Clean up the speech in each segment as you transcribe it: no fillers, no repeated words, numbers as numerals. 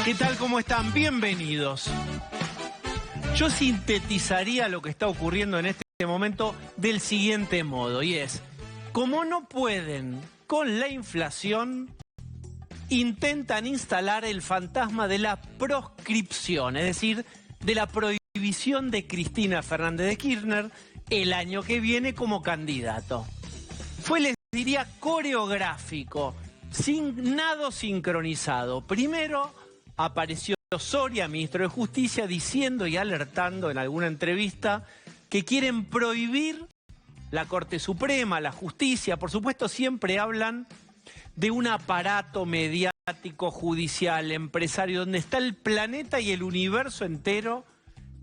¿Qué tal? ¿Cómo están? Bienvenidos. Yo sintetizaría lo que está ocurriendo en este momento del siguiente modo, y es, como no pueden con la inflación, intentan instalar el fantasma de la proscripción, es decir, de la prohibición de Cristina Fernández de Kirchner el año que viene como candidato. Fue, les diría, coreográfico, sin nada sincronizado. Primero apareció Soria, ministro de Justicia, diciendo y alertando en alguna entrevista que quieren prohibir la Corte Suprema, la justicia. Por supuesto, siempre hablan de un aparato mediático, judicial, empresario, donde está el planeta y el universo entero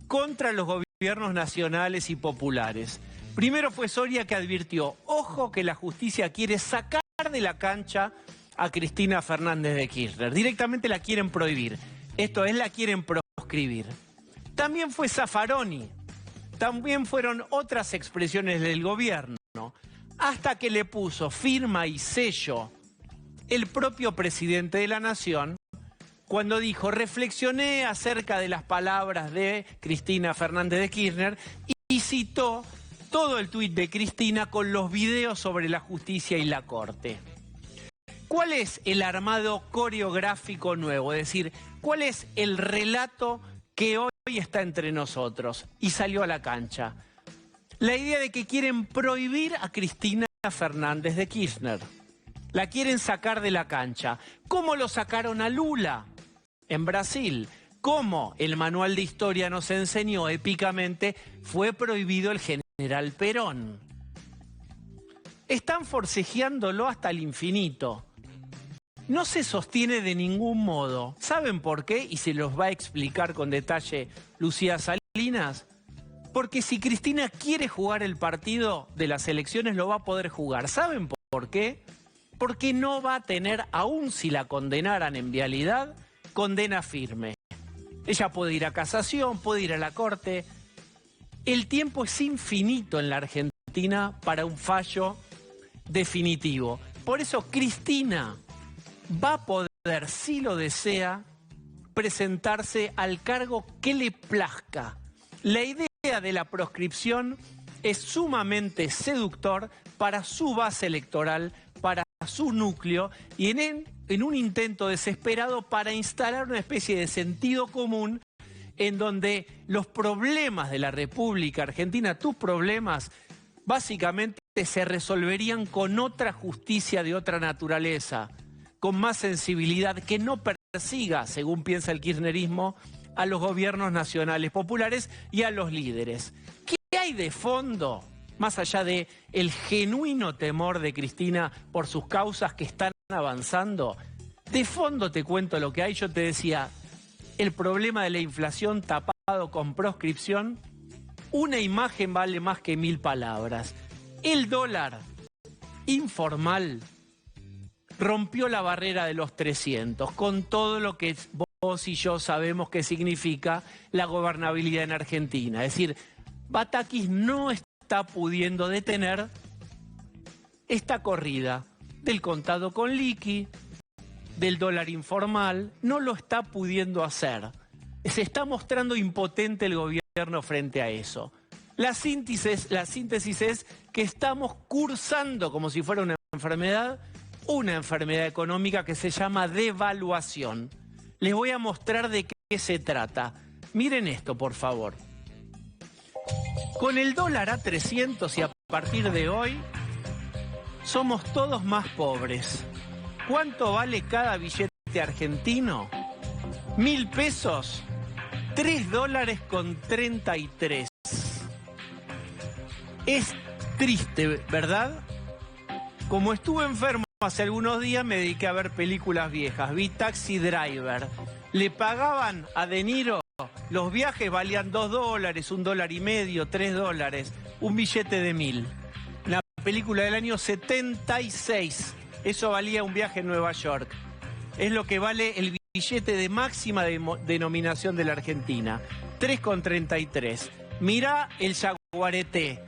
contra los gobiernos nacionales y populares. Primero fue Soria que advirtió, ojo que la justicia quiere sacar de la cancha a Cristina Fernández de Kirchner. Directamente la quieren prohibir. Esto es, la quieren proscribir. También fue Zaffaroni. También fueron otras expresiones del gobierno. Hasta que le puso firma y sello el propio presidente de la Nación cuando dijo, reflexioné acerca de las palabras de Cristina Fernández de Kirchner y citó todo el tuit de Cristina con los videos sobre la justicia y la Corte. ¿Cuál es el armado coreográfico nuevo? Es decir, ¿cuál es el relato que hoy está entre nosotros y salió a la cancha? La idea de que quieren prohibir a Cristina Fernández de Kirchner. La quieren sacar de la cancha. ¿Cómo lo sacaron a Lula en Brasil? ¿Cómo el manual de historia nos enseñó épicamente? Fue prohibido el general Perón. Están forcejeándolo hasta el infinito. No se sostiene de ningún modo. ¿Saben por qué? Y se los va a explicar con detalle Lucía Salinas. Porque si Cristina quiere jugar el partido de las elecciones, lo va a poder jugar. ¿Saben por qué? Porque no va a tener, aun si la condenaran en vialidad, condena firme. Ella puede ir a casación, puede ir a la Corte. El tiempo es infinito en la Argentina para un fallo definitivo. Por eso Cristina va a poder, si lo desea, presentarse al cargo que le plazca. La idea de la proscripción es sumamente seductor para su base electoral, para su núcleo, y en un intento desesperado para instalar una especie de sentido común en donde los problemas de la República Argentina, tus problemas, básicamente se resolverían con otra justicia de otra naturaleza, con más sensibilidad, que no persiga, según piensa el kirchnerismo, a los gobiernos nacionales populares y a los líderes. ¿Qué hay de fondo, más allá de el genuino temor de Cristina por sus causas que están avanzando? De fondo te cuento lo que hay. Yo te decía, el problema de la inflación tapado con proscripción, una imagen vale más que 1000 palabras. El dólar informal rompió la barrera de los 300, con todo lo que vos y yo sabemos que significa la gobernabilidad en Argentina. Es decir, Batakis no está pudiendo detener esta corrida del contado con liqui, del dólar informal, no lo está pudiendo hacer. Se está mostrando impotente el gobierno frente a eso. La síntesis es que estamos cursando, como si fuera una enfermedad económica que se llama devaluación. Les voy a mostrar de qué se trata. Miren esto, por favor. Con el dólar a 300 y a partir de hoy, somos todos más pobres. ¿Cuánto vale cada billete argentino? 1000 pesos, $3.33. Es triste, ¿verdad? Como estuve enfermo hace algunos días, me dediqué a ver películas viejas. Vi Taxi Driver. Le pagaban a De Niro, los viajes valían $2, $1.50, $3, un billete de 1000. Una película del año 76. Eso valía un viaje en Nueva York. Es lo que vale el billete de máxima denominación de la Argentina. 3,33. Mirá el Jaguareté.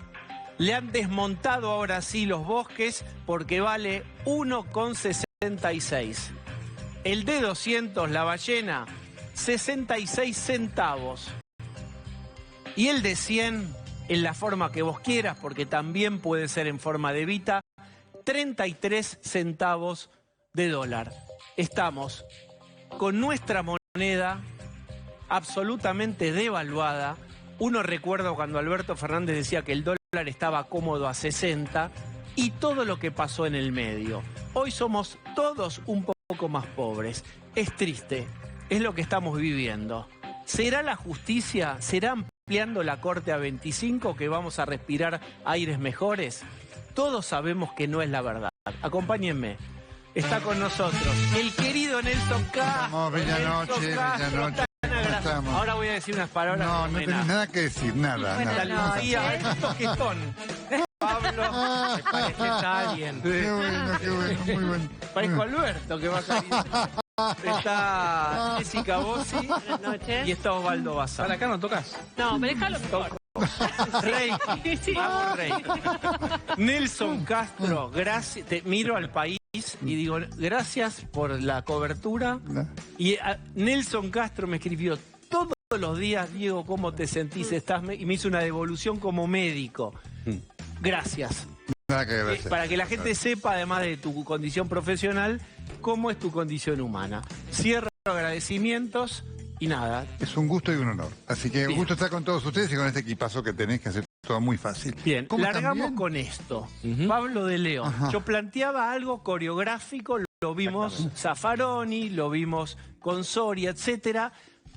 Le han desmontado ahora sí los bosques porque vale 1,66. El D200, la ballena, 66 centavos. Y el de 100, en la forma que vos quieras, porque también puede ser en forma de Vita, 33 centavos de dólar. Estamos con nuestra moneda absolutamente devaluada. Uno recuerda cuando Alberto Fernández decía que el dólar estaba cómodo a 60 y todo lo que pasó en el medio. Hoy somos todos un poco más pobres. Es triste, es lo que estamos viviendo. ¿Será la justicia? ¿Será ampliando la corte a 25 que vamos a respirar aires mejores? Todos sabemos que no es la verdad. Acompáñenme. Está con nosotros el querido Nelson Castro. Bella noche. Ahora voy a decir unas palabras. No tenés nada que decir, nada. Lucía, estos que son. Pablo, me parece a alguien. Qué bueno, muy bueno. Parezco Alberto, que va a salir. Está Jessica Bossi. Buenas noches. Y está Osvaldo Bazán. ¿Para acá no tocas? No, pero déjalo mejor. Rey, Sí. vamos, Rey. Nelson Castro, gracias. Te miro al país y digo, gracias por la cobertura. Y Nelson Castro me escribió todos los días, Diego, ¿cómo te sentís? Y me hizo una devolución como médico. Gracias. Nada que agradecer. Para que la gente sepa, además de tu condición profesional, cómo es tu condición humana. Cierro agradecimientos y nada. Es un gusto y un honor. Así que un gusto estar con todos ustedes y con este equipazo que tenés que hacer todo muy fácil. Bien, ¿Cómo largamos también? con esto. Pablo de León. Ajá. Yo planteaba algo coreográfico, lo vimos Zaffaroni, lo vimos con Soria, etcétera.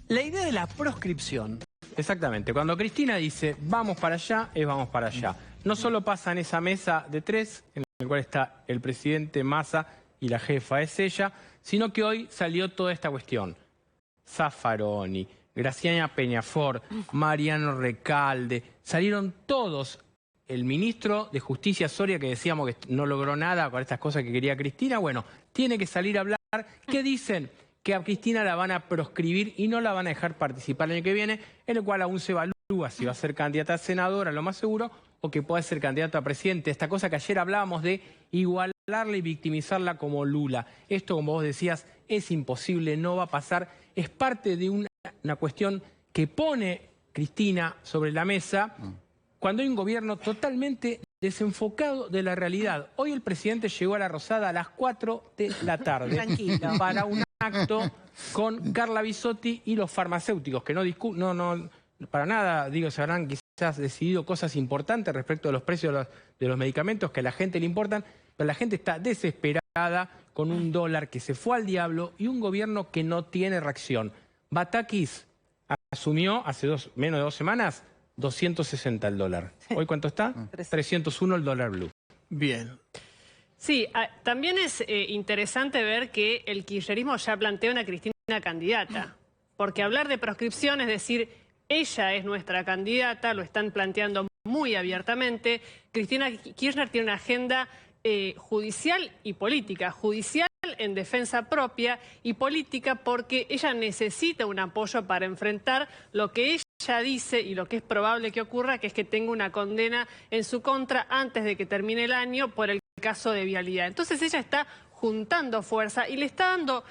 La idea de la proscripción. Exactamente. Cuando Cristina dice vamos para allá, es vamos para allá. No solo pasa en esa mesa de tres, en el cual está el presidente Massa y la jefa es ella, sino que hoy salió toda esta cuestión. Zaffaroni, Graciana Peñafort, Mariano Recalde, salieron todos. El ministro de Justicia Soria, que decíamos que no logró nada con estas cosas que quería Cristina, bueno, tiene que salir a hablar. ¿Qué dicen? Que a Cristina la van a proscribir y no la van a dejar participar el año que viene, en el cual aún se evalúa si va a ser candidata a senadora, lo más seguro, o que pueda ser candidata a presidente. Esta cosa que ayer hablábamos de igualarla y victimizarla como Lula. Esto, como vos decías, es imposible, no va a pasar. Es parte de una cuestión que pone Cristina sobre la mesa cuando hay un gobierno totalmente desenfocado de la realidad. Hoy el presidente llegó a La Rosada a las 4 de la tarde Tranquilo. para un acto con Carla Bisotti y los farmacéuticos, que no para nada, digo, se habrán quizás decidido cosas importantes respecto de los precios de los medicamentos que a la gente le importan, pero la gente está desesperada con un dólar que se fue al diablo y un gobierno que no tiene reacción. Batakis asumió hace menos de 2 semanas 260 el dólar. ¿Hoy cuánto está? 301 el dólar blue. Bien. Sí, también es interesante ver que el kirchnerismo ya plantea una Cristina candidata. Porque hablar de proscripción es decir, ella es nuestra candidata, lo están planteando muy abiertamente. Cristina Kirchner tiene una agenda judicial y política. Judicial en defensa propia y política porque ella necesita un apoyo para enfrentar lo que ella dice y lo que es probable que ocurra, que es que tenga una condena en su contra antes de que termine el año por el caso de vialidad. Entonces ella está juntando fuerza y le está dando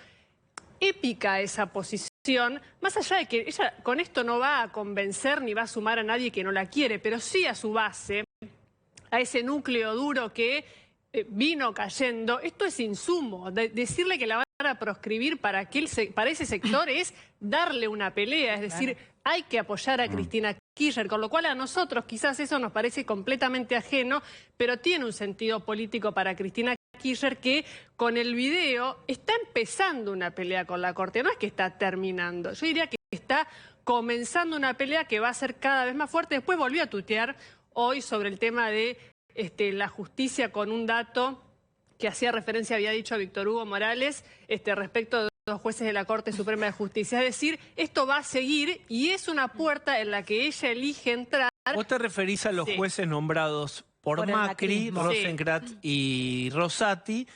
épica a esa posición, más allá de que ella con esto no va a convencer ni va a sumar a nadie que no la quiere, pero sí a su base, a ese núcleo duro que vino cayendo. Esto es insumo. Decirle que la van a proscribir para ese sector es darle una pelea, es decir, hay que apoyar a Cristina Kirchner, con lo cual a nosotros quizás eso nos parece completamente ajeno, pero tiene un sentido político para Cristina Kirchner que con el video está empezando una pelea con la Corte, no es que está terminando, yo diría que está comenzando una pelea que va a ser cada vez más fuerte. Después volvió a tuitear hoy sobre el tema de la justicia con un dato que hacía referencia, había dicho a Víctor Hugo Morales, respecto de los jueces de la Corte Suprema de Justicia. Es decir, esto va a seguir y es una puerta en la que ella elige entrar. ¿Vos te referís a los Sí. jueces nombrados por el Macri, macrismo. Rosenkrantz y Rosati,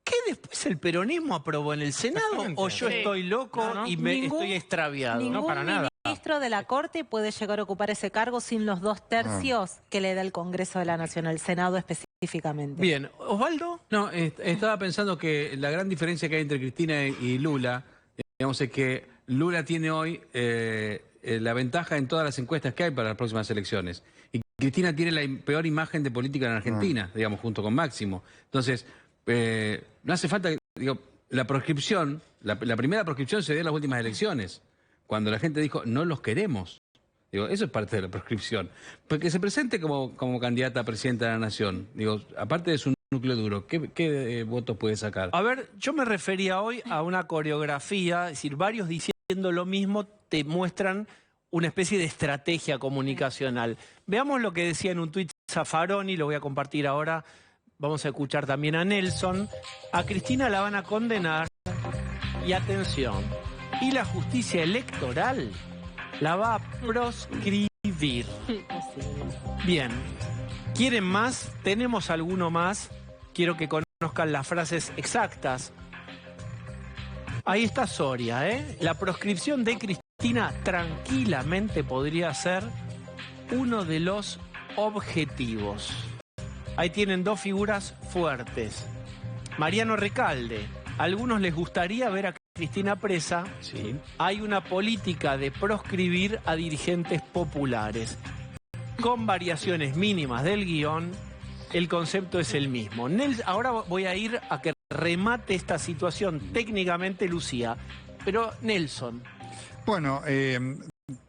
que después el peronismo aprobó en el Senado? ¿O yo Sí. estoy loco No, no. y estoy extraviado? Ningún para nada. ministro de la Corte puede llegar a ocupar ese cargo sin los 2/3 que le da el Congreso de la Nación, el Senado específicamente. Bien, Osvaldo. No, estaba pensando que la gran diferencia que hay entre Cristina y Lula, digamos, es que Lula tiene hoy la ventaja en todas las encuestas que hay para las próximas elecciones. Y Cristina tiene la peor imagen de política en Argentina, digamos, junto con Máximo. Entonces, no hace falta, digo, la proscripción, la primera proscripción se dio en las últimas elecciones, cuando la gente dijo, no los queremos. Digo, eso es parte de la proscripción. Porque se presente como candidata a presidenta de la Nación, digo, aparte de su núcleo duro, ¿qué votos puede sacar? A ver, yo me refería hoy a una coreografía, es decir, varios diciendo lo mismo te muestran una especie de estrategia comunicacional. Veamos lo que decía en un tuit Zaffaroni, lo voy a compartir ahora. Vamos a escuchar también a Nelson. A Cristina la van a condenar y atención, y la justicia electoral la va a proscribir. Bien, ¿quieren más? ¿Tenemos alguno más? Quiero que conozcan las frases exactas. Ahí está Soria, ¿eh? La proscripción de Cristina tranquilamente podría ser uno de los objetivos. Ahí tienen dos figuras fuertes. Mariano Recalde. A algunos les gustaría ver a Cristina presa. Sí. Hay una política de proscribir a dirigentes populares. Con variaciones mínimas del guión, el concepto es el mismo. Ahora voy a ir a que remate esta situación técnicamente Lucía. Pero Nelson. Bueno,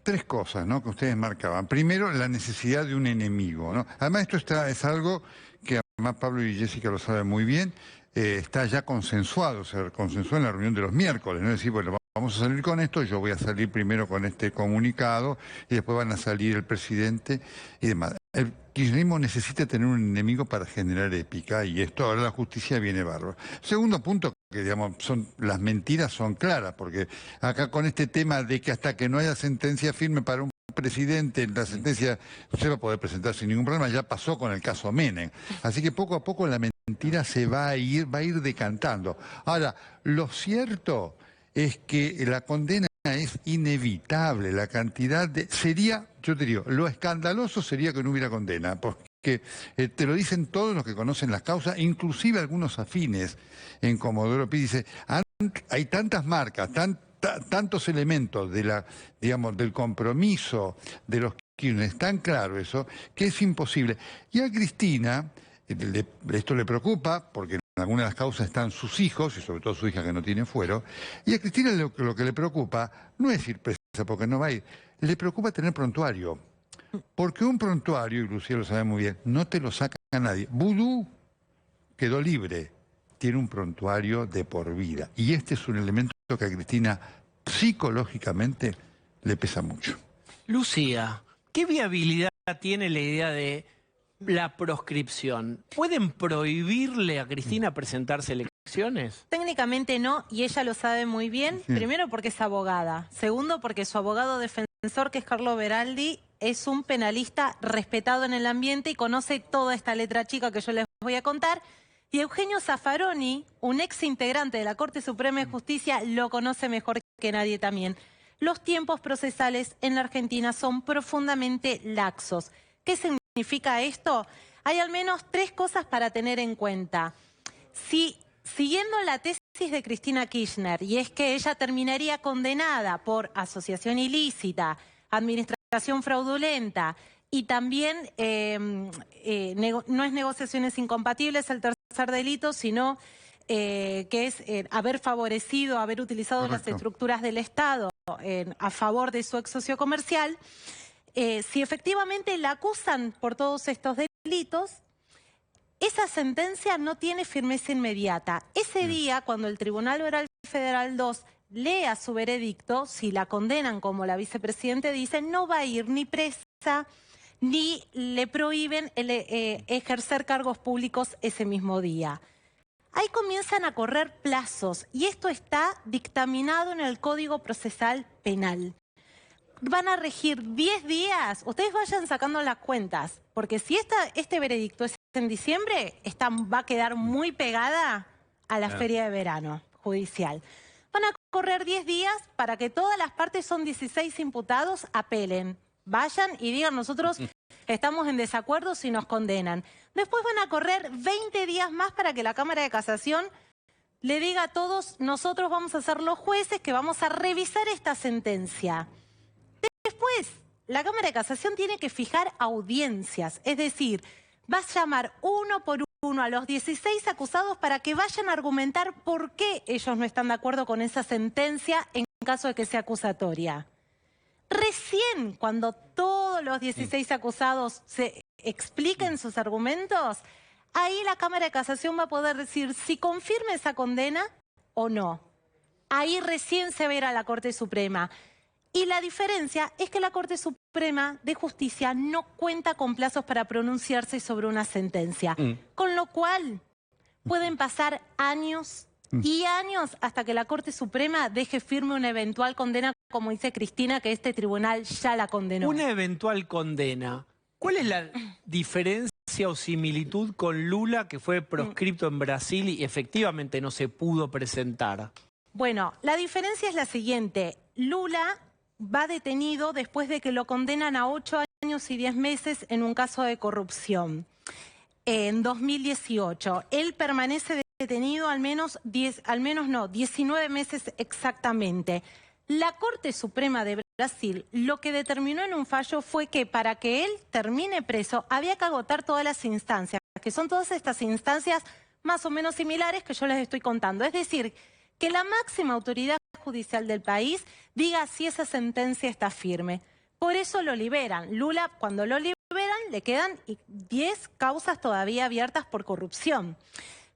tres cosas, ¿no?, que ustedes marcaban. Primero, la necesidad de un enemigo, ¿no? Además, esto es algo que además Pablo y Jessica lo saben muy bien. Está ya consensuado, se consensuó en la reunión de los miércoles, ¿no? Es decir, bueno, vamos a salir con esto, yo voy a salir primero con este comunicado y después van a salir el presidente y demás. El kirchnerismo necesita tener un enemigo para generar épica y esto ahora la justicia viene bárbaro. Segundo punto, que digamos, las mentiras son claras, porque acá con este tema de que hasta que no haya sentencia firme para un presidente, la sentencia se va a poder presentar sin ningún problema, ya pasó con el caso Menem. Así que poco a poco la mentira se va a ir decantando. Ahora, lo cierto es que la condena es inevitable, la cantidad de... Sería, yo te digo, lo escandaloso sería que no hubiera condena, porque te lo dicen todos los que conocen las causas, inclusive algunos afines en Comodoro Pi, dice, hay tantas marcas, tantos elementos de digamos, del compromiso de los Kirchner, es tan claro eso, que es imposible. Y a Cristina, esto le preocupa, porque en algunas de las causas están sus hijos, y sobre todo su hija que no tiene fuero, y a Cristina lo que le preocupa no es ir presa porque no va a ir, le preocupa tener prontuario. Porque un prontuario, y Lucía lo sabe muy bien, no te lo saca nadie. Vudú quedó libre, tiene un prontuario de por vida. Y este es un elemento que a Cristina psicológicamente le pesa mucho. Lucía, ¿qué viabilidad tiene la idea de la proscripción? ¿Pueden prohibirle a Cristina presentarse a elecciones? Técnicamente no, y ella lo sabe muy bien. Sí. Primero porque es abogada. Segundo porque su abogado defensor, que es Carlo Beraldi, es un penalista respetado en el ambiente y conoce toda esta letra chica que yo les voy a contar. Y Eugenio Zaffaroni, un ex integrante de la Corte Suprema de Justicia, lo conoce mejor que nadie también. Los tiempos procesales en la Argentina son profundamente laxos. ¿Qué significa esto? Hay al menos tres cosas para tener en cuenta. Si, siguiendo la tesis de Cristina Kirchner, y es que ella terminaría condenada por asociación ilícita, administración fraudulenta, y también no es negociaciones incompatibles el tercer delito, sino que es haber favorecido, haber utilizado Correcto. las estructuras del Estado a favor de su ex socio comercial. Si efectivamente la acusan por todos estos delitos, esa sentencia no tiene firmeza inmediata. Ese día, cuando el Tribunal Oral Federal 2 lea su veredicto, si la condenan como la vicepresidenta dice, no va a ir ni presa, ni le prohíben ejercer cargos públicos ese mismo día. Ahí comienzan a correr plazos y esto está dictaminado en el Código Procesal Penal. Van a regir 10 días, ustedes vayan sacando las cuentas, porque si este veredicto es en diciembre, va a quedar muy pegada a la feria de verano judicial. Van a correr 10 días para que todas las partes, son 16 imputados, apelen. Vayan y digan, nosotros estamos en desacuerdo si nos condenan. Después van a correr 20 días más para que la Cámara de Casación le diga a todos, nosotros vamos a ser los jueces que vamos a revisar esta sentencia. Después, la Cámara de Casación tiene que fijar audiencias, es decir, va a llamar uno por uno a los 16 acusados para que vayan a argumentar por qué ellos no están de acuerdo con esa sentencia en caso de que sea acusatoria. Recién, cuando todos los 16 acusados se expliquen sus argumentos, ahí la Cámara de Casación va a poder decir si confirma esa condena o no. Ahí recién se va a ir a la Corte Suprema. Y la diferencia es que la Corte Suprema de Justicia no cuenta con plazos para pronunciarse sobre una sentencia. Con lo cual pueden pasar años y años hasta que la Corte Suprema deje firme una eventual condena, como dice Cristina, que este tribunal ya la condenó. Una eventual condena. ¿Cuál es la diferencia o similitud con Lula, que fue proscripto en Brasil y efectivamente no se pudo presentar? Bueno, la diferencia es la siguiente. Lula va detenido después de que lo condenan a 8 años y 10 meses en un caso de corrupción. En 2018. Él permanece detenido al menos 19 meses exactamente. La Corte Suprema de Brasil lo que determinó en un fallo fue que para que él termine preso había que agotar todas las instancias, que son todas estas instancias más o menos similares que yo les estoy contando. Es decir, que la máxima autoridad judicial del país diga si esa sentencia está firme. Por eso lo liberan. Lula, cuando lo liberan, le quedan 10 causas todavía abiertas por corrupción.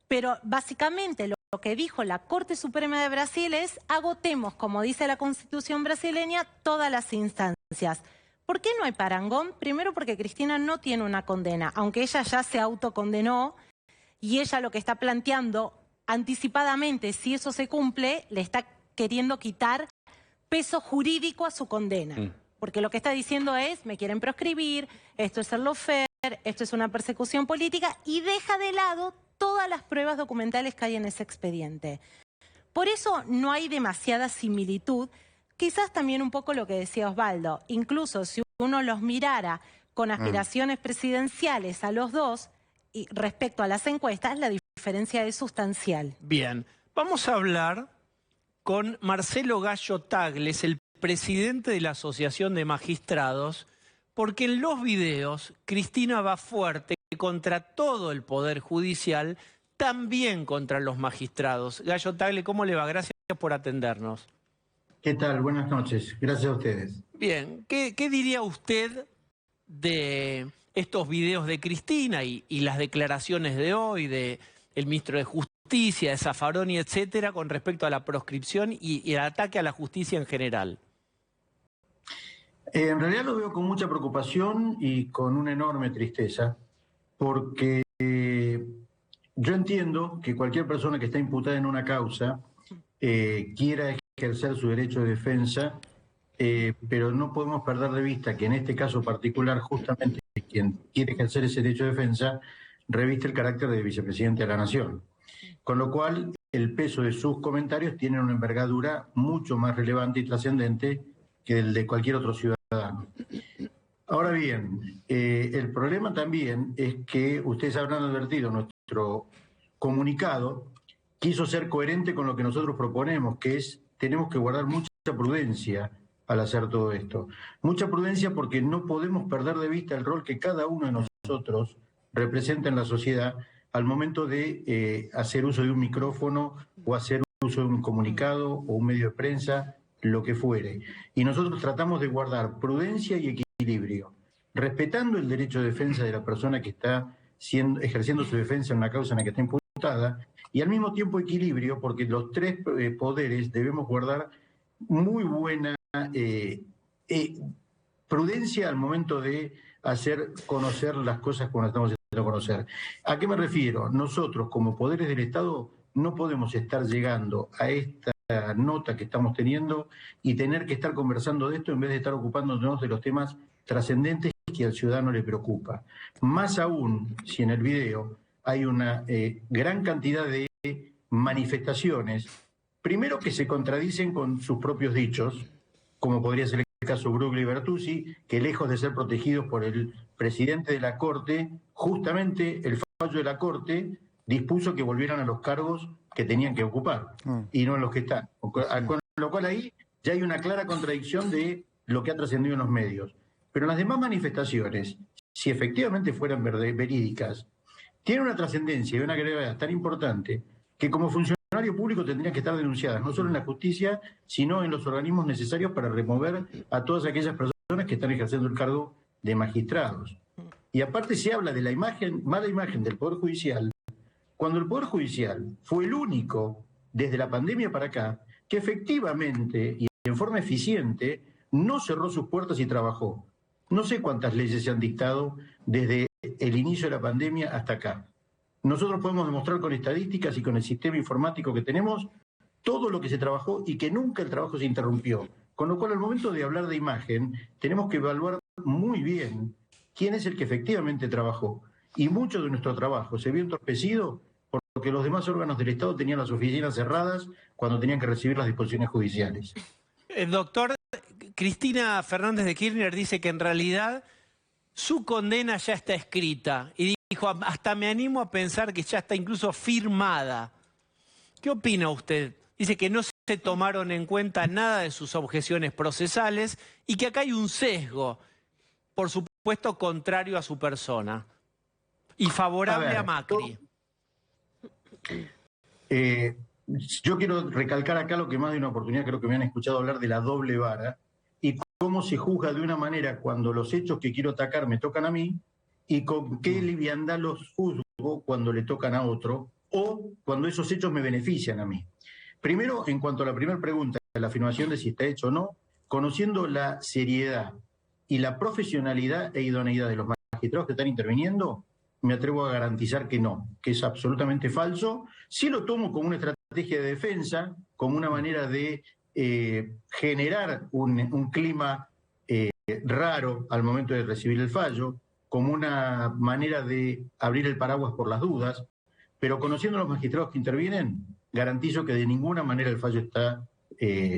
Pero básicamente lo que dijo la Corte Suprema de Brasil es agotemos, como dice la Constitución brasileña, todas las instancias. ¿Por qué no hay parangón? Primero porque Cristina no tiene una condena, aunque ella ya se autocondenó y ella lo que está planteando anticipadamente, si eso se cumple, le está queriendo quitar peso jurídico a su condena. Porque lo que está diciendo es, me quieren proscribir, esto es ser lawfare, esto es una persecución política, y deja de lado todas las pruebas documentales que hay en ese expediente. Por eso no hay demasiada similitud, quizás también un poco lo que decía Osvaldo. Incluso si uno los mirara con aspiraciones presidenciales a los dos, y respecto a las encuestas, la diferencia es sustancial. Bien, vamos a hablar con Marcelo Gallo Tagles, el presidente de la Asociación de Magistrados, porque en los videos Cristina va fuerte contra todo el Poder Judicial, también contra los magistrados. Gallo Tagle, ¿cómo le va? Gracias por atendernos. ¿Qué tal? Buenas noches. Gracias a ustedes. Bien, ¿qué diría usted de estos videos de Cristina y las declaraciones de hoy del ministro de Justicia, de Zaffaroni, etcétera, con respecto a la proscripción y el ataque a la justicia en general? En realidad lo veo con mucha preocupación y con una enorme tristeza, porque yo entiendo que cualquier persona que está imputada en una causa quiera ejercer su derecho de defensa, pero no podemos perder de vista que en este caso particular, justamente quien quiere ejercer ese derecho de defensa reviste el carácter de vicepresidente de la Nación. Con lo cual, el peso de sus comentarios tiene una envergadura mucho más relevante y trascendente que el de cualquier otro ciudadano. Ahora bien, el problema también es que ustedes habrán advertido, nuestro comunicado quiso ser coherente con lo que nosotros proponemos, que es, tenemos que guardar mucha prudencia al hacer todo esto. Mucha prudencia porque no podemos perder de vista el rol que cada uno de nosotros representa en la sociedad al momento de hacer uso de un micrófono o hacer uso de un comunicado o un medio de prensa, lo que fuere. Y nosotros tratamos de guardar prudencia y equilibrio, respetando el derecho de defensa de la persona que está ejerciendo su defensa en una causa en la que está imputada, y al mismo tiempo equilibrio, porque los tres poderes debemos guardar muy buena prudencia al momento de hacer conocer las cosas como las estamos haciendo conocer. ¿A qué me refiero? Nosotros, como poderes del Estado, no podemos estar llegando a esta nota que estamos teniendo y tener que estar conversando de esto en vez de estar ocupándonos de los temas trascendentes que al ciudadano le preocupa. Más aún si en el video hay una gran cantidad de manifestaciones, primero que se contradicen con sus propios dichos, como podría ser el caso Bruglia y Bertuzzi, que lejos de ser protegidos por el presidente de la Corte, justamente el fallo de la Corte dispuso que volvieran a los cargos que tenían que ocupar y no en los que están. Con lo cual ahí ya hay una clara contradicción de lo que ha trascendido en los medios. Pero las demás manifestaciones, si efectivamente fueran verídicas, tienen una trascendencia y una gravedad tan importante que como funcionario público tendrían que estar denunciadas, no solo en la justicia, sino en los organismos necesarios para remover a todas aquellas personas que están ejerciendo el cargo de magistrados. Y aparte se habla de la mala imagen del Poder Judicial, cuando el Poder Judicial fue el único, desde la pandemia para acá, que efectivamente y en forma eficiente no cerró sus puertas y trabajó. No sé cuántas leyes se han dictado desde el inicio de la pandemia hasta acá. Nosotros podemos demostrar con estadísticas y con el sistema informático que tenemos todo lo que se trabajó y que nunca el trabajo se interrumpió. Con lo cual, al momento de hablar de imagen, tenemos que evaluar muy bien quién es el que efectivamente trabajó. Y mucho de nuestro trabajo se vio entorpecido porque los demás órganos del Estado tenían las oficinas cerradas cuando tenían que recibir las disposiciones judiciales. Doctor, Cristina Fernández de Kirchner dice que en realidad su condena ya está escrita y dijo, hasta me animo a pensar que ya está incluso firmada. ¿Qué opina usted? Dice que no se tomaron en cuenta nada de sus objeciones procesales y que acá hay un sesgo, por supuesto contrario a su persona y favorable a Macri. Yo quiero recalcar acá lo que más de una oportunidad creo que me han escuchado hablar de la doble vara y cómo se juzga de una manera cuando los hechos que quiero atacar me tocan a mí y con qué liviandad los juzgo cuando le tocan a otro o cuando esos hechos me benefician a mí. Primero, en cuanto a la primera pregunta, la afirmación de si está hecho o no, conociendo la seriedad y la profesionalidad e idoneidad de los magistrados que están interviniendo, me atrevo a garantizar que no, que es absolutamente falso. Sí lo tomo como una estrategia de defensa, como una manera de generar un clima raro al momento de recibir el fallo, como una manera de abrir el paraguas por las dudas, pero conociendo a los magistrados que intervienen, garantizo que de ninguna manera el fallo está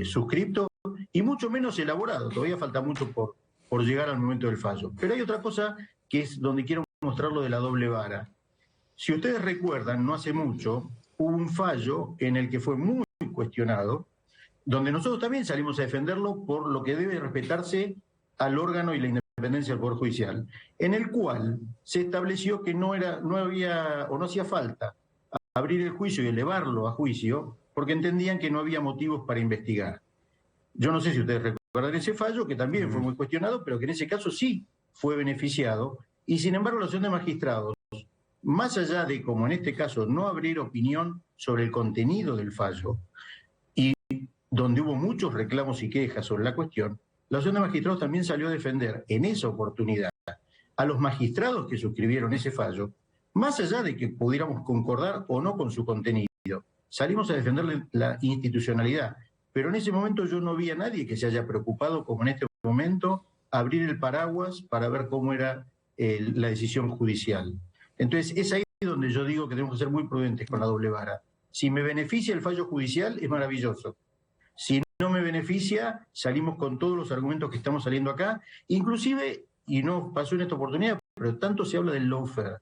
suscripto y mucho menos elaborado. Todavía falta mucho por llegar al momento del fallo. Pero hay otra cosa que es donde quiero mostrar lo de la doble vara. Si ustedes recuerdan, no hace mucho, hubo un fallo en el que fue muy cuestionado, donde nosotros también salimos a defenderlo por lo que debe respetarse al órgano y la independencia del Poder Judicial, en el cual se estableció que no había o no hacía falta abrir el juicio y elevarlo a juicio, porque entendían que no había motivos para investigar. Yo no sé si ustedes recuerdan ese fallo, que también fue muy cuestionado, pero que en ese caso sí fue beneficiado, y sin embargo la Asociación de Magistrados, más allá de, como en este caso, no abrir opinión sobre el contenido del fallo, y donde hubo muchos reclamos y quejas sobre la cuestión, la Asociación de Magistrados también salió a defender en esa oportunidad a los magistrados que suscribieron ese fallo, más allá de que pudiéramos concordar o no con su contenido. Salimos a defenderle la institucionalidad, pero en ese momento yo no vi a nadie que se haya preocupado, como en este momento, abrir el paraguas para ver cómo era la decisión judicial. Entonces, es ahí donde yo digo que tenemos que ser muy prudentes con la doble vara. Si me beneficia el fallo judicial, es maravilloso. Si no me beneficia, salimos con todos los argumentos que estamos saliendo acá. Inclusive, y no pasó en esta oportunidad, pero tanto se habla del lawfare.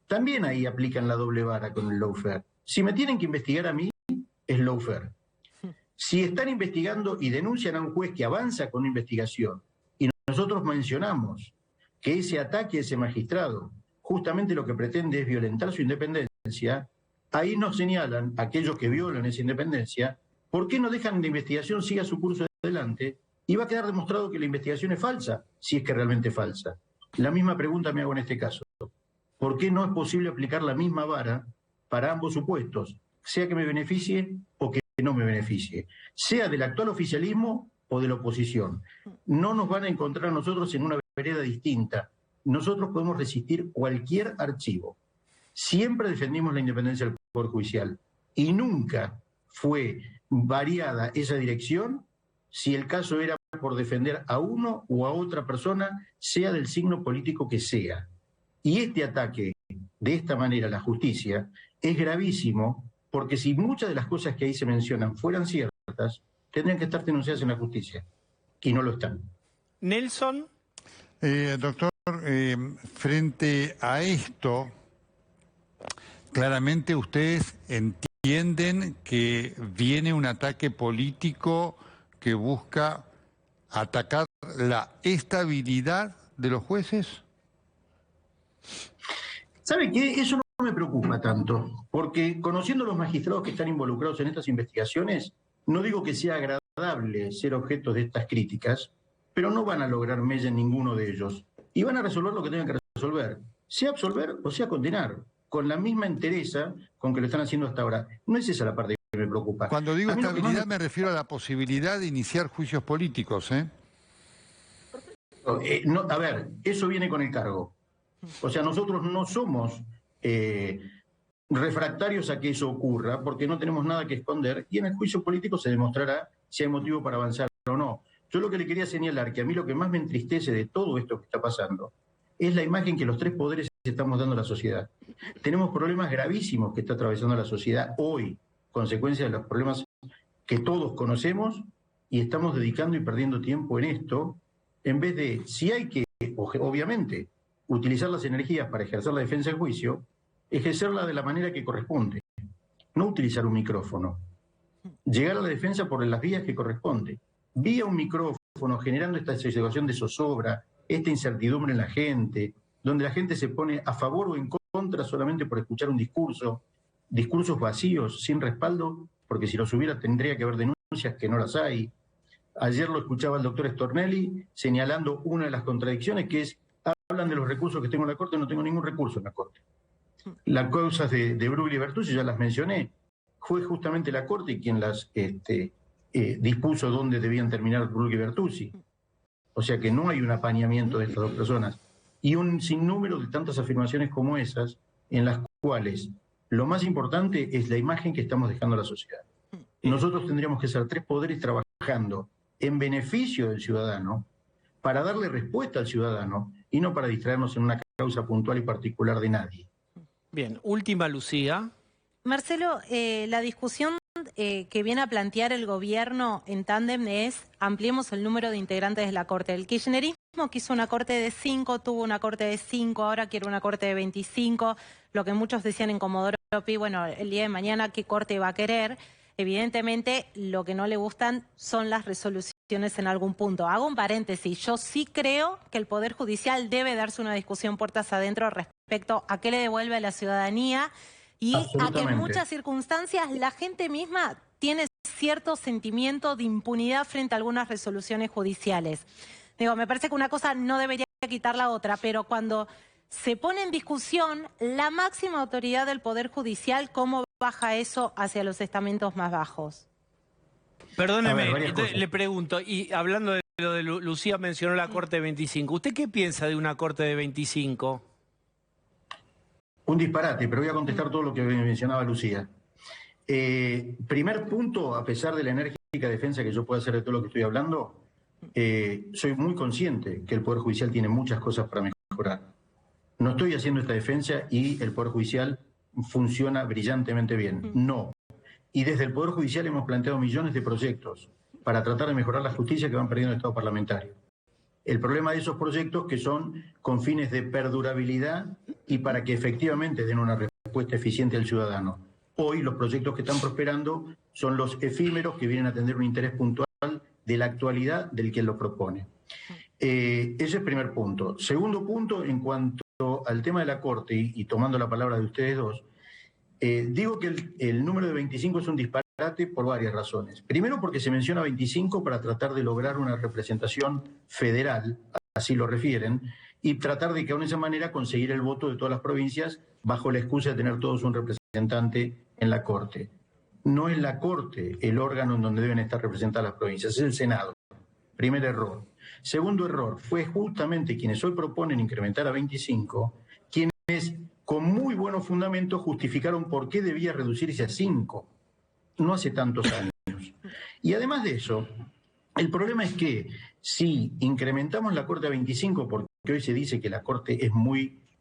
También ahí aplican la doble vara con el lawfare. Si me tienen que investigar a mí, es lawfare. Si están investigando y denuncian a un juez que avanza con una investigación, y nosotros mencionamos que ese ataque a ese magistrado justamente lo que pretende es violentar su independencia, ahí nos señalan aquellos que violan esa independencia, ¿por qué no dejan que la investigación siga su curso adelante? Y va a quedar demostrado que la investigación es falsa, si es que realmente es falsa. La misma pregunta me hago en este caso. ¿Por qué no es posible aplicar la misma vara para ambos supuestos, sea que me beneficie o que no me beneficie, sea del actual oficialismo o de la oposición? No nos van a encontrar a nosotros en una vereda distinta. Nosotros podemos resistir cualquier archivo. Siempre defendimos la independencia del Poder Judicial y nunca fue variada esa dirección si el caso era por defender a uno o a otra persona, sea del signo político que sea. Y este ataque, de esta manera, a la justicia, es gravísimo, porque si muchas de las cosas que ahí se mencionan fueran ciertas, tendrían que estar denunciadas en la justicia, y no lo están. Nelson. Doctor, frente a esto, claramente ustedes entienden entienden que viene un ataque político que busca atacar la estabilidad de los jueces? ¿Sabe qué? Eso no me preocupa tanto, porque conociendo a los magistrados que están involucrados en estas investigaciones, no digo que sea agradable ser objeto de estas críticas, pero no van a lograr mella en ninguno de ellos. Y van a resolver lo que tengan que resolver, sea absolver o sea condenar, con la misma entereza con que lo están haciendo hasta ahora. No es esa la parte que me preocupa. Cuando digo A mí lo que estabilidad más me refiero a la posibilidad de iniciar juicios políticos, ¿eh? No, a ver, eso viene con el cargo. O sea, nosotros no somos refractarios a que eso ocurra porque no tenemos nada que esconder y en el juicio político se demostrará si hay motivo para avanzar o no. Yo lo que le quería señalar, que a mí lo que más me entristece de todo esto que está pasando es la imagen que los tres poderes estamos dando a la sociedad. Tenemos problemas gravísimos que está atravesando la sociedad hoy, consecuencia de los problemas que todos conocemos y estamos dedicando y perdiendo tiempo en esto, en vez de, si hay que, obviamente, utilizar las energías para ejercer la defensa en juicio, ejercerla de la manera que corresponde. No utilizar un micrófono. Llegar a la defensa por las vías que corresponde. Vía un micrófono, generando esta situación de zozobra, esta incertidumbre en la gente, donde la gente se pone a favor o en contra solamente por escuchar un discurso, discursos vacíos, sin respaldo, porque si los hubiera tendría que haber denuncias que no las hay. Ayer lo escuchaba el doctor Stornelli señalando una de las contradicciones que es, hablan de los recursos que tengo en la Corte, no tengo ningún recurso en la Corte. Las causas de Bruglia y Bertuzzi, ya las mencioné, fue justamente la Corte quien las dispuso dónde debían terminar Bruglia y Bertuzzi. O sea que no hay un apañamiento de estas dos personas. Y un sinnúmero de tantas afirmaciones como esas, en las cuales lo más importante es la imagen que estamos dejando a la sociedad. Nosotros tendríamos que ser tres poderes trabajando en beneficio del ciudadano, para darle respuesta al ciudadano y no para distraernos en una causa puntual y particular de nadie. Bien, última, Lucía. Marcelo, la discusión que viene a plantear el gobierno en tándem es ampliemos el número de integrantes de la Corte. El kirchnerismo quiso una Corte de 5, tuvo una Corte de 5, ahora quiere una Corte de 25, lo que muchos decían en Comodoro Pi, bueno, el día de mañana, ¿qué Corte va a querer? Evidentemente, lo que no le gustan son las resoluciones en algún punto. Hago un paréntesis. Yo sí creo que el Poder Judicial debe darse una discusión puertas adentro respecto a qué le devuelve a la ciudadanía y a que en muchas circunstancias la gente misma tiene cierto sentimiento de impunidad frente a algunas resoluciones judiciales. Digo, me parece que una cosa no debería quitar la otra, pero cuando se pone en discusión la máxima autoridad del Poder Judicial, ¿cómo baja eso hacia los estamentos más bajos? Perdóneme, le pregunto, y hablando de lo de Lucía mencionó la Corte de 25, ¿usted qué piensa de una Corte de 25? Un disparate, pero voy a contestar todo lo que mencionaba Lucía. Primer punto, a pesar de la enérgica defensa que yo pueda hacer de todo lo que estoy hablando, soy muy consciente que el Poder Judicial tiene muchas cosas para mejorar. No estoy haciendo esta defensa y el Poder Judicial funciona brillantemente bien. No. Y desde el Poder Judicial hemos planteado millones de proyectos para tratar de mejorar la justicia que van perdiendo el Estado parlamentario. El problema de esos proyectos que son con fines de perdurabilidad y para que efectivamente den una respuesta eficiente al ciudadano. Hoy los proyectos que están prosperando son los efímeros que vienen a atender un interés puntual de la actualidad del que lo propone. Ese es el primer punto. Segundo punto, en cuanto al tema de la Corte, y tomando la palabra de ustedes dos, digo que el número de 25 es un disparate por varias razones. Primero, porque se menciona 25 para tratar de lograr una representación federal, así lo refieren, y tratar de que de esa manera conseguir el voto de todas las provincias bajo la excusa de tener todos un representante en la Corte. No es la Corte el órgano en donde deben estar representadas las provincias, es el Senado. Primer error. Segundo error, fue justamente quienes hoy proponen incrementar a 25, quienes con muy buenos fundamentos justificaron por qué debía reducirse a 5, no hace tantos años. Y además de eso, el problema es que si incrementamos la Corte a 25, porque hoy se dice que la Corte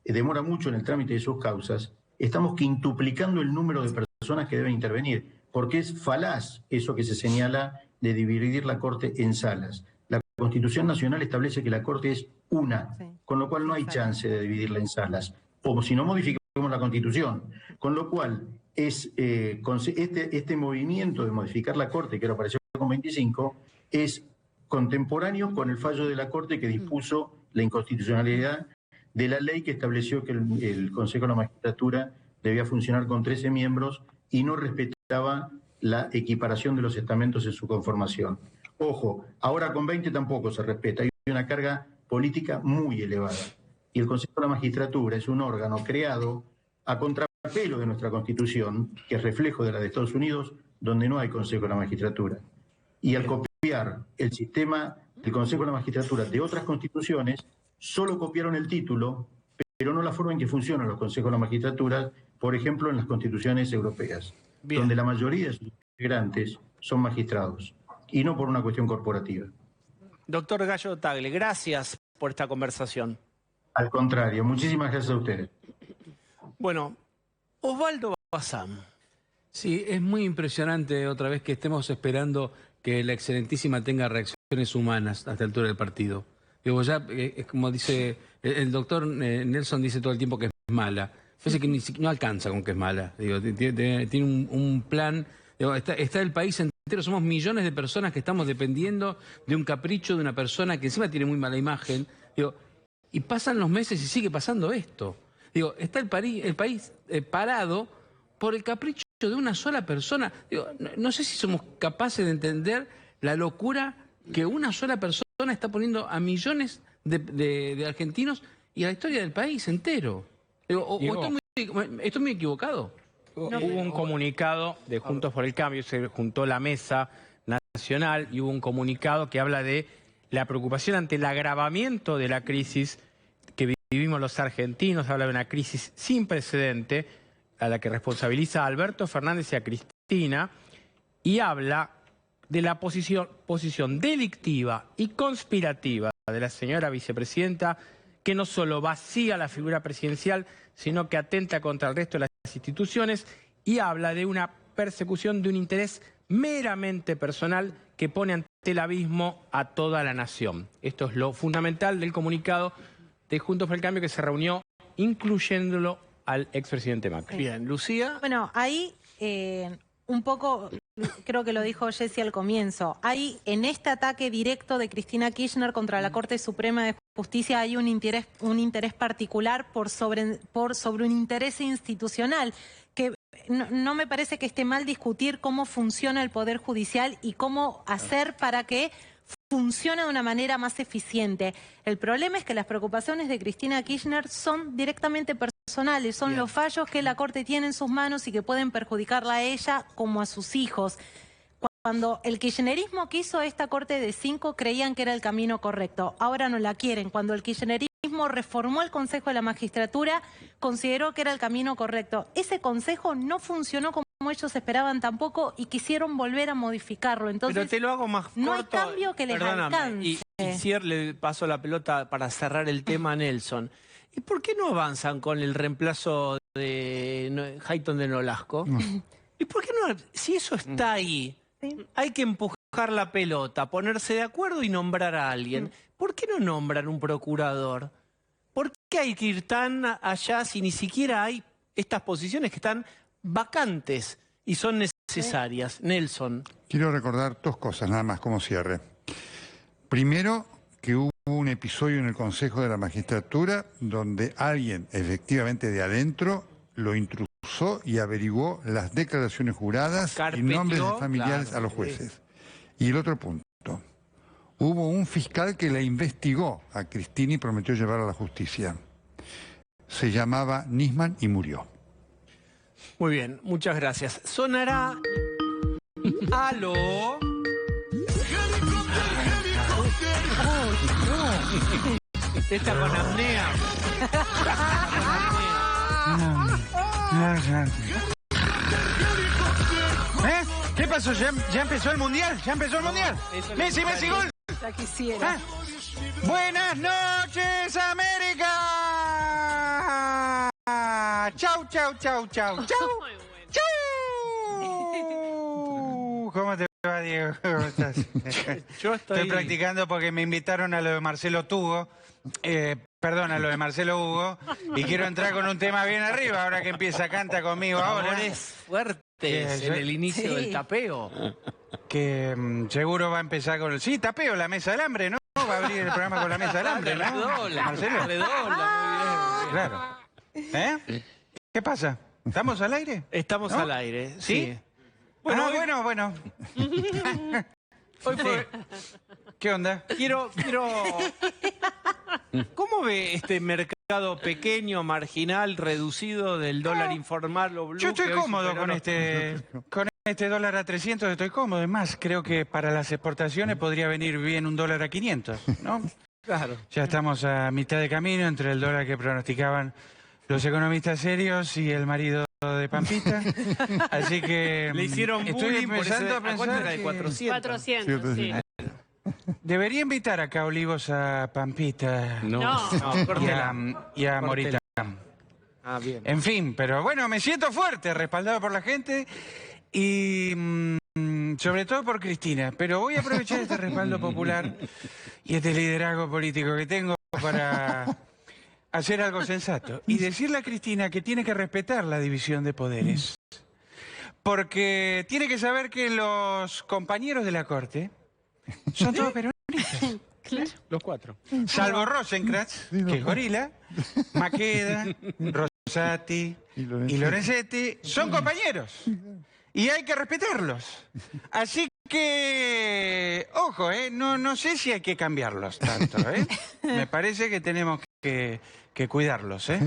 demora mucho en el trámite de sus causas, estamos quintuplicando el número de personas que deben intervenir, porque es falaz eso que se señala de dividir la Corte en salas. La Constitución Nacional establece que la Corte es una, con lo cual no hay chance de dividirla en salas. O si no, modificamos la Constitución. Con lo cual, este movimiento de modificar la Corte, que ahora apareció con 25, es contemporáneo con el fallo de la Corte que dispuso la inconstitucionalidad de la ley que estableció que el Consejo de la Magistratura debía funcionar con 13 miembros y no respetaba la equiparación de los estamentos en su conformación. Ojo, ahora con 20 tampoco se respeta, hay una carga política muy elevada. Y el Consejo de la Magistratura es un órgano creado a contrapelo de nuestra Constitución, que es reflejo de la de Estados Unidos, donde no hay Consejo de la Magistratura. Y al copiar el sistema del Consejo de la Magistratura de otras constituciones, solo copiaron el título, pero no la forma en que funcionan los consejos de la magistratura, por ejemplo, en las constituciones europeas, donde la mayoría de sus integrantes son magistrados, y no por una cuestión corporativa. Doctor Gallo Tagle, gracias por esta conversación. Al contrario, muchísimas gracias a ustedes. Bueno, Osvaldo Bazán. Sí, es muy impresionante otra vez que estemos esperando que la excelentísima tenga reacciones humanas a esta altura del partido. Digo, ya es como dice el doctor Nelson, dice todo el tiempo que es mala. Parece que no alcanza con que es mala. Digo, tiene un plan. Digo, está el país entero, somos millones de personas que estamos dependiendo de un capricho de una persona que encima tiene muy mala imagen. Digo, y pasan los meses y sigue pasando esto. Digo, está el país parado por el capricho de una sola persona. Digo, no sé si somos capaces de entender la locura que una sola persona está poniendo a millones de argentinos y a la historia del país entero. Digo, o estoy muy equivocado. Hubo un comunicado de Juntos por el Cambio, se juntó la mesa nacional y hubo un comunicado que habla de la preocupación ante el agravamiento de la crisis que vivimos los argentinos, habla de una crisis sin precedente a la que responsabiliza a Alberto Fernández y a Cristina y habla de la posición delictiva y conspirativa de la señora vicepresidenta, que no solo vacía la figura presidencial, sino que atenta contra el resto de las instituciones y habla de una persecución de un interés meramente personal que pone ante el abismo a toda la nación. Esto es lo fundamental del comunicado de Juntos por el Cambio, que se reunió incluyéndolo al expresidente Macri. Bien, Lucía. Bueno, ahí un poco, creo que lo dijo Jessy al comienzo, hay en este ataque directo de Cristina Kirchner contra la Corte Suprema de Justicia hay un interés particular por sobre un interés institucional, que no me parece que esté mal discutir cómo funciona el Poder Judicial y cómo hacer para que funcione de una manera más eficiente. El problema es que las preocupaciones de Cristina Kirchner son directamente personales, son los fallos que la Corte tiene en sus manos y que pueden perjudicarla a ella como a sus hijos. Cuando el kirchnerismo quiso esta Corte de 5, creían que era el camino correcto. Ahora no la quieren. Cuando el kirchnerismo reformó el Consejo de la Magistratura, consideró que era el camino correcto. Ese Consejo no funcionó como ellos esperaban tampoco y quisieron volver a modificarlo. Entonces, pero te lo hago más corto. No hay cambio que les alcance. Y le paso la pelota para cerrar el tema a Nelson. ¿Y por qué no avanzan con el reemplazo de Hayton de Nolasco? ¿Y por qué no? Si eso está ahí, hay que empujar la pelota, ponerse de acuerdo y nombrar a alguien. ¿Por qué no nombran un procurador? ¿Por qué hay que ir tan allá si ni siquiera hay estas posiciones que están vacantes y son necesarias? Nelson. Quiero recordar dos cosas nada más como cierre. Primero, que hubo un episodio en el Consejo de la Magistratura donde alguien, efectivamente de adentro, lo intrusó y averiguó las declaraciones juradas y nombres de familiares a los jueces. Y el otro punto, hubo un fiscal que la investigó a Cristina y prometió llevarla a la justicia. Se llamaba Nisman y murió. Muy bien, muchas gracias. Sonará... ¡Aló! Está con apnea. ¿Qué pasó? ¿Ya empezó el mundial? ¿Ya empezó el mundial? Messi, gol. Ya quisiera. Buenas noches, América. Chau, chau, chau, chau, chau. Chau. ¿Cómo te va, Diego? ¿Cómo estás? Yo Estoy practicando porque me invitaron a lo de Marcelo Tugo. Perdona lo de Marcelo Hugo. Y quiero entrar con un tema bien arriba, ahora que empieza Canta conmigo ahora. Amores fuertes en el inicio del tapeo. Que seguro va a empezar con el... Sí, tapeo, la mesa del hambre, ¿no? Va a abrir el programa con la mesa del hambre, ¿no? Marcelo. Redobla, muy bien. Claro. ¿Eh? ¿Qué pasa? ¿Estamos al aire? Estamos ¿No? al aire, ¿Sí? sí. Bueno. Hoy fue... ¿Qué onda? Quiero... ¿Cómo ve este mercado pequeño, marginal, reducido del dólar informal o blue? Yo estoy que hoy cómodo superó con este dólar a 300, estoy cómodo. Es más, creo que para las exportaciones podría venir bien un dólar a 500, ¿no? Claro. Ya estamos a mitad de camino entre el dólar que pronosticaban los economistas serios y el marido de Pampita. Así que Le hicieron estoy bullying por ese... empezando a ¿A cuánto pensar era de que 400? 400, sí. debería invitar acá a Olivos a Pampita No. y a Morita. Ah, bien. En fin, pero bueno, me siento fuerte, respaldado por la gente y sobre todo por Cristina. Pero voy a aprovechar este respaldo popular y este liderazgo político que tengo para hacer algo sensato y decirle a Cristina que tiene que respetar la división de poderes. Porque tiene que saber que los compañeros de la Corte son todos peronistas. Los cuatro. Salvo Rosenkrantz, que es gorila, Maqueda, Rosati y Lorenzetti, son compañeros. Y hay que respetarlos. Así que, ojo, no sé si hay que cambiarlos tanto. Me parece que tenemos que cuidarlos. Sí.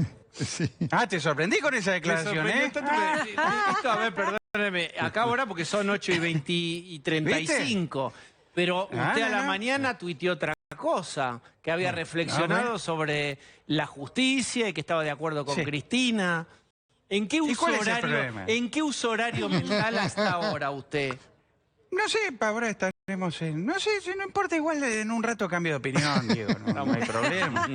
Ah, te sorprendí con esa Me declaración, sorprendió tanto que- esto, a ver, perdóneme. Acá ahora porque son 8:20 y 35. Pero usted a la mañana tuiteó otra cosa, que había reflexionado sobre la justicia y que estaba de acuerdo con Cristina. ¿En qué uso cuál es el horario, problema? ¿en qué uso horario mental hasta ahora usted? No sé, ahora estaremos en... No sé, no importa, igual en un rato cambio de opinión, digo, no hay problema.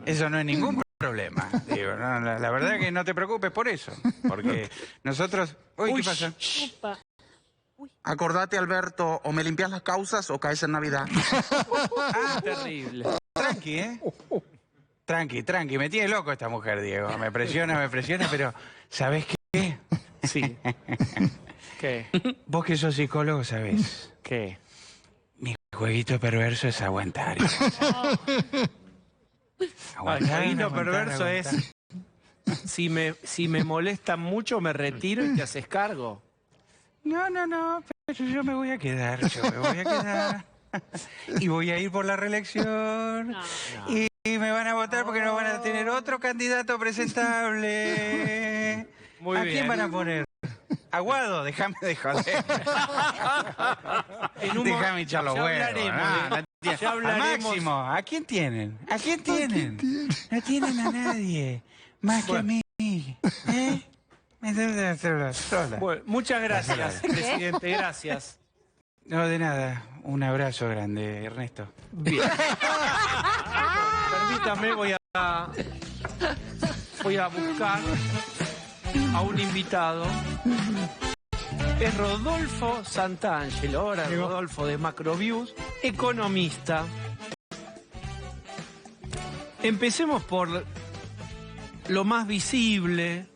Eso no es ningún problema, digo, no, la verdad que no te preocupes por eso, porque nosotros... Uy, ¿qué pasa? Upa. Acordate, Alberto, o me limpias las causas o caes en Navidad. Terrible. Tranqui, Tranqui, me tiene loco esta mujer, Diego, me presiona, pero ¿sabés qué? Sí. ¿Qué? Vos que sos psicólogo, ¿sabés? ¿Qué? Mi jueguito perverso es aguantar. El jueguito perverso es... Si me molestan mucho, me retiro y te haces cargo. No, pero yo me voy a quedar, Y voy a ir por la reelección. Y me van a votar porque no van a tener otro candidato presentable. Muy ¿A bien. quién van a poner? Aguado, déjame de joder. Déjame echar los ya huevos. hablaremos, ya hablaremos. Máximo, ¿a quién tienen? ¿A quién tienen? No tienen a nadie, más que a mí. Bueno, muchas gracias, presidente, gracias. No, de nada. Un abrazo grande, Ernesto. Bien. Permítame, voy a buscar a un invitado. Es Rodolfo Santangelo, ahora Rodolfo de Macroviews, economista. Empecemos por lo más visible.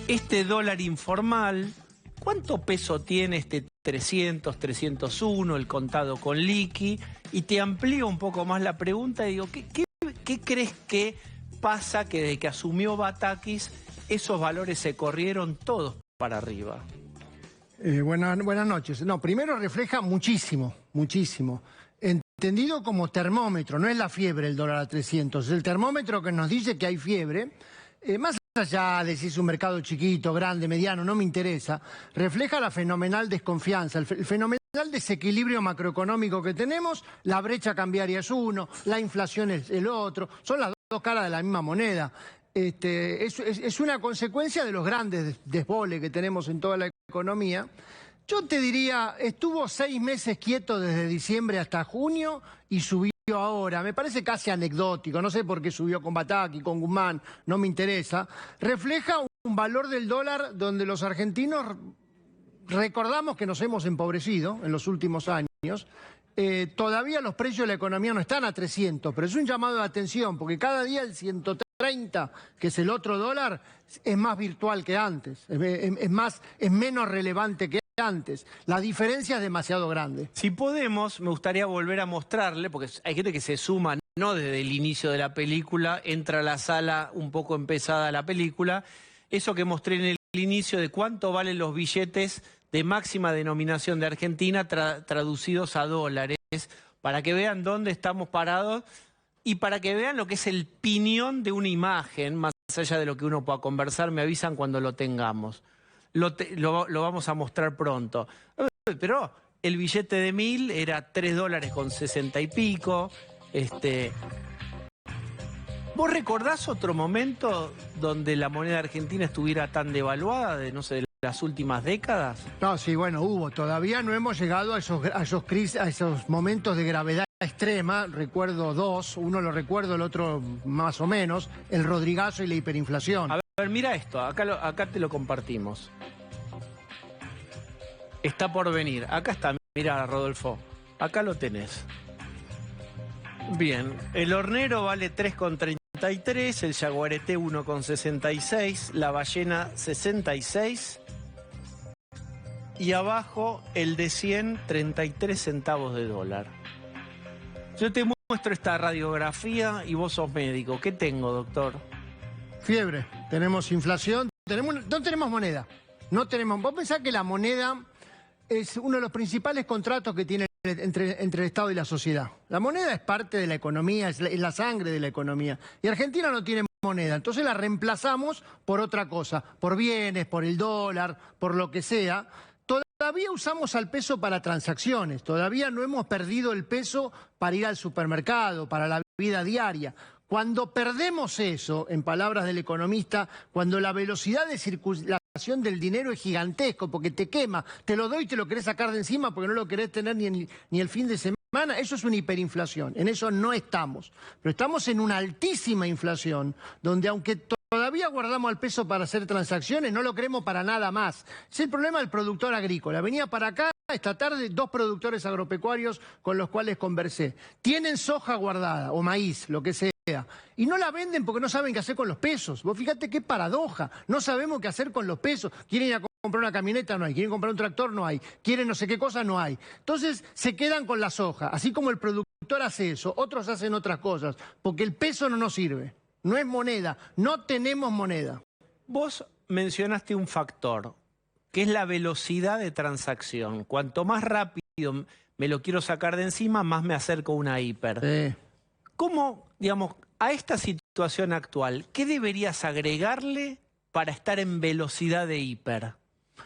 Este dólar informal, ¿cuánto peso tiene este 300, 301, el contado con liqui? Y te amplío un poco más la pregunta y digo, ¿qué crees que pasa que desde que asumió Batakis esos valores se corrieron todos para arriba? Buenas noches. No, primero refleja muchísimo. Entendido como termómetro, no es la fiebre el dólar a 300, es el termómetro que nos dice que hay fiebre. Más allá de si es un mercado chiquito, grande, mediano, no me interesa, refleja la fenomenal desconfianza, el fenomenal desequilibrio macroeconómico que tenemos, la brecha cambiaria es uno, la inflación es el otro, son las dos caras de la misma moneda. Es una consecuencia de los grandes desboles que tenemos en toda la economía. Yo te diría, estuvo 6 meses quieto desde diciembre hasta junio y subió ahora. Me parece casi anecdótico, no sé por qué subió con Bataki, con Guzmán, no me interesa. Refleja un valor del dólar donde los argentinos recordamos que nos hemos empobrecido en los últimos años. todavía los precios de la economía no están a 300, pero es un llamado de atención, porque cada día el 130, que es el otro dólar, es más virtual que antes, es menos relevante que antes. La diferencia es demasiado grande. Si podemos, me gustaría volver a mostrarle, porque hay gente que se suma, no desde el inicio de la película, entra a la sala un poco empezada la película, eso que mostré en el inicio de cuánto valen los billetes de máxima denominación de Argentina traducidos a dólares, para que vean dónde estamos parados y para que vean lo que es el piñón de una imagen, más allá de lo que uno pueda conversar, me avisan cuando lo tengamos. Lo vamos a mostrar pronto. Pero el billete de 1000 era $3.60 y pico. ¿Vos recordás otro momento donde la moneda argentina estuviera tan devaluada, de no sé, de las últimas décadas? No, sí, bueno, hubo. Todavía no hemos llegado a esos momentos de gravedad extrema. Recuerdo dos, uno lo recuerdo, el otro más o menos, el Rodrigazo y la hiperinflación. A ver, mira esto, acá te lo compartimos. Está por venir. Acá está, mira, Rodolfo. Acá lo tenés. Bien, el hornero vale 3,33, el yaguareté 1,66, la ballena 66 y abajo el de 100, 33 centavos de dólar. Yo te muestro esta radiografía y vos sos médico. ¿Qué tengo, doctor? Fiebre, tenemos inflación, no tenemos moneda. No tenemos. Vos pensás que la moneda es uno de los principales contratos que tiene entre el Estado y la sociedad. La moneda es parte de la economía, es la sangre de la economía. Y Argentina no tiene moneda, entonces la reemplazamos por otra cosa, por bienes, por el dólar, por lo que sea. Todavía usamos al peso para transacciones, todavía no hemos perdido el peso para ir al supermercado, para la vida diaria. Cuando perdemos eso, en palabras del economista, cuando la velocidad de circulación del dinero es gigantesco, porque te quema, te lo doy y te lo querés sacar de encima porque no lo querés tener ni el fin de semana, eso es una hiperinflación, en eso no estamos. Pero estamos en una altísima inflación, donde aunque todavía guardamos el peso para hacer transacciones, no lo queremos para nada más. Es el problema del productor agrícola. Venía para acá esta tarde 2 productores agropecuarios con los cuales conversé. Tienen soja guardada o maíz, lo que sea. Y no la venden porque no saben qué hacer con los pesos. Vos fíjate qué paradoja. No sabemos qué hacer con los pesos. Quieren ir a comprar una camioneta, no hay. Quieren comprar un tractor, no hay. Quieren no sé qué cosa, no hay. Entonces se quedan con la soja. Así como el productor hace eso, otros hacen otras cosas. Porque el peso no nos sirve. No es moneda. No tenemos moneda. Vos mencionaste un factor, que es la velocidad de transacción. Cuanto más rápido me lo quiero sacar de encima, más me acerco a una hiper. ¿Cómo, digamos, a esta situación actual, qué deberías agregarle para estar en velocidad de hiper?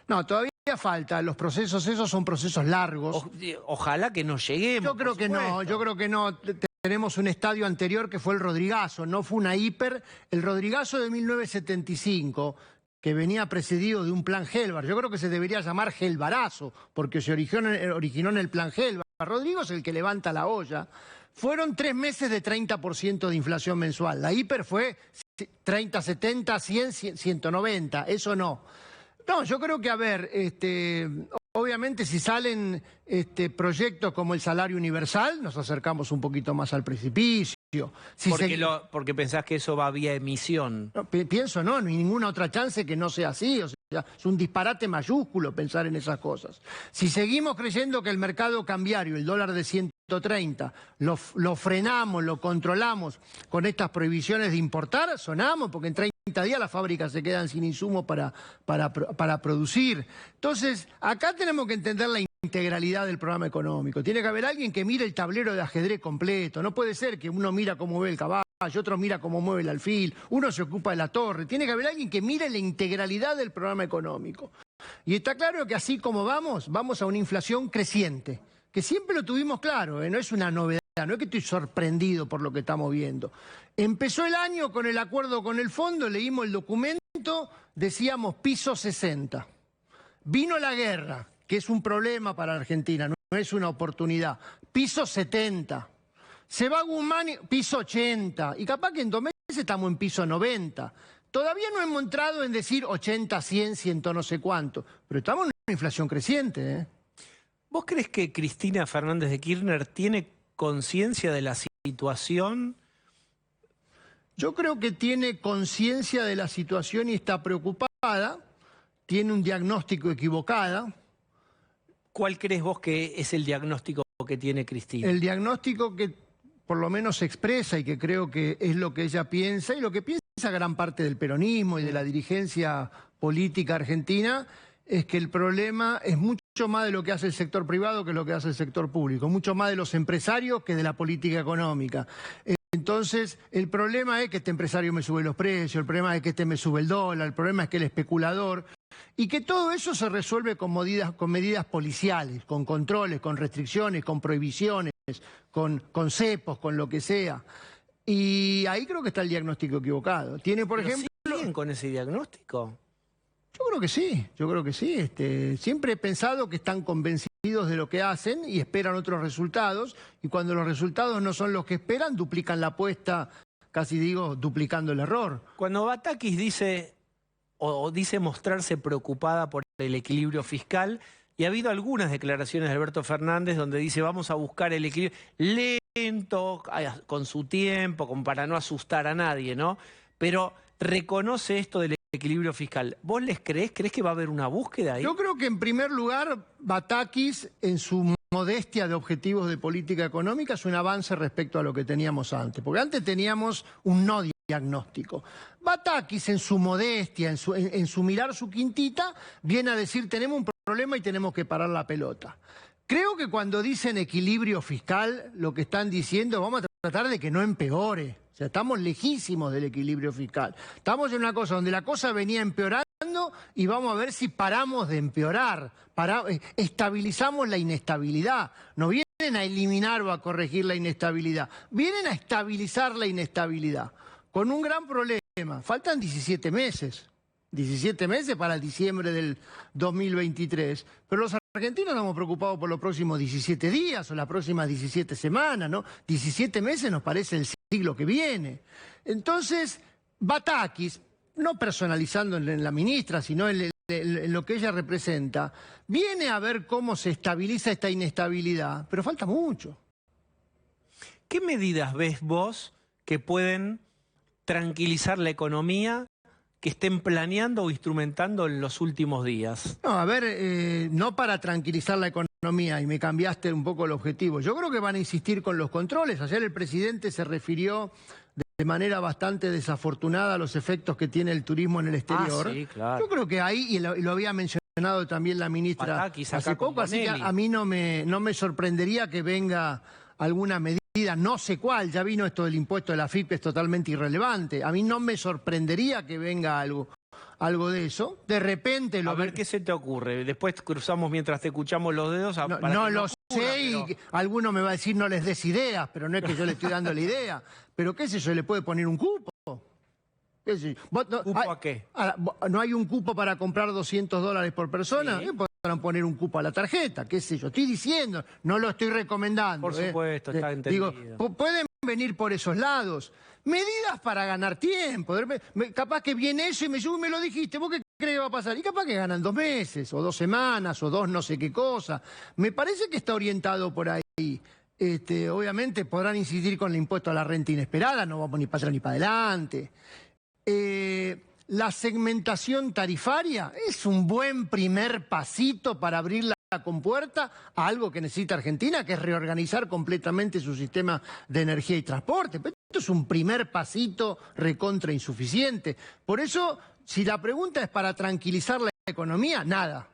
No, todavía falta. Los procesos esos son procesos largos. Ojalá que no lleguemos. Yo creo que no, yo creo que no. Tenemos un estadio anterior que fue el Rodrigazo, no fue una hiper. El Rodrigazo de 1975, que venía precedido de un plan Gelbar. Yo creo que se debería llamar Gelbarazo, porque se originó en el plan Gelbar. Rodrigo es el que levanta la olla. Fueron 3 meses de 30% de inflación mensual. La hiper fue 30, 70, 100, 190. Eso no. No, yo creo que, a ver, obviamente si salen proyectos como el salario universal, nos acercamos un poquito más al precipicio. Porque pensás que eso va vía emisión. No, pienso no hay ninguna otra chance que no sea así. O sea, es un disparate mayúsculo pensar en esas cosas. Si seguimos creyendo que el mercado cambiario, el dólar de 130, lo frenamos, lo controlamos con estas prohibiciones de importar, sonamos, porque en 30 días las fábricas se quedan sin insumos para producir. Entonces, acá tenemos que entender la integralidad del programa económico. Tiene que haber alguien que mire el tablero de ajedrez completo. No puede ser que uno mira cómo mueve el caballo, otro mira cómo mueve el alfil, uno se ocupa de la torre. Tiene que haber alguien que mire la integralidad del programa económico. Y está claro que así como vamos a una inflación creciente, que siempre lo tuvimos claro, no es una novedad, no es que estoy sorprendido por lo que estamos viendo. Empezó el año con el acuerdo con el fondo, leímos el documento, decíamos piso 60. Vino la guerra, que es un problema para Argentina, no es una oportunidad. Piso 70. Se va Guzmán, piso 80. Y capaz que en 2 meses estamos en piso 90. Todavía no hemos entrado en decir 80, 100, 100 no sé cuánto. Pero estamos en una inflación creciente, ¿Vos crees que Cristina Fernández de Kirchner tiene conciencia de la situación? Yo creo que tiene conciencia de la situación y está preocupada, tiene un diagnóstico equivocado. ¿Cuál crees vos que es el diagnóstico que tiene Cristina? El diagnóstico que por lo menos se expresa y que creo que es lo que ella piensa y lo que piensa gran parte del peronismo y de la dirigencia política argentina es que el problema es mucho más de lo que hace el sector privado que lo que hace el sector público, mucho más de los empresarios que de la política económica. Entonces, el problema es que este empresario me sube los precios, el problema es que este me sube el dólar, el problema es que el especulador, y que todo eso se resuelve con medidas policiales, con controles, con restricciones, con prohibiciones, con cepos, con lo que sea. Y ahí creo que está el diagnóstico equivocado. Tiene, por ejemplo... ¿Siguen con ese diagnóstico? Yo creo que sí. Siempre he pensado que están convencidos de lo que hacen y esperan otros resultados, y cuando los resultados no son los que esperan, duplican la apuesta, casi digo, duplicando el error. Cuando Batakis dice mostrarse preocupada por el equilibrio fiscal, y ha habido algunas declaraciones de Alberto Fernández donde dice vamos a buscar el equilibrio lento, con su tiempo, como para no asustar a nadie, ¿no? Pero reconoce esto del equilibrio fiscal. ¿Vos les creés? ¿Creés que va a haber una búsqueda ahí? Yo creo que en primer lugar Batakis, en su modestia de objetivos de política económica, es un avance respecto a lo que teníamos antes. Porque antes teníamos un no diagnóstico. Batakis, en su modestia, en su mirar su quintita, viene a decir tenemos un problema y tenemos que parar la pelota. Creo que cuando dicen equilibrio fiscal, lo que están diciendo, vamos a tratar de que no empeore. O sea, estamos lejísimos del equilibrio fiscal. Estamos en una cosa donde la cosa venía empeorando y vamos a ver si paramos de empeorar. Estabilizamos la inestabilidad. No vienen a eliminar o a corregir la inestabilidad. Vienen a estabilizar la inestabilidad. Con un gran problema. Faltan 17 meses. 17 meses para el diciembre del 2023. Pero los argentinos estamos preocupados por los próximos 17 días o las próximas 17 semanas, ¿no? 17 meses nos parece el siglo que viene. Entonces, Batakis, no personalizando en la ministra, sino en lo que ella representa, viene a ver cómo se estabiliza esta inestabilidad, pero falta mucho. ¿Qué medidas ves vos que pueden tranquilizar la economía que estén planeando o instrumentando en los últimos días? No, a ver, no para tranquilizar la economía, y me cambiaste un poco el objetivo. Yo creo que van a insistir con los controles. Ayer el presidente se refirió de manera bastante desafortunada a los efectos que tiene el turismo en el exterior. Sí, claro. Yo creo que ahí, y lo había mencionado también la ministra Batakis hace poco, así que a mí no me sorprendería que venga alguna medida. No sé cuál, ya vino esto del impuesto de la FIP, es totalmente irrelevante. A mí no me sorprendería que venga algo de eso. De repente A ver qué se te ocurre. Después cruzamos mientras te escuchamos los dedos. No lo sé y alguno me va a decir no les des ideas, pero no es que yo le estoy dando la idea. Pero qué sé yo, le puede poner un cupo. ¿Qué sé yo? ¿Cupo a qué? ¿No hay un cupo para comprar $200 por persona? Sí. Podrán poner un cupo a la tarjeta, qué sé yo. Estoy diciendo, no lo estoy recomendando. Por supuesto, está entendido. Digo, pueden venir por esos lados. Medidas para ganar tiempo. Capaz que viene eso y me lo dijiste, ¿vos qué crees que va a pasar? Y capaz que ganan 2 meses, o 2 semanas, o 2 no sé qué cosa. Me parece que está orientado por ahí. Obviamente podrán incidir con el impuesto a la renta inesperada, no vamos ni para atrás ni para adelante. La segmentación tarifaria es un buen primer pasito para abrir la compuerta a algo que necesita Argentina, que es reorganizar completamente su sistema de energía y transporte. Pero esto es un primer pasito recontra insuficiente. Por eso, si la pregunta es para tranquilizar la economía, nada.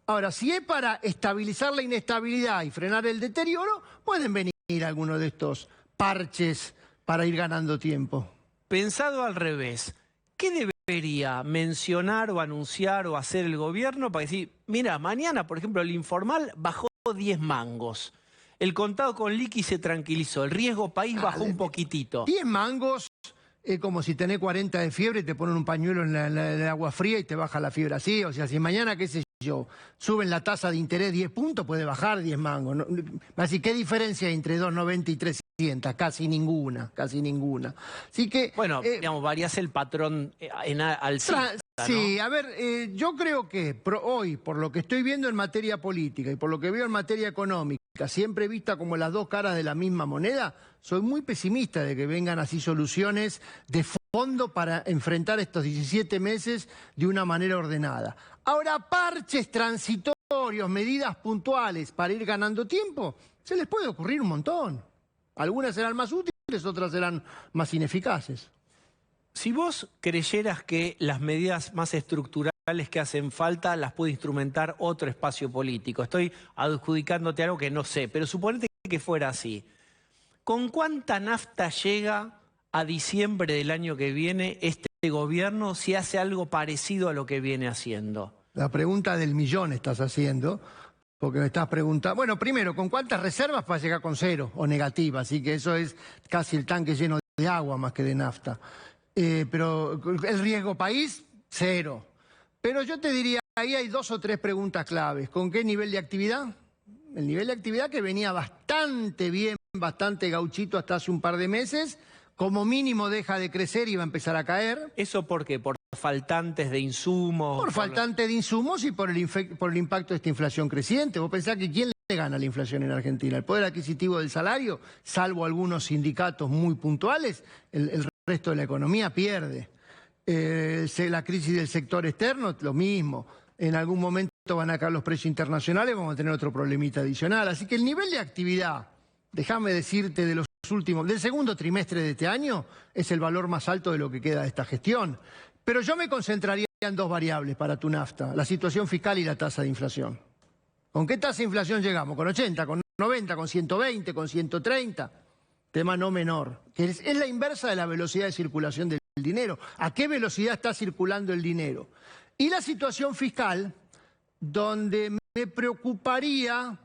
Ahora, si es para estabilizar la inestabilidad y frenar el deterioro, pueden venir algunos de estos parches para ir ganando tiempo. Pensado al revés, ¿qué debería mencionar o anunciar o hacer el gobierno para decir, mira, mañana, por ejemplo, el informal bajó 10 mangos, el contado con liqui se tranquilizó, el riesgo país bajó un poquitito? 10 mangos es como si tenés 40 de fiebre y te ponen un pañuelo en el agua fría y te baja la fiebre así. O sea, si mañana, qué sé yo, suben la tasa de interés 10 puntos, puede bajar 10 mangos. ¿No? Así, ¿qué diferencia hay entre 2,90 y 3,50? casi ninguna, casi ninguna. Así que... Bueno, digamos, varías el patrón alcista, ¿no? Sí, a ver, yo creo que hoy, por lo que estoy viendo en materia política y por lo que veo en materia económica, siempre vista como las dos caras de la misma moneda, soy muy pesimista de que vengan así soluciones de fondo para enfrentar estos 17 meses de una manera ordenada. Ahora, parches transitorios, medidas puntuales para ir ganando tiempo, se les puede ocurrir un montón. Algunas serán más útiles, otras serán más ineficaces. Si vos creyeras que las medidas más estructurales que hacen falta las puede instrumentar otro espacio político, estoy adjudicándote algo que no sé, pero suponete que fuera así. ¿Con cuánta nafta llega a diciembre del año que viene este gobierno si hace algo parecido a lo que viene haciendo? La pregunta del millón estás haciendo, porque me estás preguntando... Bueno, primero, ¿con cuántas reservas para llegar con cero o negativa? Así que eso es casi el tanque lleno de agua más que de nafta. Pero el riesgo país, cero. Pero yo te diría, ahí hay 2 o 3 preguntas claves. ¿Con qué nivel de actividad? El nivel de actividad que venía bastante bien, bastante gauchito hasta hace un par de meses, como mínimo deja de crecer y va a empezar a caer. ¿Eso por qué? ¿Por faltantes de insumos? Por faltante de insumos y por el impacto de esta inflación creciente. Vos pensás que ¿quién le gana la inflación en Argentina? ¿El poder adquisitivo del salario? Salvo algunos sindicatos muy puntuales, el resto de la economía pierde. La crisis del sector externo, lo mismo. En algún momento van a caer los precios internacionales, vamos a tener otro problemita adicional. Así que el nivel de actividad, déjame decirte, del segundo trimestre de este año, es el valor más alto de lo que queda de esta gestión. Pero yo me concentraría en 2 variables para tu nafta, la situación fiscal y la tasa de inflación. ¿Con qué tasa de inflación llegamos? ¿Con 80, con 90, con 120, con 130? Tema no menor, que es la inversa de la velocidad de circulación del dinero. ¿A qué velocidad está circulando el dinero? Y la situación fiscal, donde me preocuparía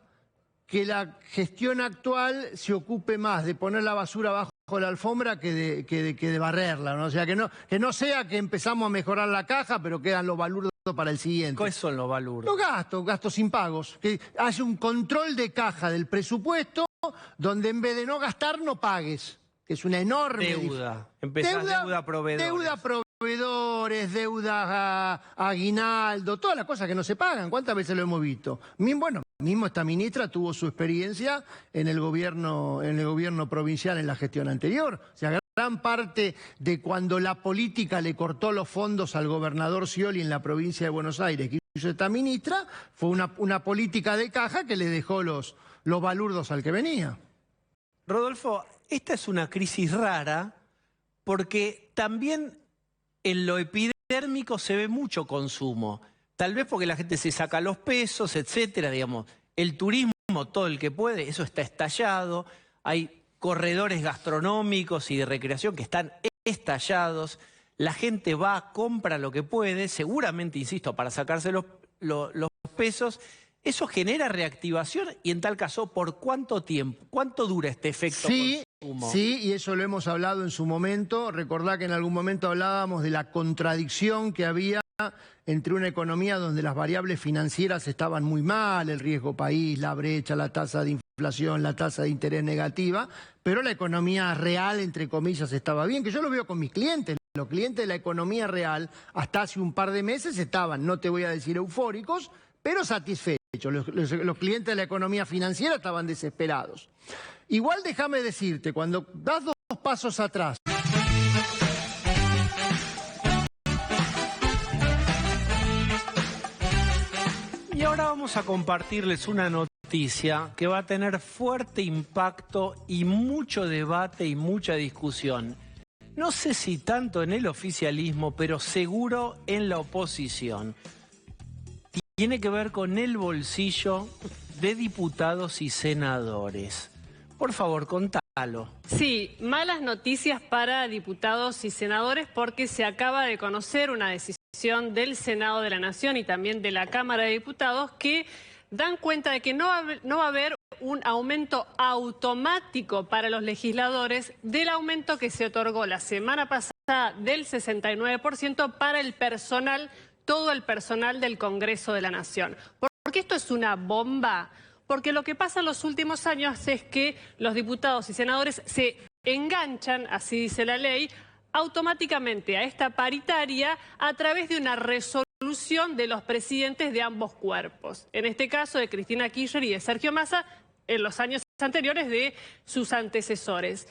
que la gestión actual se ocupe más de poner la basura bajo la alfombra que de barrerla, ¿no? O sea, que no sea que empezamos a mejorar la caja, pero quedan los balurdos para el siguiente. ¿Cuáles son los balurdos? Los gastos impagos. Que haya un control de caja del presupuesto donde en vez de no gastar, no pagues. Que es una enorme... Deuda. Empezás deuda a proveedores. Deuda a proveedores, deuda a aguinaldo, todas las cosas que no se pagan. ¿Cuántas veces lo hemos visto? Bueno, mismo esta ministra tuvo su experiencia en el gobierno provincial en la gestión anterior. O sea, gran parte de cuando la política le cortó los fondos al gobernador Scioli en la provincia de Buenos Aires, que hizo esta ministra, fue una política de caja que le dejó los balurdos al que venía. Rodolfo, esta es una crisis rara porque también en lo epidérmico se ve mucho consumo. Tal vez porque la gente se saca los pesos, etcétera, digamos. El turismo, todo el que puede, eso está estallado. Hay corredores gastronómicos y de recreación que están estallados. La gente va, compra lo que puede, seguramente, insisto, para sacarse los pesos. Eso genera reactivación y en tal caso, ¿por cuánto tiempo? ¿Cuánto dura este efecto consumo? Sí, y eso lo hemos hablado en su momento. Recordá que en algún momento hablábamos de la contradicción que había entre una economía donde las variables financieras estaban muy mal, el riesgo país, la brecha, la tasa de inflación, la tasa de interés negativa, pero la economía real, entre comillas, estaba bien, que yo lo veo con mis clientes. Los clientes de la economía real, hasta hace un par de meses, estaban, no te voy a decir eufóricos, pero satisfechos. Los clientes de la economía financiera estaban desesperados. Igual déjame decirte, cuando das 2 pasos atrás... Y ahora vamos a compartirles una noticia que va a tener fuerte impacto y mucho debate y mucha discusión. No sé si tanto en el oficialismo, pero seguro en la oposición. Tiene que ver con el bolsillo de diputados y senadores. Por favor, contalo. Sí, malas noticias para diputados y senadores porque se acaba de conocer una decisión del Senado de la Nación y también de la Cámara de Diputados que dan cuenta de que no va a haber un aumento automático para los legisladores del aumento que se otorgó la semana pasada del 69% para el personal, todo el personal del Congreso de la Nación. ¿Por qué esto es una bomba? porque lo que pasa en los últimos años es que los diputados y senadores se enganchan, así dice la ley, automáticamente a esta paritaria a través de una resolución de los presidentes de ambos cuerpos. En este caso de Cristina Kirchner y de Sergio Massa, en los años anteriores de sus antecesores.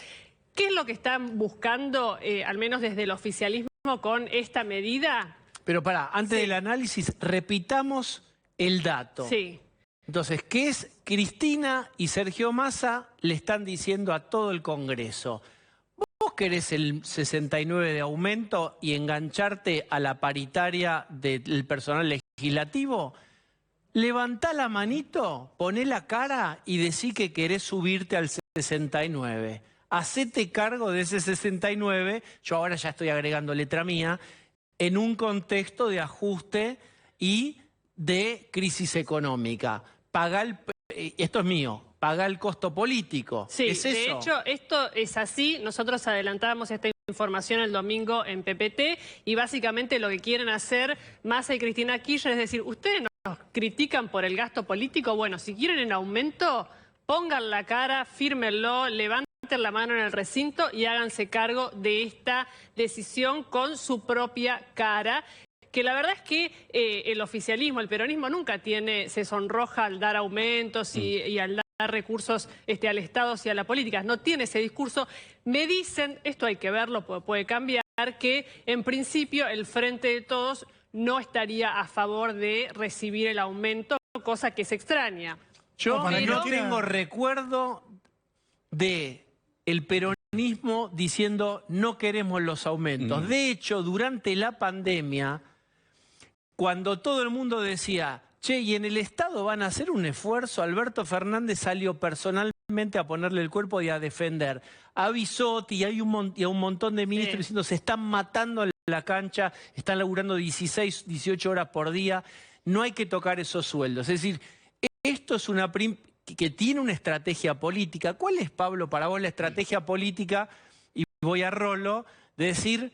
¿Qué es lo que están buscando, al menos desde el oficialismo, con esta medida? Pero antes del análisis, repitamos el dato. Sí. Entonces, ¿qué es Cristina y Sergio Massa le están diciendo a todo el Congreso? ¿Vos querés el 69 de aumento y engancharte a la paritaria del personal legislativo? Levantá la manito, poné la cara y decí que querés subirte al 69. Hacete cargo de ese 69, yo ahora ya estoy agregando letra mía, en un contexto de ajuste y de crisis económica. Esto es mío, pagá el costo político. Sí, ¿Es eso? De hecho, esto es así. Nosotros adelantábamos esta información el domingo en PPT y básicamente lo que quieren hacer Massa y Cristina Kirchner es decir, ustedes nos critican por el gasto político, bueno, si quieren en aumento, pongan la cara, fírmenlo, levanten la mano en el recinto y háganse cargo de esta decisión con su propia cara. Que la verdad es que el oficialismo, el peronismo nunca se sonroja al dar aumentos y al dar recursos al Estado y a la política. No tiene ese discurso. Me dicen, esto hay que verlo, puede cambiar, que en principio el Frente de Todos no estaría a favor de recibir el aumento, cosa que es extraña. Yo no tengo recuerdo de el peronismo diciendo no queremos los aumentos. De hecho, durante la pandemia, cuando todo el mundo decía, che, y en el Estado van a hacer un esfuerzo, Alberto Fernández salió personalmente a ponerle el cuerpo y a defender. A Bisotti y a un montón de ministros diciendo se están matando en la cancha, están laburando 16, 18 horas por día, no hay que tocar esos sueldos. Es decir, esto es que tiene una estrategia política. ¿Cuál es, Pablo, para vos la estrategia política? Y voy a Rolo, de decir,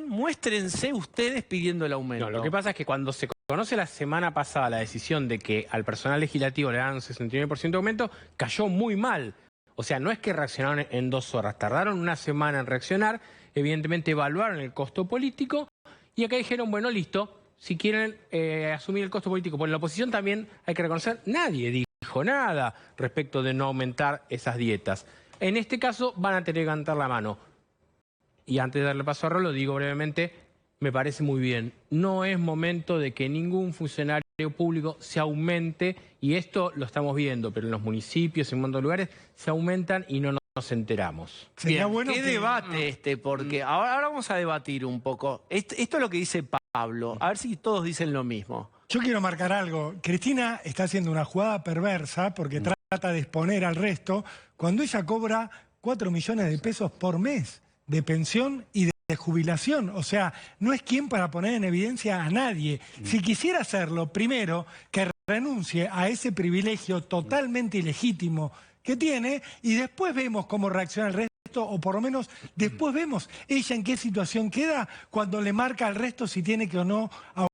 muéstrense ustedes pidiendo el aumento. No, lo que pasa es que cuando se conoce la semana pasada la decisión de que al personal legislativo le dan un 69% de aumento, cayó muy mal. O sea, no es que reaccionaron en 2 horas, tardaron una semana en reaccionar, evidentemente evaluaron el costo político y acá dijeron, bueno, listo, si quieren asumir el costo político. Por la oposición también hay que reconocer, nadie dijo nada respecto de no aumentar esas dietas. En este caso van a tener que levantar la mano. Y antes de darle paso a Rolo, digo brevemente, me parece muy bien. No es momento de que ningún funcionario público se aumente, y esto lo estamos viendo, pero en los municipios, en un montón de lugares, se aumentan y no nos enteramos. Bien, bueno, ¿qué debate Porque ahora vamos a debatir un poco. Esto es lo que dice Pablo. A ver si todos dicen lo mismo. Yo quiero marcar algo. Cristina está haciendo una jugada perversa porque trata de exponer al resto cuando ella cobra 4 millones de pesos por mes de pensión y de jubilación. O sea, no es quien para poner en evidencia a nadie. Si quisiera hacerlo, primero, que renuncie a ese privilegio totalmente ilegítimo que tiene y después vemos cómo reacciona el resto, o por lo menos después vemos ella en qué situación queda cuando le marca al resto si tiene que o no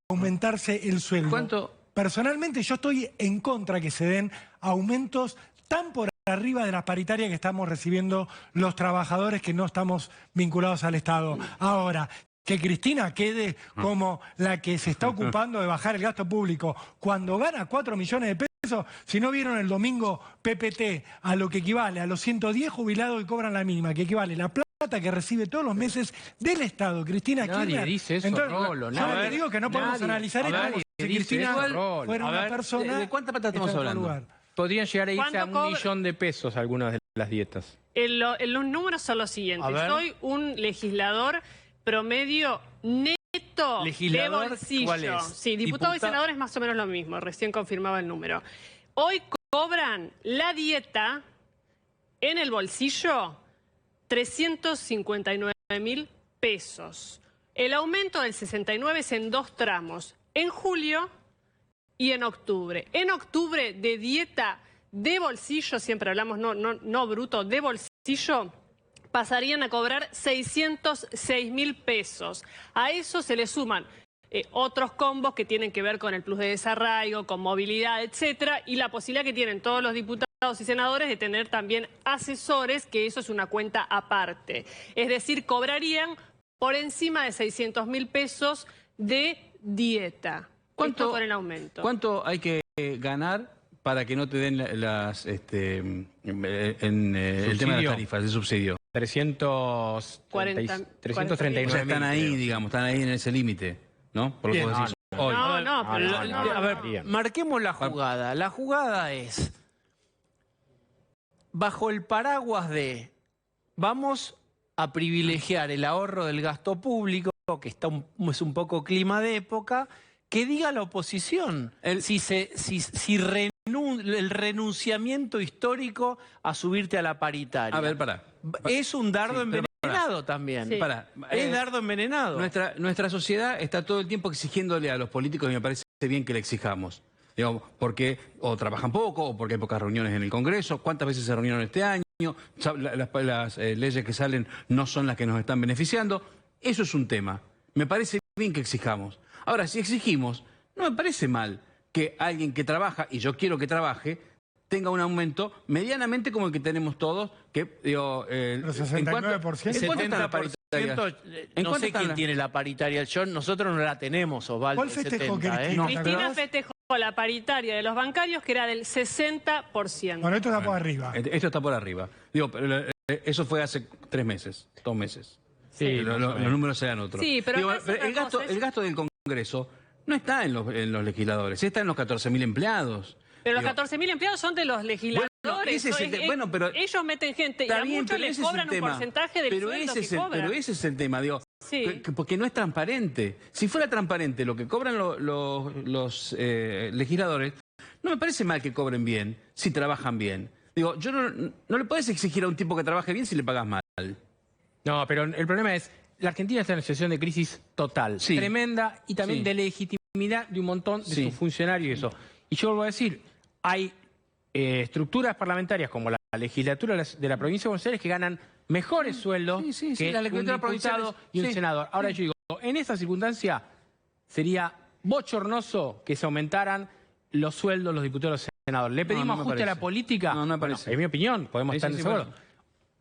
aumentarse el sueldo. Personalmente yo estoy en contra que se den aumentos tan por arriba de la paritaria que estamos recibiendo los trabajadores que no estamos vinculados al Estado. Ahora, que Cristina quede como la que se está ocupando de bajar el gasto público cuando gana 4 millones de pesos, si no vieron el domingo PPT, a lo que equivale a los 110 jubilados que cobran la mínima, que equivale la plata que recibe todos los meses del Estado. Cristina Kirchner. Nadie dice eso, entonces, Rolo. Yo no te digo que no podemos analizar esto como si Cristina fuera una persona... ¿De cuánta plata estamos hablando? Podrían llegar a irse a 1 millón de pesos algunas de las dietas. Los números son los siguientes. Soy un legislador promedio neto de bolsillo. ¿Cuál es? Sí, diputados y senadores más o menos lo mismo. Recién confirmaba el número. Hoy cobran la dieta en el bolsillo 359.000 pesos. El aumento del 69 es en 2 tramos. En julio y en octubre. En octubre, de dieta de bolsillo, siempre hablamos no bruto, de bolsillo, pasarían a cobrar 606.000 pesos. A eso se le suman otros combos que tienen que ver con el plus de desarraigo, con movilidad, etcétera, y la posibilidad que tienen todos los diputados y senadores de tener también asesores, que eso es una cuenta aparte. Es decir, cobrarían por encima de 600.000 pesos de dieta. ¿Cuánto con el aumento? ¿Cuánto hay que ganar para que no te den el tema de las tarifas, de subsidio? 339. O sea, están ahí, digamos, están ahí en ese límite, ¿no? Por lo que vos decís hoy. A ver, marquemos la jugada. La jugada es, bajo el paraguas de, vamos a privilegiar el ahorro del gasto público, que es un poco clima de época, que diga la oposición el renunciamiento histórico a subirte a la paritaria. A ver, pará. Es un dardo envenenado también. Sí. Es dardo envenenado. Nuestra sociedad está todo el tiempo exigiéndole a los políticos, y me parece bien que le exijamos. Digamos, porque o trabajan poco, o porque hay pocas reuniones en el Congreso. ¿Cuántas veces se reunieron este año? Las leyes que salen no son las que nos están beneficiando. Eso es un tema. Me parece bien que exijamos. Ahora, si exigimos, no me parece mal que alguien que trabaja, y yo quiero que trabaje, tenga un aumento medianamente como el que tenemos todos, que digo... ¿El 69%? ¿En cuánto está la paritaria? No sé quién tiene la paritaria. Nosotros no la tenemos, Osvaldo. ¿Cuál festejó Cristina? Cristina festejó la paritaria de los bancarios, que era del 60%. Bueno, esto está por arriba. Esto está por arriba. Digo, pero eso fue hace 3 meses, 2 meses. Sí, los números eran otros. Sí, pero digo, el gasto del Congreso no está en los legisladores, está en los 14.000 empleados. Pero los 14.000 empleados son de los legisladores. Pero ellos meten gente y a muchos les cobran un porcentaje del sueldo que cobran. Pero ese es el tema, digo, sí. porque no es transparente. Si fuera transparente lo que cobran los legisladores, no me parece mal que cobren bien, si trabajan bien. Digo, yo no le podés exigir a un tipo que trabaje bien si le pagas mal. No, pero el problema es, la Argentina está en una situación de crisis total, tremenda, y también de legitimidad de un montón de sus funcionarios y eso. Y yo vuelvo a decir, hay estructuras parlamentarias como la legislatura de la provincia de Buenos Aires que ganan mejores sueldos que la un diputado y un senador. Ahora yo digo, en esa circunstancia sería bochornoso que se aumentaran los sueldos de los diputados y los senadores. ¿Le pedimos ajuste a la política? No me parece. En mi opinión, podemos estar seguros. Bueno.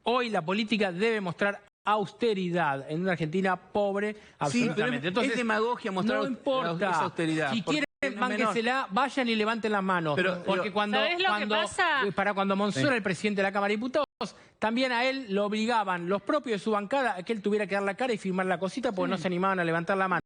Hoy la política debe mostrar austeridad en una Argentina pobre, absolutamente. Pero entonces, es demagogia mostrar no importa. esa austeridad. Si quieren, bánquensela, vayan y levanten las manos. Porque cuando Monzón, el presidente de la Cámara de Diputados, también a él lo obligaban los propios de su bancada a que él tuviera que dar la cara y firmar la cosita porque no se animaban a levantar la mano.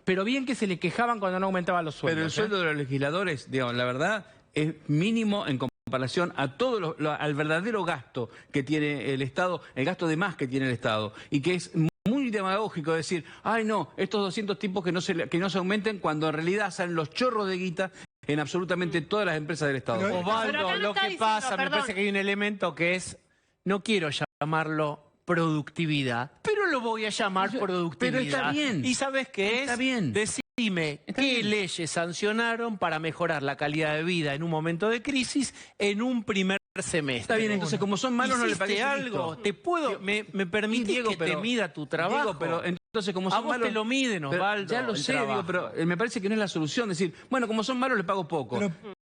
Pero bien que se le quejaban cuando no aumentaban los sueldos. Pero el sueldo de los legisladores, digamos, la verdad, es mínimo en comparación a todo al verdadero gasto que tiene el Estado, el gasto de más que tiene el Estado, y que es muy demagógico decir, ay no, estos 200 tipos que no se aumenten, cuando en realidad salen los chorros de guita en absolutamente todas las empresas del Estado. Pero, Osvaldo, lo que pasa, me parece que hay un elemento que es, no quiero llamarlo productividad, pero lo voy a llamar productividad. Pero está bien. ¿Y sabes qué está es? Bien. Decime qué leyes sancionaron para mejorar la calidad de vida en un momento de crisis en un primer semestre. Está bien, entonces como son malos no le pagues algo. Te puedo, me permitís que te mida tu trabajo. Diego, pero entonces como son malos te lo miden, Osvaldo. Ya lo sé, Diego, pero me parece que no es la solución decir, bueno, como son malos le pago poco.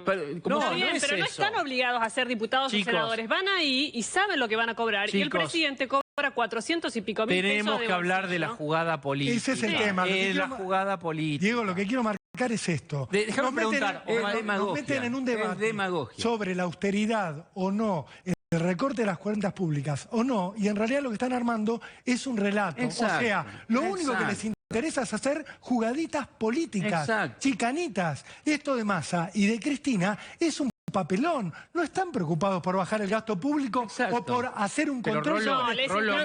Pero no están obligados a ser diputados o senadores. Van ahí y saben lo que van a cobrar. Y el presidente cobra 400 y pico mil pesos. Tenemos que hablar de la jugada política. Ese es el tema. La jugada política. Diego, lo que quiero marcar es esto. Déjame preguntar. Nos meten en un debate sobre la austeridad o no, el recorte de las cuentas públicas o no, y en realidad lo que están armando es un relato. Exacto. O sea, lo único que les interesa es hacer jugaditas políticas, chicanitas. Esto de Massa y de Cristina es un papelón. No están preocupados por bajar el gasto público o por hacer un control.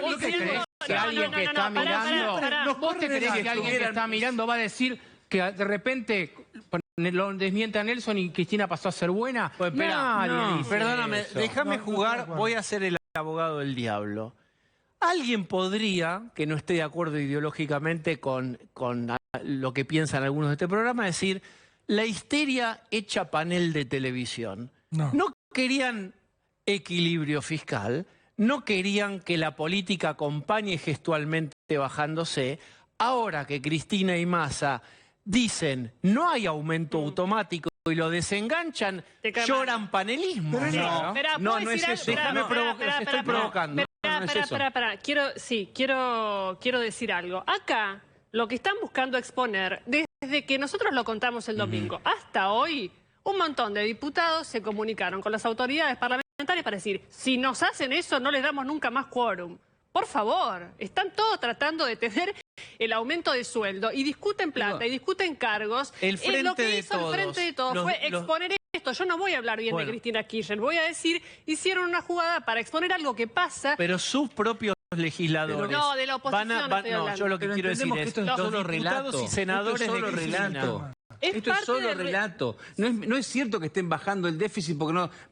¿Vos te crees que alguien que está mirando, vos te crees que alguien que está mirando va a decir que de repente lo desmienta a Nelson y Cristina pasó a ser buena? Pues perdóname, déjame jugar, voy a ser el abogado del diablo. Alguien podría, que no esté de acuerdo ideológicamente con lo que piensan algunos de este programa, decir, la histeria hecha panel de televisión. No querían equilibrio fiscal, no querían que la política acompañe gestualmente bajándose. Ahora que Cristina y Massa dicen no hay aumento automático y lo desenganchan, lloran panelismo. No es eso. Estoy provocando. Quiero decir algo. Acá, lo que están buscando exponer, desde que nosotros lo contamos el domingo hasta hoy, un montón de diputados se comunicaron con las autoridades parlamentarias para decir, si nos hacen eso, no les damos nunca más quórum. Por favor, están todos tratando de tener el aumento de sueldo y discuten plata y discuten cargos. Lo que hizo el Frente de Todos fue exponer esto. Yo no voy a hablar bien de Cristina Kirchner, voy a decir, hicieron una jugada para exponer algo que pasa. Pero sus propios legisladores. No, de la oposición no, yo lo que quiero decir es que esto es solo relato. Y senadores esto es solo de relato. Esto es solo relato. No es cierto que estén bajando el déficit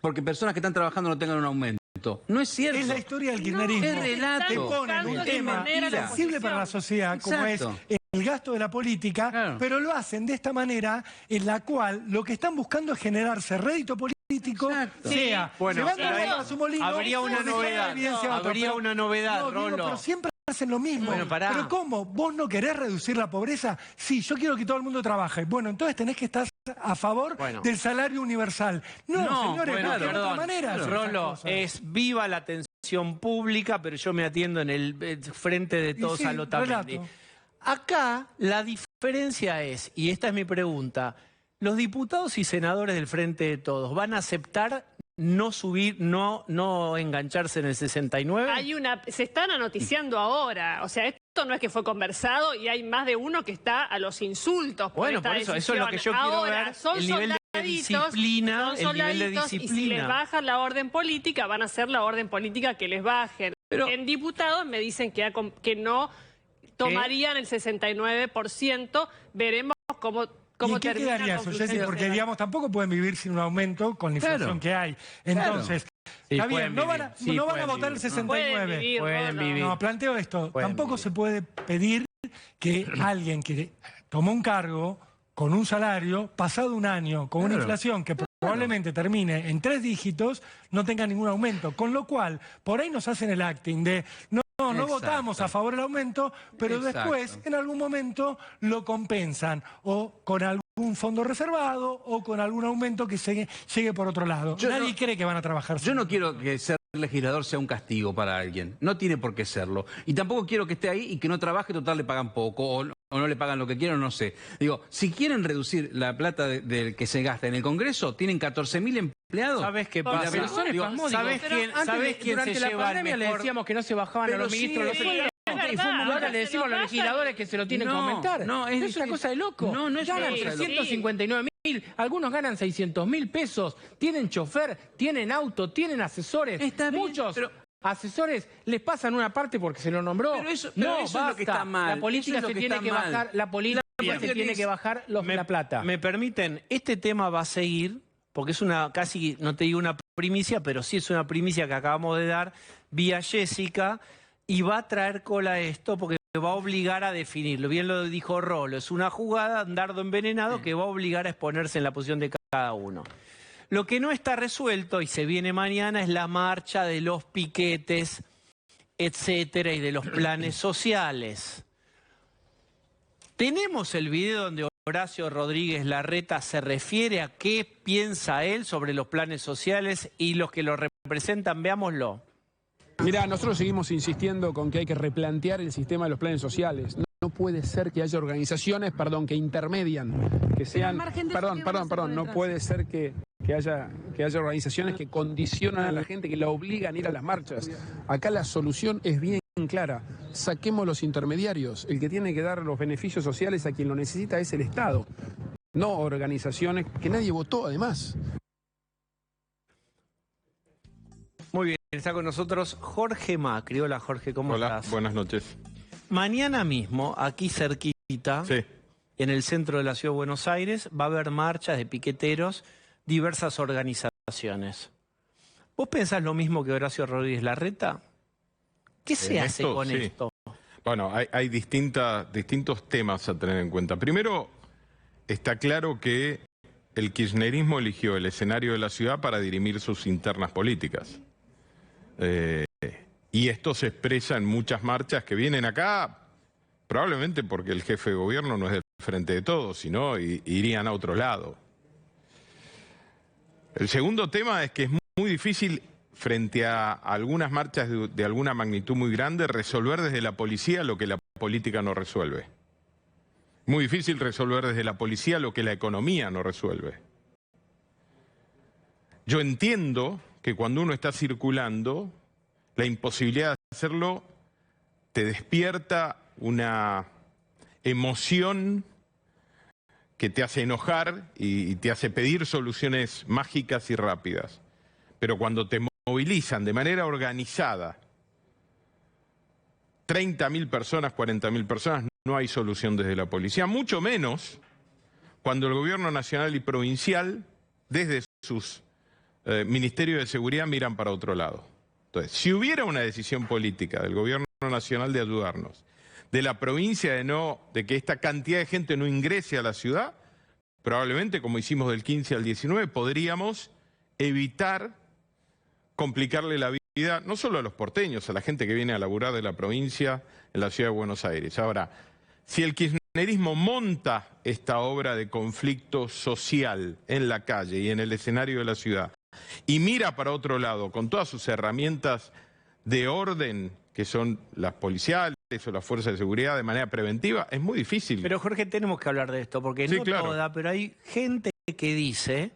porque personas que están trabajando no tengan un aumento. No es cierto. Es la historia del kirchnerismo. Es relato. Que ponen un tema sensible para la sociedad, como es el gasto de la política, pero lo hacen de esta manera en la cual lo que están buscando es generarse rédito político, sea llevando a su molino. Habría una novedad, Rolo. Pero siempre hacen lo mismo. Pero ¿cómo? ¿Vos no querés reducir la pobreza? Sí, yo quiero que todo el mundo trabaje. Bueno, entonces tenés que estar a favor del salario universal. No, señores, no de otra manera. Rolo, es viva la atención pública, pero yo me atiendo en el frente de todos a Otamendi. Acá la diferencia es, y esta es mi pregunta, ¿los diputados y senadores del Frente de Todos van a aceptar no subir, no engancharse en el 69? Se están anoticiando ahora, o sea, esto no es que fue conversado y hay más de uno que está a los insultos por esta decisión. Eso es lo que yo quiero ver, el nivel de disciplina, y si les bajan la orden política, van a hacer la orden política que les bajen. Pero en diputados me dicen que no tomarían el 69%, veremos cómo ¿Y qué quedaría eso, Jessy? Porque, digamos, tampoco pueden vivir sin un aumento con la inflación que hay. Entonces, está bien, no van a votar el 69. Pueden vivir. No, planteo esto. Tampoco se puede pedir que alguien que tomó un cargo con un salario, pasado un año, con una inflación que probablemente termine en 3 dígitos, no tenga ningún aumento. Con lo cual, por ahí nos hacen el acting de... No votamos a favor del aumento, pero después, en algún momento, lo compensan. O con algún fondo reservado, o con algún aumento que llegue por otro lado. Nadie cree que van a trabajar. Yo no quiero que ser legislador sea un castigo para alguien. No tiene por qué serlo. Y tampoco quiero que esté ahí y que no trabaje, total le pagan poco, o no le pagan lo que quieran, no sé. Digo, si quieren reducir la plata del que se gasta en el Congreso, tienen 14.000 empleados. ¿Sabes qué pasa? ¿Sabes quién durante se la lleva pandemia el le mejor? decíamos que no se bajaban a los ministros los sueldos. Y ahora le decimos a los legisladores que se lo tienen que aumentar. Es una cosa de loco. No es ganan 359.000, algunos ganan 600.000 pesos, tienen chofer, tienen auto, tienen asesores. Muchos asesores les pasan una parte porque se lo nombró. Pero eso es lo que está mal. La política se tiene que bajar, la plata. ¿Me permiten? Este tema va a seguir, porque es una casi, no te digo una primicia, pero sí es una primicia que acabamos de dar vía Jessica, y va a traer cola esto porque va a obligar a definirlo. Bien lo dijo Rolo, es una jugada, un dardo envenenado que va a obligar a exponerse en la posición de cada uno. Lo que no está resuelto, y se viene mañana, es la marcha de los piquetes, etcétera, y de los planes sociales. Tenemos el video donde Horacio Rodríguez Larreta se refiere a qué piensa él sobre los planes sociales y los que lo representan. Veámoslo. Mirá, nosotros seguimos insistiendo con que hay que replantear el sistema de los planes sociales. No puede ser que haya organizaciones, que intermedian, que sean... no puede ser que haya organizaciones que condicionan a la gente, que la obligan a ir a las marchas. Acá la solución es bien clara. Saquemos los intermediarios. El que tiene que dar los beneficios sociales a quien lo necesita es el Estado, no organizaciones que nadie votó, además. Muy bien, está con nosotros Jorge Macri. Hola Jorge, ¿cómo estás? Hola, buenas noches. Mañana mismo, aquí cerquita, en el centro de la Ciudad de Buenos Aires, va a haber marchas de piqueteros, diversas organizaciones. ¿Vos pensás lo mismo que Horacio Rodríguez Larreta? ¿Qué se hace con esto? Bueno, hay distintos temas a tener en cuenta. Primero, está claro que el kirchnerismo eligió el escenario de la ciudad para dirimir sus internas políticas. Y esto se expresa en muchas marchas que vienen acá Probablemente porque el jefe de gobierno no es del Frente de Todos, sino irían a otro lado. El segundo tema es que es muy difícil, frente a algunas marchas de alguna magnitud muy grande, resolver desde la policía lo que la política no resuelve. Muy difícil resolver desde la policía lo que la economía no resuelve. Yo entiendo que cuando uno está circulando, la imposibilidad de hacerlo te despierta una emoción que te hace enojar y te hace pedir soluciones mágicas y rápidas. Pero cuando te movilizan de manera organizada, 30.000 personas, 40.000 personas, no hay solución desde la policía, mucho menos cuando el gobierno nacional y provincial, desde sus ministerios de seguridad, miran para otro lado. Entonces, si hubiera una decisión política del gobierno nacional de ayudarnos, de la provincia de que esta cantidad de gente no ingrese a la ciudad, probablemente, como hicimos del 15 al 19, podríamos evitar complicarle la vida, no solo a los porteños, a la gente que viene a laburar de la provincia en la ciudad de Buenos Aires. Ahora, si el kirchnerismo monta esta obra de conflicto social en la calle y en el escenario de la ciudad, y mira para otro lado con todas sus herramientas de orden, que son las policiales o las fuerzas de seguridad, de manera preventiva, es muy difícil. Pero Jorge, tenemos que hablar de esto, porque sí, no claro. toda, pero hay gente que dice,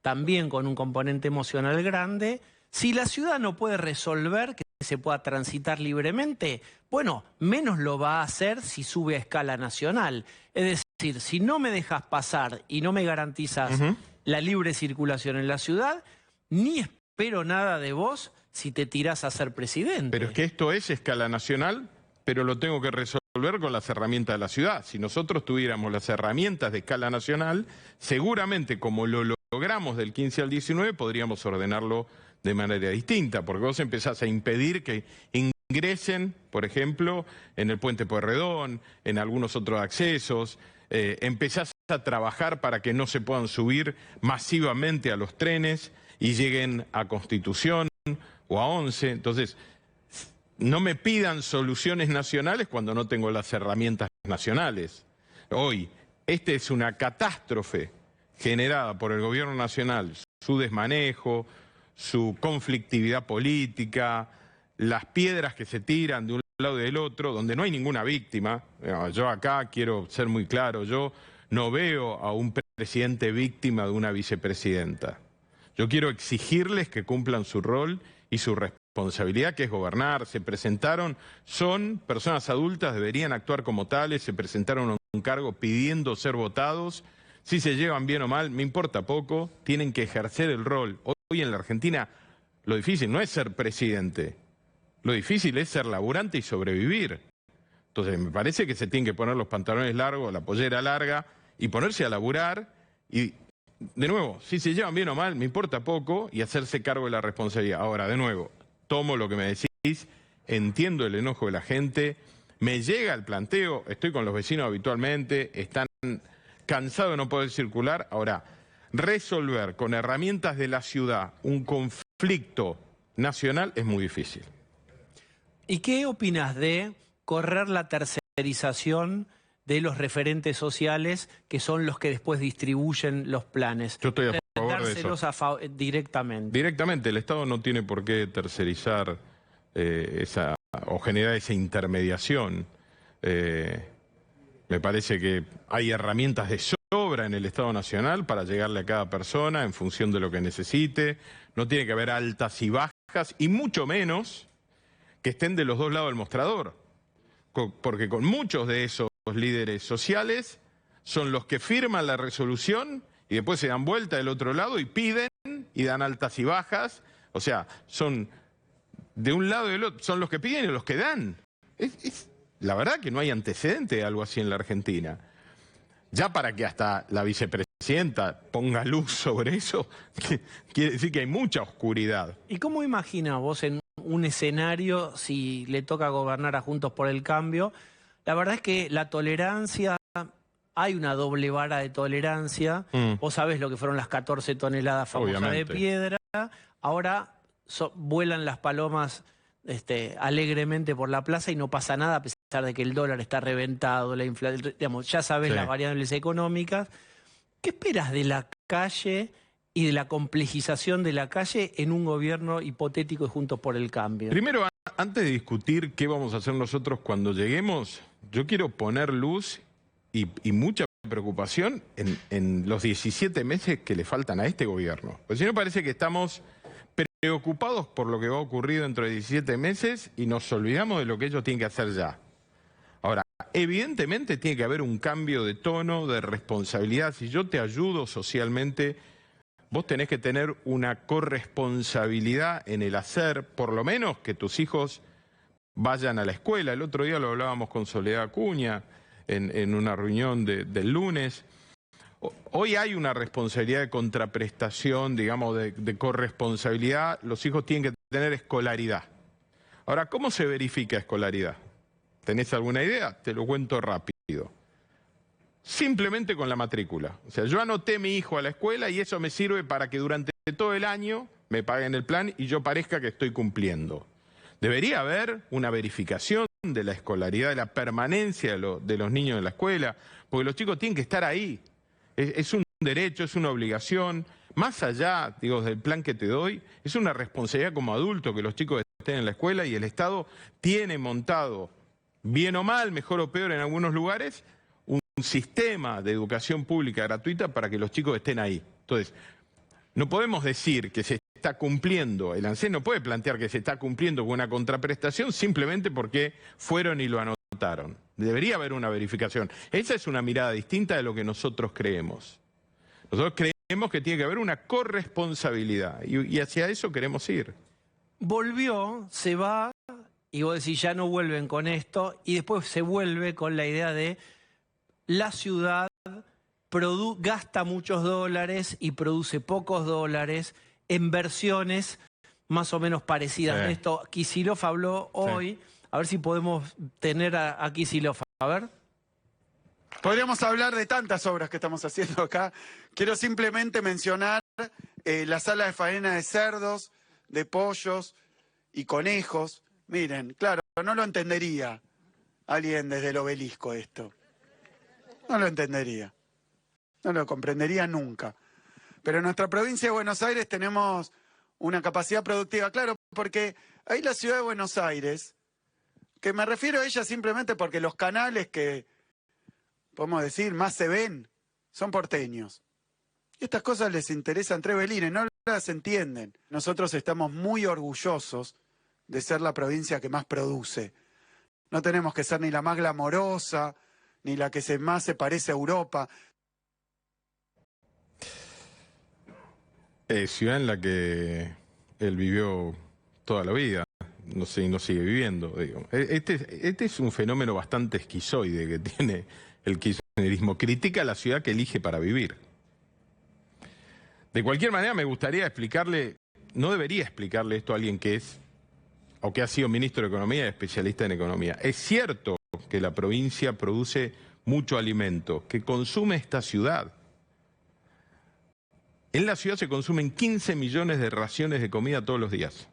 también con un componente emocional grande, si la ciudad no puede resolver que se pueda transitar libremente, bueno, menos lo va a hacer si sube a escala nacional. Es decir, si no me dejas pasar y no me garantizas la libre circulación en la ciudad, ni espero nada de vos si te tirás a ser presidente. Pero es que esto es escala nacional, pero lo tengo que resolver con las herramientas de la ciudad. Si nosotros tuviéramos las herramientas de escala nacional, seguramente como lo logramos del 15 al 19, podríamos ordenarlo de manera distinta, porque vos empezás a impedir que ingresen, por ejemplo, en el Puente Pueyrredón, en algunos otros accesos, empezás a trabajar para que no se puedan subir masivamente a los trenes y lleguen a Constitución o a 11. Entonces, no me pidan soluciones nacionales cuando no tengo las herramientas nacionales. Hoy, esta es una catástrofe generada por el gobierno nacional, su desmanejo, su conflictividad política, las piedras que se tiran de un lado y del otro, donde no hay ninguna víctima. Yo acá quiero ser muy claro, yo no veo a un presidente víctima de una vicepresidenta. Yo quiero exigirles que cumplan su rol y su responsabilidad, que es gobernar. Se presentaron, son personas adultas, deberían actuar como tales, se presentaron a un cargo pidiendo ser votados. Si se llevan bien o mal, me importa poco, tienen que ejercer el rol. Hoy en la Argentina lo difícil no es ser presidente, lo difícil es ser laburante y sobrevivir. Entonces me parece que se tienen que poner los pantalones largos, la pollera larga y ponerse a laburar y, de nuevo, si se llevan bien o mal, me importa poco y hacerse cargo de la responsabilidad. Ahora, de nuevo, tomo lo que me decís, entiendo el enojo de la gente, me llega el planteo, estoy con los vecinos habitualmente, están cansados de no poder circular. Ahora, resolver con herramientas de la ciudad un conflicto nacional es muy difícil. ¿Y qué opinas de correr la tercerización de los referentes sociales, que son los que después distribuyen los planes? Yo estoy a favor de eso. Dárselos directamente. Directamente, el Estado no tiene por qué tercerizar o generar esa intermediación. Me parece que hay herramientas de sobra en el Estado Nacional para llegarle a cada persona en función de lo que necesite. No tiene que haber altas y bajas, y mucho menos que estén de los dos lados del mostrador. Porque con muchos de esos líderes sociales son los que firman la resolución y después se dan vuelta del otro lado y piden y dan altas y bajas. O sea, son de un lado y del otro, son los que piden y los que dan. La verdad que no hay antecedente de algo así en la Argentina. Ya para que hasta la vicepresidenta ponga luz sobre eso, quiere decir que hay mucha oscuridad. ¿Y cómo imaginas vos en un escenario si le toca gobernar a Juntos por el Cambio? La verdad es que la tolerancia, hay una doble vara de tolerancia. Vos sabés lo que fueron las 14 toneladas famosas de piedra. Ahora vuelan las palomas alegremente por la plaza y no pasa nada, de que el dólar está reventado, la inflación, digamos, ya sabes las variables económicas. ¿Qué esperas de la calle y de la complejización de la calle en un gobierno hipotético de Juntos por el Cambio? Primero, antes de discutir qué vamos a hacer nosotros cuando lleguemos, yo quiero poner luz y mucha preocupación en los 17 meses que le faltan a este gobierno. Porque si no parece que estamos preocupados por lo que va a ocurrir dentro de 17 meses y nos olvidamos de lo que ellos tienen que hacer ya. Ahora, evidentemente tiene que haber un cambio de tono, de responsabilidad. Si yo te ayudo socialmente, vos tenés que tener una corresponsabilidad en el hacer, por lo menos que tus hijos vayan a la escuela. El otro día lo hablábamos con Soledad Acuña en una reunión del lunes. Hoy hay una responsabilidad de contraprestación, digamos, de corresponsabilidad. Los hijos tienen que tener escolaridad. Ahora, ¿cómo se verifica escolaridad? ¿Tenés alguna idea? Te lo cuento rápido. Simplemente con la matrícula. O sea, yo anoté a mi hijo a la escuela y eso me sirve para que durante todo el año me paguen el plan y yo parezca que estoy cumpliendo. Debería haber una verificación de la escolaridad, de la permanencia de los niños en la escuela, porque los chicos tienen que estar ahí. Es un derecho, es una obligación. Más allá, digo, del plan que te doy, es una responsabilidad como adulto que los chicos estén en la escuela y el Estado tiene montado, bien o mal, mejor o peor en algunos lugares, un sistema de educación pública gratuita para que los chicos estén ahí. Entonces, no podemos decir que se está cumpliendo, el ANSES no puede plantear que se está cumpliendo con una contraprestación simplemente porque fueron y lo anotaron. Debería haber una verificación. Esa es una mirada distinta de lo que nosotros creemos. Nosotros creemos que tiene que haber una corresponsabilidad y hacia eso queremos ir. Volvió, se va, y vos decís ya no vuelven con esto, y después se vuelve con la idea de la ciudad gasta muchos dólares y produce pocos dólares en versiones más o menos parecidas de esto. Kicillof habló hoy, a ver si podemos tener a Kicillof. A ver. Podríamos hablar de tantas obras que estamos haciendo acá. Quiero simplemente mencionar la sala de faena de cerdos, de pollos y conejos. Miren, claro, no lo entendería alguien desde el obelisco esto. No lo entendería. No lo comprendería nunca. Pero en nuestra provincia de Buenos Aires tenemos una capacidad productiva. Claro, porque ahí la ciudad de Buenos Aires, que me refiero a ella simplemente porque los canales que, podemos decir, más se ven, son porteños. Y estas cosas les interesan tres belines, no las entienden. Nosotros estamos muy orgullosos de ser la provincia que más produce. No tenemos que ser ni la más glamorosa, ni la que más se parece a Europa. Ciudad en la que él vivió toda la vida, no sé, y no sigue viviendo. Digo. Este es un fenómeno bastante esquizoide que tiene el kirchnerismo. Critica a la ciudad que elige para vivir. De cualquier manera, me gustaría explicarle, no debería explicarle esto a alguien que es, o que ha sido ministro de Economía y especialista en economía. Es cierto que la provincia produce mucho alimento, que consume esta ciudad. En la ciudad se consumen 15 millones de raciones de comida todos los días.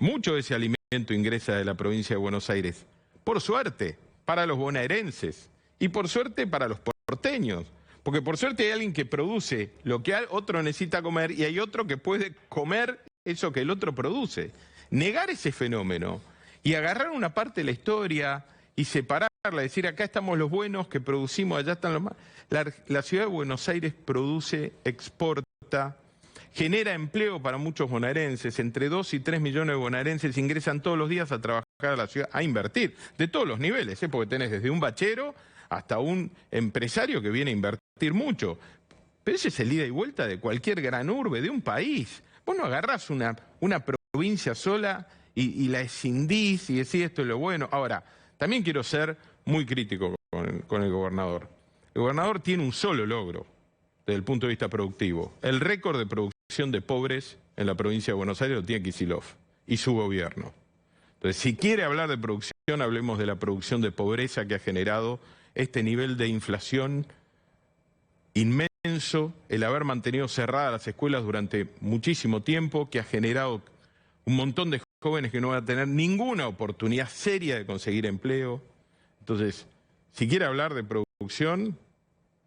Mucho de ese alimento ingresa de la provincia de Buenos Aires. Por suerte, para los bonaerenses. Y por suerte, para los porteños. Porque por suerte hay alguien que produce lo que otro necesita comer y hay otro que puede comer eso que el otro produce. Negar ese fenómeno y agarrar una parte de la historia y separarla, decir acá estamos los buenos que producimos, allá están los malos. La ciudad de Buenos Aires produce, exporta, genera empleo para muchos bonaerenses. Entre 2 y 3 millones de bonaerenses ingresan todos los días a trabajar a la ciudad, a invertir, de todos los niveles, porque tenés desde un bachero hasta un empresario que viene a invertir mucho. Pero ese es el ida y vuelta de cualquier gran urbe, de un país. Vos no agarrás una provincia sola y la escindís y decís esto es lo bueno. Ahora, también quiero ser muy crítico con el gobernador. El gobernador tiene un solo logro desde el punto de vista productivo. El récord de producción de pobres en la provincia de Buenos Aires lo tiene Kicillof y su gobierno. Entonces, si quiere hablar de producción, hablemos de la producción de pobreza que ha generado este nivel de inflación inmenso, el haber mantenido cerradas las escuelas durante muchísimo tiempo, que ha generado un montón de jóvenes que no van a tener ninguna oportunidad seria de conseguir empleo. Entonces, si quiere hablar de producción,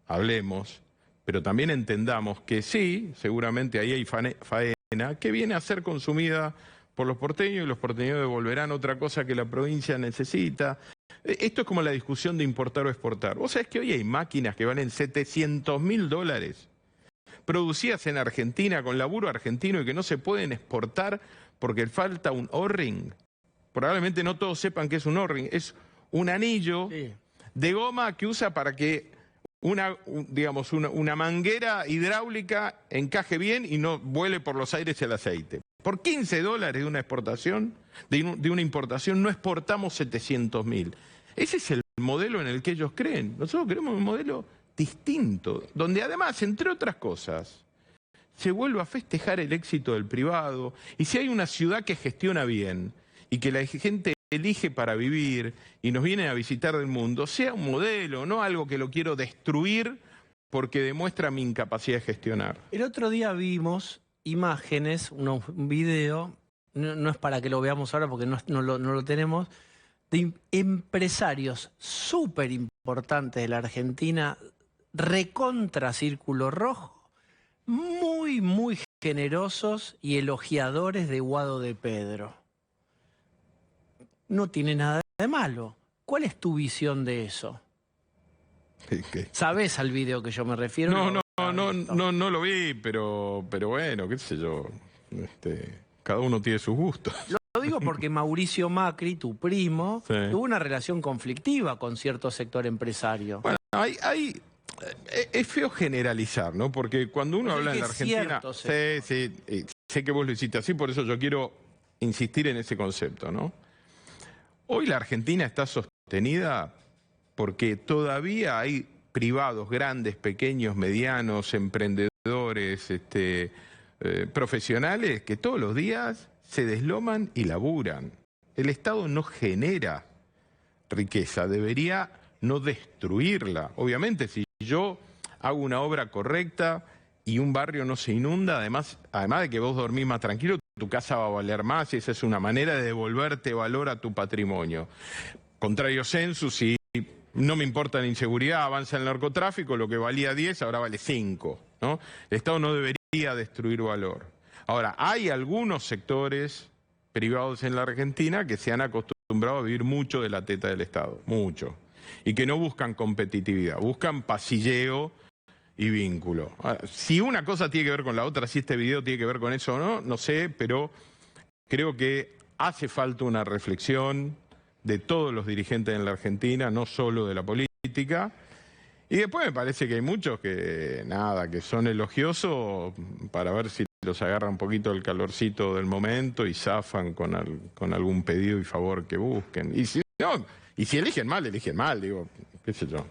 hablemos, pero también entendamos que sí, seguramente ahí hay faena que viene a ser consumida por los porteños y los porteños devolverán otra cosa que la provincia necesita. Esto es como la discusión de importar o exportar. Vos sabés que hoy hay máquinas que valen $700.000 producidas en Argentina con laburo argentino y que no se pueden exportar porque falta un O-ring. Probablemente no todos sepan qué es un O-ring. Es un anillo de goma que usa para que una manguera hidráulica encaje bien y no vuele por los aires el aceite. Por $15 de una exportación, de una importación, no exportamos 700.000. Ese es el modelo en el que ellos creen. Nosotros queremos un modelo distinto, donde además, entre otras cosas, se vuelva a festejar el éxito del privado. Y si hay una ciudad que gestiona bien y que la gente elige para vivir y nos viene a visitar del mundo, sea un modelo, no algo que lo quiero destruir porque demuestra mi incapacidad de gestionar. El otro día vimos imágenes, un video, no es para que lo veamos ahora porque no lo tenemos, de empresarios súper importantes de la Argentina, recontra Círculo Rojo, muy generosos y elogiadores de Guado de Pedro. No tiene nada de malo. ¿Cuál es tu visión de eso? ¿Qué? ¿Sabés al video que yo me refiero? No lo vi, pero bueno, qué sé yo. Cada uno tiene sus gustos. Lo digo porque Mauricio Macri, tu primo, tuvo una relación conflictiva con cierto sector empresario. Bueno, es feo generalizar, ¿no? Porque cuando uno habla en la Argentina... Sé que vos lo hiciste así, por eso yo quiero insistir en ese concepto, ¿no? Hoy la Argentina está sostenida porque todavía hay privados grandes, pequeños, medianos, emprendedores, profesionales que todos los días se desloman y laburan. El Estado no genera riqueza, debería no destruirla. Obviamente, si yo hago una obra correcta y un barrio no se inunda, además de que vos dormís más tranquilo, tu casa va a valer más y esa es una manera de devolverte valor a tu patrimonio. Contrario censo, si no me importa la inseguridad, avanza el narcotráfico, lo que valía 10 ahora vale 5, ¿no? El Estado no debería destruir valor. Ahora, hay algunos sectores privados en la Argentina que se han acostumbrado a vivir mucho de la teta del Estado, mucho, y que no buscan competitividad, buscan pasilleo y vínculo. Ahora, si una cosa tiene que ver con la otra, si este video tiene que ver con eso o no, no sé, pero creo que hace falta una reflexión de todos los dirigentes en la Argentina, no solo de la política. Y después me parece que hay muchos que son elogiosos para ver si los agarra un poquito el calorcito del momento y zafan con algún pedido y favor que busquen. Y si no, y si eligen mal, digo, qué sé yo.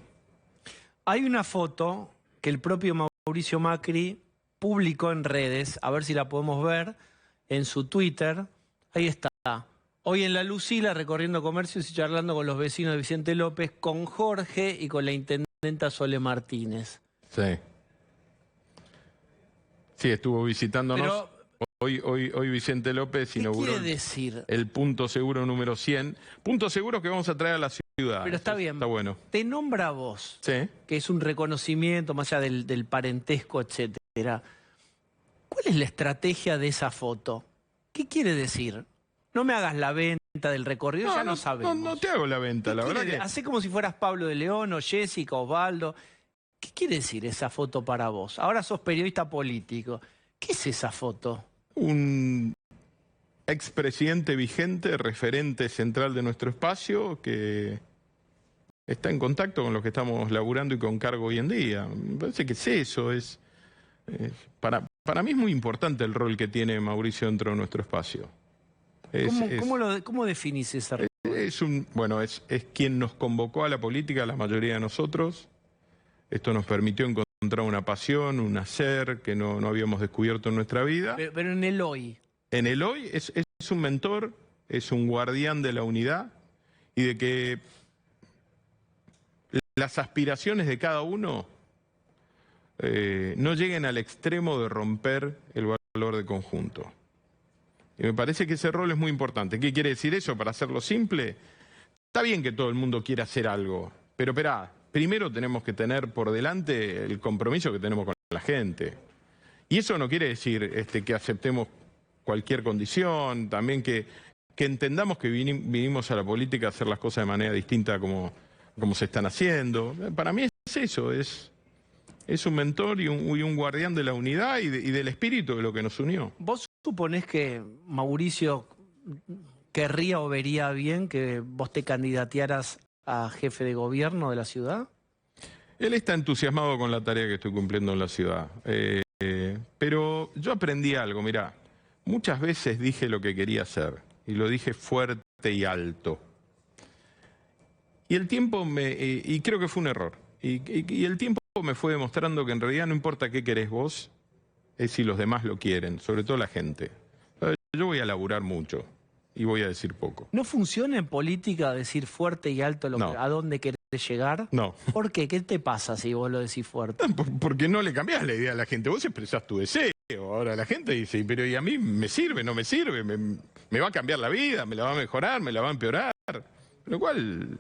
Hay una foto que el propio Mauricio Macri publicó en redes, a ver si la podemos ver, en su Twitter. Ahí está. Hoy en La Lucila, recorriendo comercios y charlando con los vecinos de Vicente López, con Jorge y con la intendenta Sole Martínez. Sí. Sí, estuvo visitándonos. Hoy Vicente López inauguró el punto seguro número 100. Puntos seguros que vamos a traer a la ciudad. Pero está bien. Está bueno. Te nombra a vos, que es un reconocimiento más allá del parentesco, etcétera. ¿Cuál es la estrategia de esa foto? ¿Qué quiere decir? No me hagas la venta del recorrido, ya no sabemos. No te hago la venta, la verdad que... Hacé como si fueras Pablo de León o Jessica, Osvaldo. ¿Qué quiere decir esa foto para vos? Ahora sos periodista político. ¿Qué es esa foto? Un expresidente vigente, referente central de nuestro espacio, que está en contacto con los que estamos laburando y con cargo hoy en día. Me parece que es eso. Para mí es muy importante el rol que tiene Mauricio dentro de nuestro espacio. ¿Cómo definís esa rol? Es quien nos convocó a la política, la mayoría de nosotros. Esto nos permitió encontrar una pasión, un hacer que no habíamos descubierto en nuestra vida. Pero en el hoy. En el hoy es un mentor, es un guardián de la unidad y de que las aspiraciones de cada uno no lleguen al extremo de romper el valor de conjunto. Y me parece que ese rol es muy importante. ¿Qué quiere decir eso? Para hacerlo simple, está bien que todo el mundo quiera hacer algo, pero esperá, primero tenemos que tener por delante el compromiso que tenemos con la gente. Y eso no quiere decir que aceptemos cualquier condición, también que entendamos que vinimos a la política a hacer las cosas de manera distinta como se están haciendo. Para mí es eso, es un mentor y un guardián de la unidad y del espíritu de lo que nos unió. ¿Vos suponés que Mauricio querría o vería bien que vos te candidatearas a jefe de gobierno de la ciudad? Él está entusiasmado con la tarea que estoy cumpliendo en la ciudad. Pero yo aprendí algo, mirá, muchas veces dije lo que quería hacer y lo dije fuerte y alto. Y el tiempo y creo que fue un error. Y el tiempo me fue demostrando que en realidad no importa qué querés vos, es si los demás lo quieren, sobre todo la gente. Yo voy a laburar mucho y voy a decir poco. ¿No funciona en política decir fuerte y alto a dónde querés llegar? No. ¿Por qué? ¿Qué te pasa si vos lo decís fuerte? Porque no le cambiás la idea a la gente. Vos expresás tu deseo. Ahora la gente dice, pero ¿y a mí me sirve, no me sirve? ¿Me va a cambiar la vida? ¿Me la va a mejorar? ¿Me la va a empeorar? Lo cual,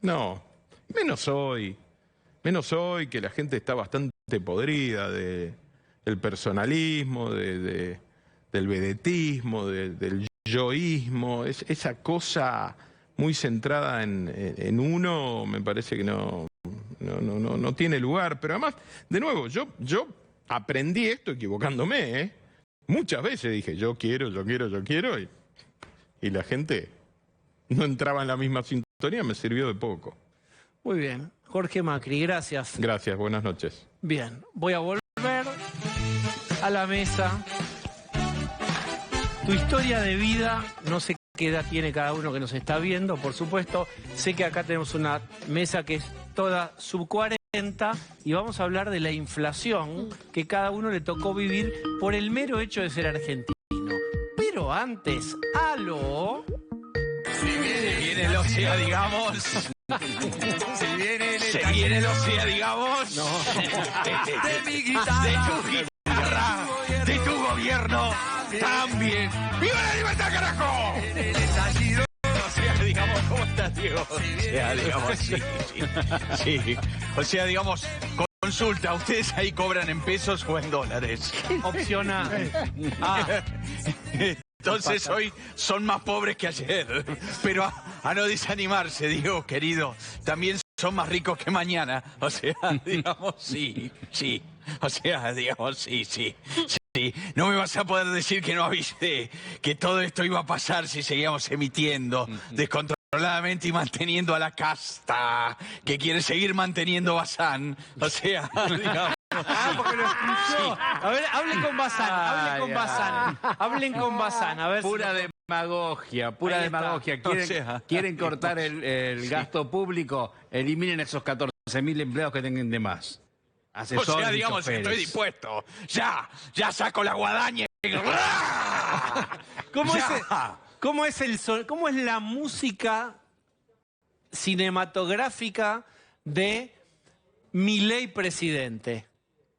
no. Menos hoy, que la gente está bastante podrida del personalismo, del vedetismo, del yoísmo. Esa cosa muy centrada en uno, me parece que no tiene lugar. Pero además, de nuevo, yo aprendí esto equivocándome, ¿eh? Muchas veces dije, yo quiero, y la gente no entraba en la misma sintonía, me sirvió de poco. Muy bien. Jorge Macri, gracias. Gracias, buenas noches. Bien, voy a volver a la mesa. Tu historia de vida, no sé qué edad tiene cada uno que nos está viendo, por supuesto. Sé que acá tenemos una mesa que es toda sub 40 y vamos a hablar de la inflación que cada uno le tocó vivir por el mero hecho de ser argentino. Pero antes, ¡aló! Si viene el OCEA, digamos. Se viene el OCEA, digamos. No. De mi guitarra, de tu gobierno, también. ¡Viva la libertad, carajo! O sea, digamos, ¿cómo estás, Diego? O sea, digamos, sí. O sea, digamos, consulta, ¿ustedes ahí cobran en pesos o en dólares? Opcional. Entonces hoy son más pobres que ayer. Pero a no desanimarse, Diego, querido. También son más ricos que mañana. O sea, digamos, sí. O sea, digamos, sí. No me vas a poder decir que no avisé que todo esto iba a pasar si seguíamos emitiendo descontroladamente y manteniendo a la casta que quiere seguir manteniendo Bazán. O sea, digamos... porque lo escuchó. A ver, hablen con Bazán, a ver. Pura demagogia. ¿Quieren cortar el gasto público? Eliminen esos 14.000 empleados que tengan de más. Asesores, o sea, digamos, estoy dispuesto. Ya saco la guadaña. ¿Cómo es la música cinematográfica de Milei presidente?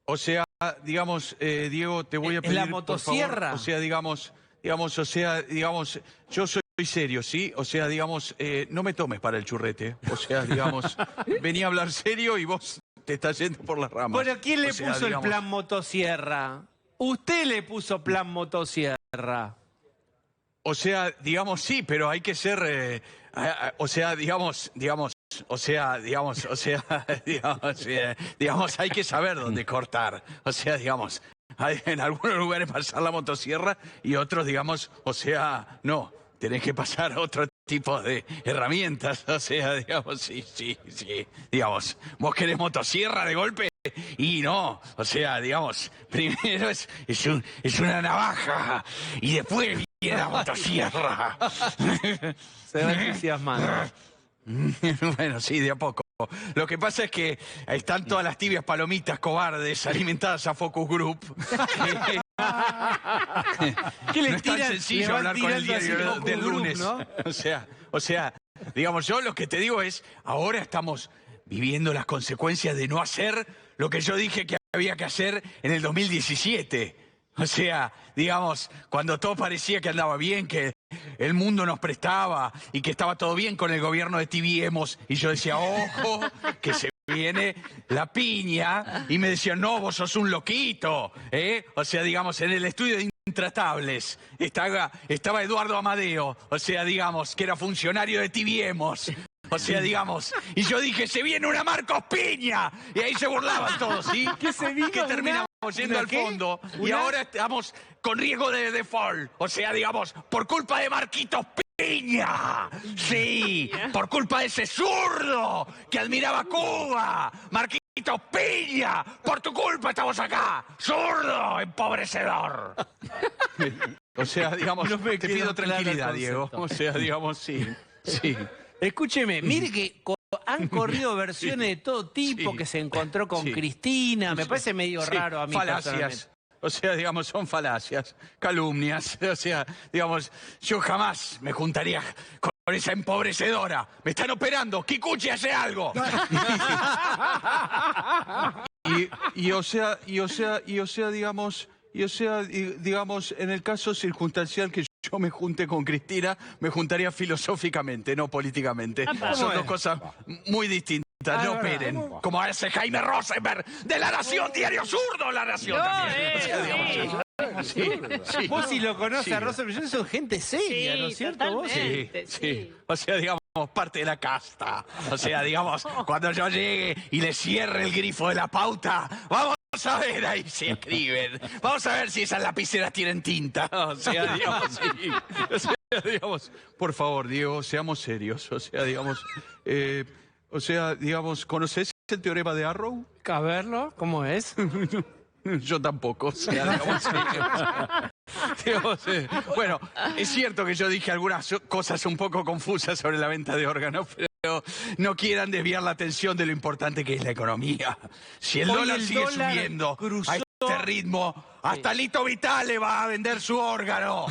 O sea, digamos, Diego, te voy a pedir, ¿La motosierra? Por favor, o sea, digamos, yo soy serio, ¿sí? O sea, digamos, no me tomes para el churrete. O sea, digamos, venía a hablar serio y vos te estás yendo por las ramas. Bueno, ¿quién le puso el plan motosierra? Usted le puso plan motosierra. O sea, digamos, sí, pero hay que ser... o sea, digamos, hay que saber dónde cortar. O sea, digamos, hay en algunos lugares pasar la motosierra y otros, digamos, o sea, no. Tenés que pasar a otro tipo de herramientas. O sea, digamos, sí. Digamos, vos querés motosierra de golpe y no. O sea, digamos, primero es una navaja y después viene la motosierra. Se va entusiasmando. Bueno, sí, de a poco. Lo que pasa es que están todas las tibias palomitas cobardes alimentadas a Focus Group. ¿Qué le no es tan sencillo hablar con el diario del lunes, ¿no? O sea, digamos, yo lo que te digo es, ahora estamos viviendo las consecuencias de no hacer lo que yo dije que había que hacer en el 2017. O sea, digamos, cuando todo parecía que andaba bien, que el mundo nos prestaba y que estaba todo bien con el gobierno de Tibiemos, y yo decía, ojo, que se viene la piña, y me decían, no, vos sos un loquito, ¿eh? O sea, digamos, en el estudio de Intratables estaba Eduardo Amadeo, o sea, digamos, que era funcionario de Tibiemos. O sea, digamos, y yo dije, se viene una Marcos Piña. Y ahí se burlaban todos, ¿sí? ¿Qué se vino? Que terminamos yendo al fondo. Y ahora estamos con riesgo de default. O sea, digamos, por culpa de Marquitos Piña. Sí, por culpa de ese zurdo que admiraba Cuba. Marquitos Piña. Por tu culpa estamos acá. Zurdo, empobrecedor. O sea, digamos, te pido tranquilidad, Diego. O sea, digamos, sí. Escúcheme, mire que han corrido versiones de todo tipo, que se encontró con Cristina, me parece medio raro a mí falacias. O sea, digamos, son falacias, calumnias. O sea, digamos, yo jamás me juntaría con esa empobrecedora. Me están operando, Kikuchi, hace algo. digamos, en el caso circunstancial que yo me junte con Cristina, me juntaría filosóficamente, no políticamente. Son dos cosas muy distintas. No operen. Como hace Jaime Rosenberg de La Nación, Diario Zurdo, La Nación también. Sí. Vos si lo conoces a Rosenberg, son gente seria, ¿no es cierto? Vos sí. O sea, digamos, parte de la casta. O sea, digamos, cuando yo llegue y le cierre el grifo de la pauta, vamos a ver ahí si escriben. Vamos a ver si esas lapiceras tienen tinta. O sea, digamos, sí. O sea, digamos, por favor, Diego, seamos serios. O sea, digamos, ¿conoces el teorema de Arrow? A verlo, ¿cómo es? Yo tampoco. O sea, digamos, bueno, es cierto que yo dije algunas cosas un poco confusas sobre la venta de órganos, pero no quieran desviar la atención de lo importante que es la economía. Si el dólar sigue subiendo a este ritmo, hasta Lito Vitale va a vender su órgano.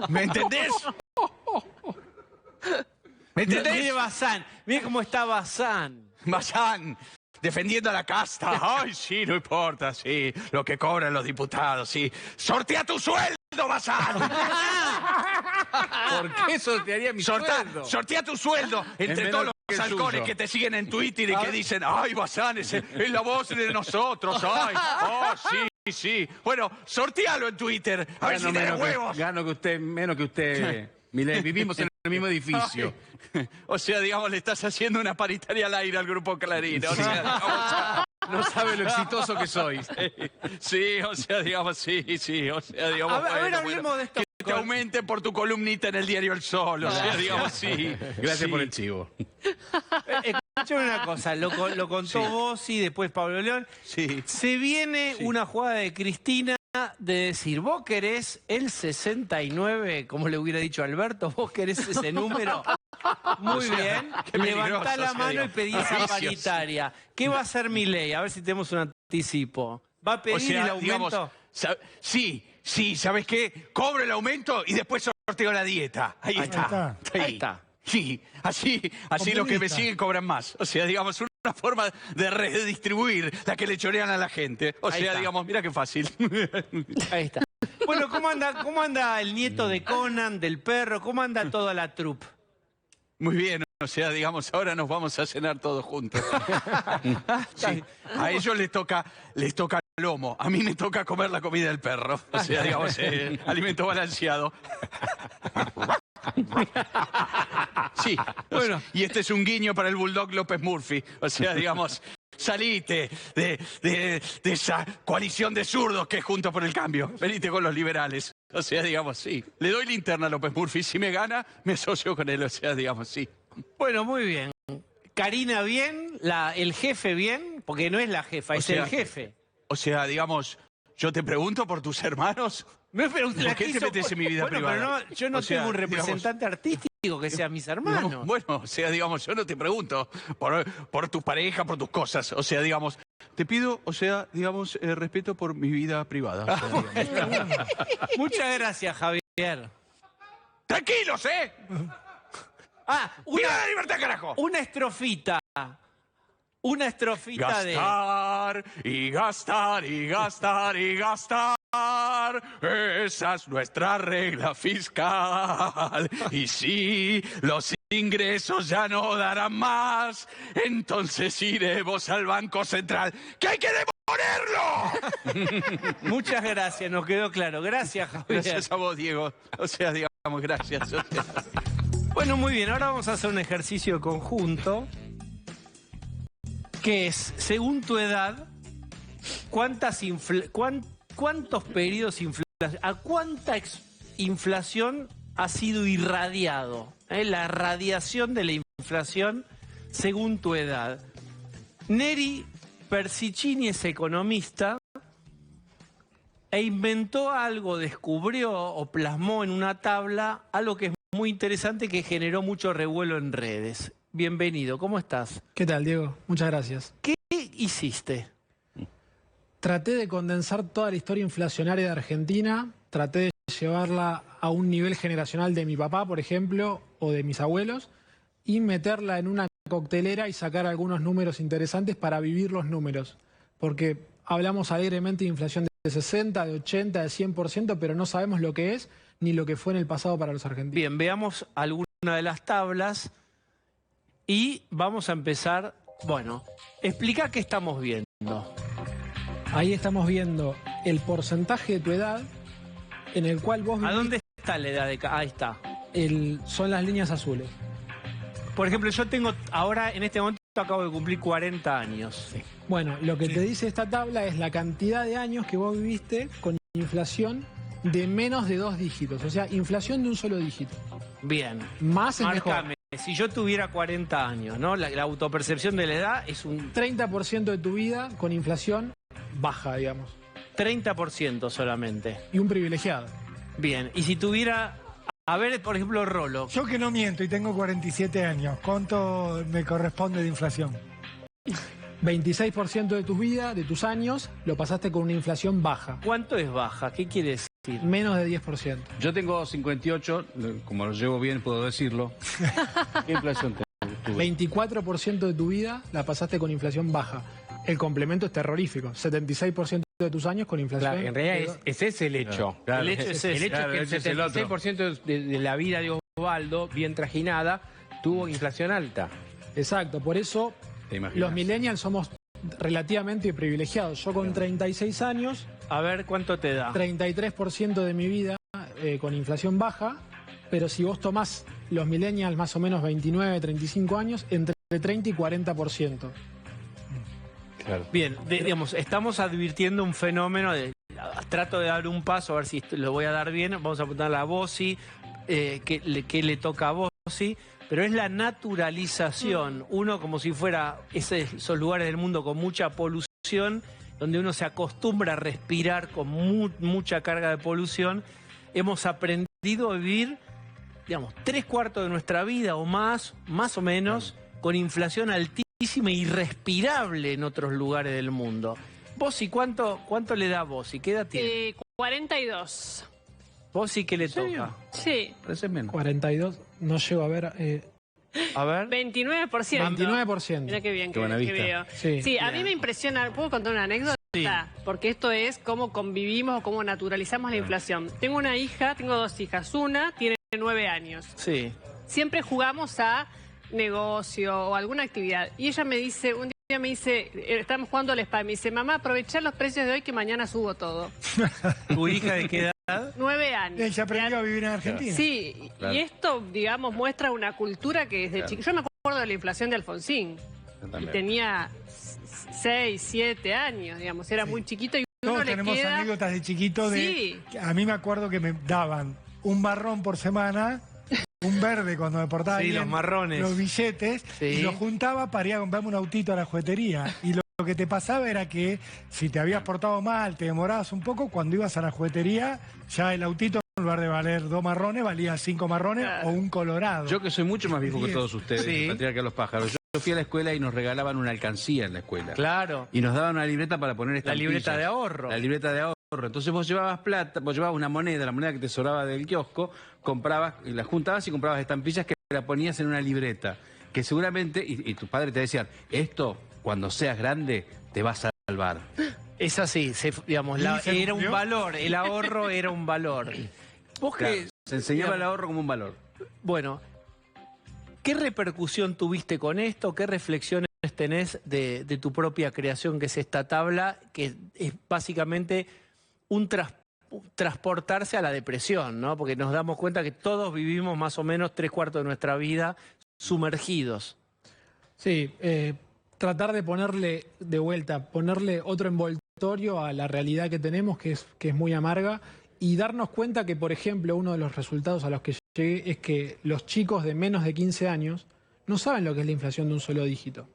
¿Me entendés? ¿Me entendés? Mire Bazán, mire cómo está Bazán. Bazán, defendiendo a la casta. Ay, sí, no importa, sí. Lo que cobran los diputados, sí. ¡Sortea tu sueldo, Bazán! ¿Por qué sortearía mi sueldo? Sortea tu sueldo entre todos los halcones que te siguen en Twitter y que dicen, ay, Bazán, es la voz de nosotros. Ay, oh, sí. Bueno, sortealo en Twitter. A ver si tenés huevos. Gano menos que usted. Milei, vivimos en el mismo edificio. O sea, digamos, le estás haciendo una paritaria al aire al Grupo Clarín. O sea, no sabe lo exitoso que soy. Sí, o sea, digamos, sí. O sea, digamos, a ver, hablemos de esto. Que te aumente por tu columnita en el diario El Sol. O sea, digamos, sí. Gracias por el chivo. Escúchame una cosa, lo contó vos y después Pablo León. Sí. Se viene una jugada de Cristina de decir, vos querés el 69, como le hubiera dicho Alberto, vos querés ese número. Muy bien, levantá la mano y pedí esa paritaria. ¿Qué va a hacer Milei? A ver si tenemos un anticipo. ¿Va a pedir el aumento? Digamos, sí, ¿sabes qué? Cobro el aumento y después sorteo la dieta. Ahí está. Sí, así los que me siguen cobran más. O sea, digamos, una forma de redistribuir la que le chorean a la gente. O sea, digamos, mira qué fácil. Ahí está. Bueno, ¿cómo anda el nieto de Conan, del perro? ¿Cómo anda toda la troupe? Muy bien, o sea, digamos, ahora nos vamos a cenar todos juntos. Sí. A ellos les toca lomo, a mí me toca comer la comida del perro. O sea, digamos, alimento balanceado. Sí, bueno, y este es un guiño para el bulldog López Murphy. O sea, digamos, salite de esa coalición de zurdos que es Juntos por el Cambio. Venite con los liberales. O sea, digamos, sí. Le doy linterna a López Murphy. Si me gana, me asocio con él. O sea, digamos, sí. Bueno, muy bien. Karina bien, el jefe bien, porque no es la jefa, es el jefe. O sea, digamos, yo te pregunto por tus hermanos. ¿Por qué te metes en mi vida privada? Pero yo no tengo un representante artístico que sea mis hermanos. No, bueno, o sea, digamos, yo no te pregunto por tu pareja, por tus cosas. O sea, digamos, te pido, o sea, digamos, respeto por mi vida privada. O sea, muchas gracias, Javier. ¡Tranquilos, eh! ¡Viva la libertad, carajo! Una estrofita. Una estrofita gastar, y gastar, y gastar, y gastar. Esa es nuestra regla fiscal. Y si los ingresos ya no darán más, entonces iremos al Banco Central, ¡que hay que demolerlo! Muchas gracias, nos quedó claro. Gracias, Javier. Gracias a vos, Diego. O sea, digamos, gracias. Bueno, muy bien, ahora vamos a hacer un ejercicio conjunto, que es, según tu edad, ¿cuántos periodos inflación, a cuánta inflación ha sido irradiado? La radiación de la inflación según tu edad. Neri Persicini es economista e inventó algo, descubrió o plasmó en una tabla algo que es muy interesante, que generó mucho revuelo en redes. Bienvenido, ¿cómo estás? ¿Qué tal, Diego? Muchas gracias. ¿Qué hiciste? Traté de condensar toda la historia inflacionaria de Argentina, traté de llevarla a un nivel generacional de mi papá, por ejemplo, o de mis abuelos, y meterla en una coctelera y sacar algunos números interesantes para vivir los números. Porque hablamos alegremente de inflación de 60, de 80, de 100%, pero no sabemos lo que es ni lo que fue en el pasado para los argentinos. Bien, veamos alguna de las tablas y vamos a empezar. Bueno, explica qué estamos viendo. Ahí estamos viendo el porcentaje de tu edad en el cual vos vivís. ¿A dónde está la edad de cada? Ahí está. Son las líneas azules. Por ejemplo, yo tengo ahora, en este momento, acabo de cumplir 40 años. Sí. Bueno, lo que te dice esta tabla es la cantidad de años que vos viviste con inflación de menos de 2 dígitos. O sea, inflación de un solo dígito. Bien. Más es mejor. Si yo tuviera 40 años, ¿no? La autopercepción de la edad es un 30% de tu vida con inflación baja, digamos. 30% solamente. Y un privilegiado. Bien. Y si tuviera... A ver, por ejemplo, Rolo. Yo que no miento y tengo 47 años, ¿cuánto me corresponde de inflación? 26% de tu vida, de tus años, lo pasaste con una inflación baja. ¿Cuánto es baja? ¿Qué quiere decir? Menos de 10%. Yo tengo 58, como lo llevo bien puedo decirlo. ¿Qué inflación tuve? 24% de tu vida la pasaste con inflación baja. El complemento es terrorífico. 76% de tus años con inflación. Claro, en realidad es ese el hecho. Claro, el hecho es ese. El hecho claro, es que el 76% de la vida de Osvaldo, bien trajinada, tuvo inflación alta. Exacto, por eso los millennials somos relativamente privilegiados. Yo con 36 años... A ver, ¿cuánto te da? 33% de mi vida con inflación baja, pero si vos tomás los millennials más o menos 29, 35 años, entre 30 y 40%. Claro. Bien, digamos, estamos advirtiendo un fenómeno de... Trato de dar un paso, a ver si lo voy a dar bien. Vamos a apuntar a Bossi, que le toca a Bossi, pero es la naturalización. Uno como si fuera esos lugares del mundo con mucha polución, donde uno se acostumbra a respirar con mucha carga de polución. Hemos aprendido a vivir, digamos, 3/4 de nuestra vida o más o menos, con inflación altísima, irrespirable en otros lugares del mundo. Bossi, ¿cuánto le da a Bossi? ¿Qué edad tiene? 42. ¿Bossi qué le toca? Sí. Parece menos. 42, no llego a ver... A ver. 29%. 29%. Mira qué bien Qué buena vista. veo. Sí, a mí me impresiona. ¿Puedo contar una anécdota? Sí. Porque esto es cómo convivimos o cómo naturalizamos la inflación. Tengo 2 hijas. Una tiene 9 años. Sí. Siempre jugamos a negocio o alguna actividad. Y ella me dice, un día me dice, estamos jugando al spa, me dice, mamá, aprovechar los precios de hoy que mañana subo todo. ¿Tu hija de qué edad? 9 años. Ella aprendió a vivir en Argentina. Sí, claro. Y esto, digamos, muestra una cultura que desde chico... Yo me acuerdo de la inflación de Alfonsín. Y tenía 6, 7 años, digamos, era muy chiquito y uno Todos le tenemos queda... anécdotas de chiquito de... Sí. A mí me acuerdo que me daban un marrón por semana, un verde cuando me portaba bien, los marrones, los billetes, y los juntaba para ir a comprarme un autito a la juguetería. Y lo que te pasaba era que si te habías portado mal, te demorabas un poco, cuando ibas a la juguetería, ya el autito en lugar de valer 2 marrones, valía 5 marrones o un colorado. Yo que soy mucho más viejo que todos ustedes, Sí. Patriarca de los Pájaros. Yo fui a la escuela y nos regalaban una alcancía en la escuela. Claro. Y nos daban una libreta para poner estampillas. La libreta de ahorro. La libreta de ahorro. Entonces vos llevabas plata, vos llevabas una moneda, la moneda que te sobraba del kiosco, comprabas, y la juntabas y comprabas estampillas que la ponías en una libreta. Que seguramente, y tus padres te decían, esto cuando seas grande te va a salvar. Es así, digamos, era un valor, el ahorro era un valor. Vos Claro, que, se enseñaba el digamos, ahorro como un valor. Bueno, ¿qué repercusión tuviste con esto? ¿Qué reflexiones tenés de tu propia creación, que es esta tabla, que es básicamente un transportarse a la depresión, ¿no? Porque nos damos cuenta que todos vivimos más o menos 3/4 de nuestra vida sumergidos. Sí, tratar de ponerle de vuelta, ponerle otro envoltorio a la realidad que tenemos, que es muy amarga, y darnos cuenta que, por ejemplo, uno de los resultados a los que llegué es que los chicos de menos de 15 años no saben lo que es la inflación de un solo dígito.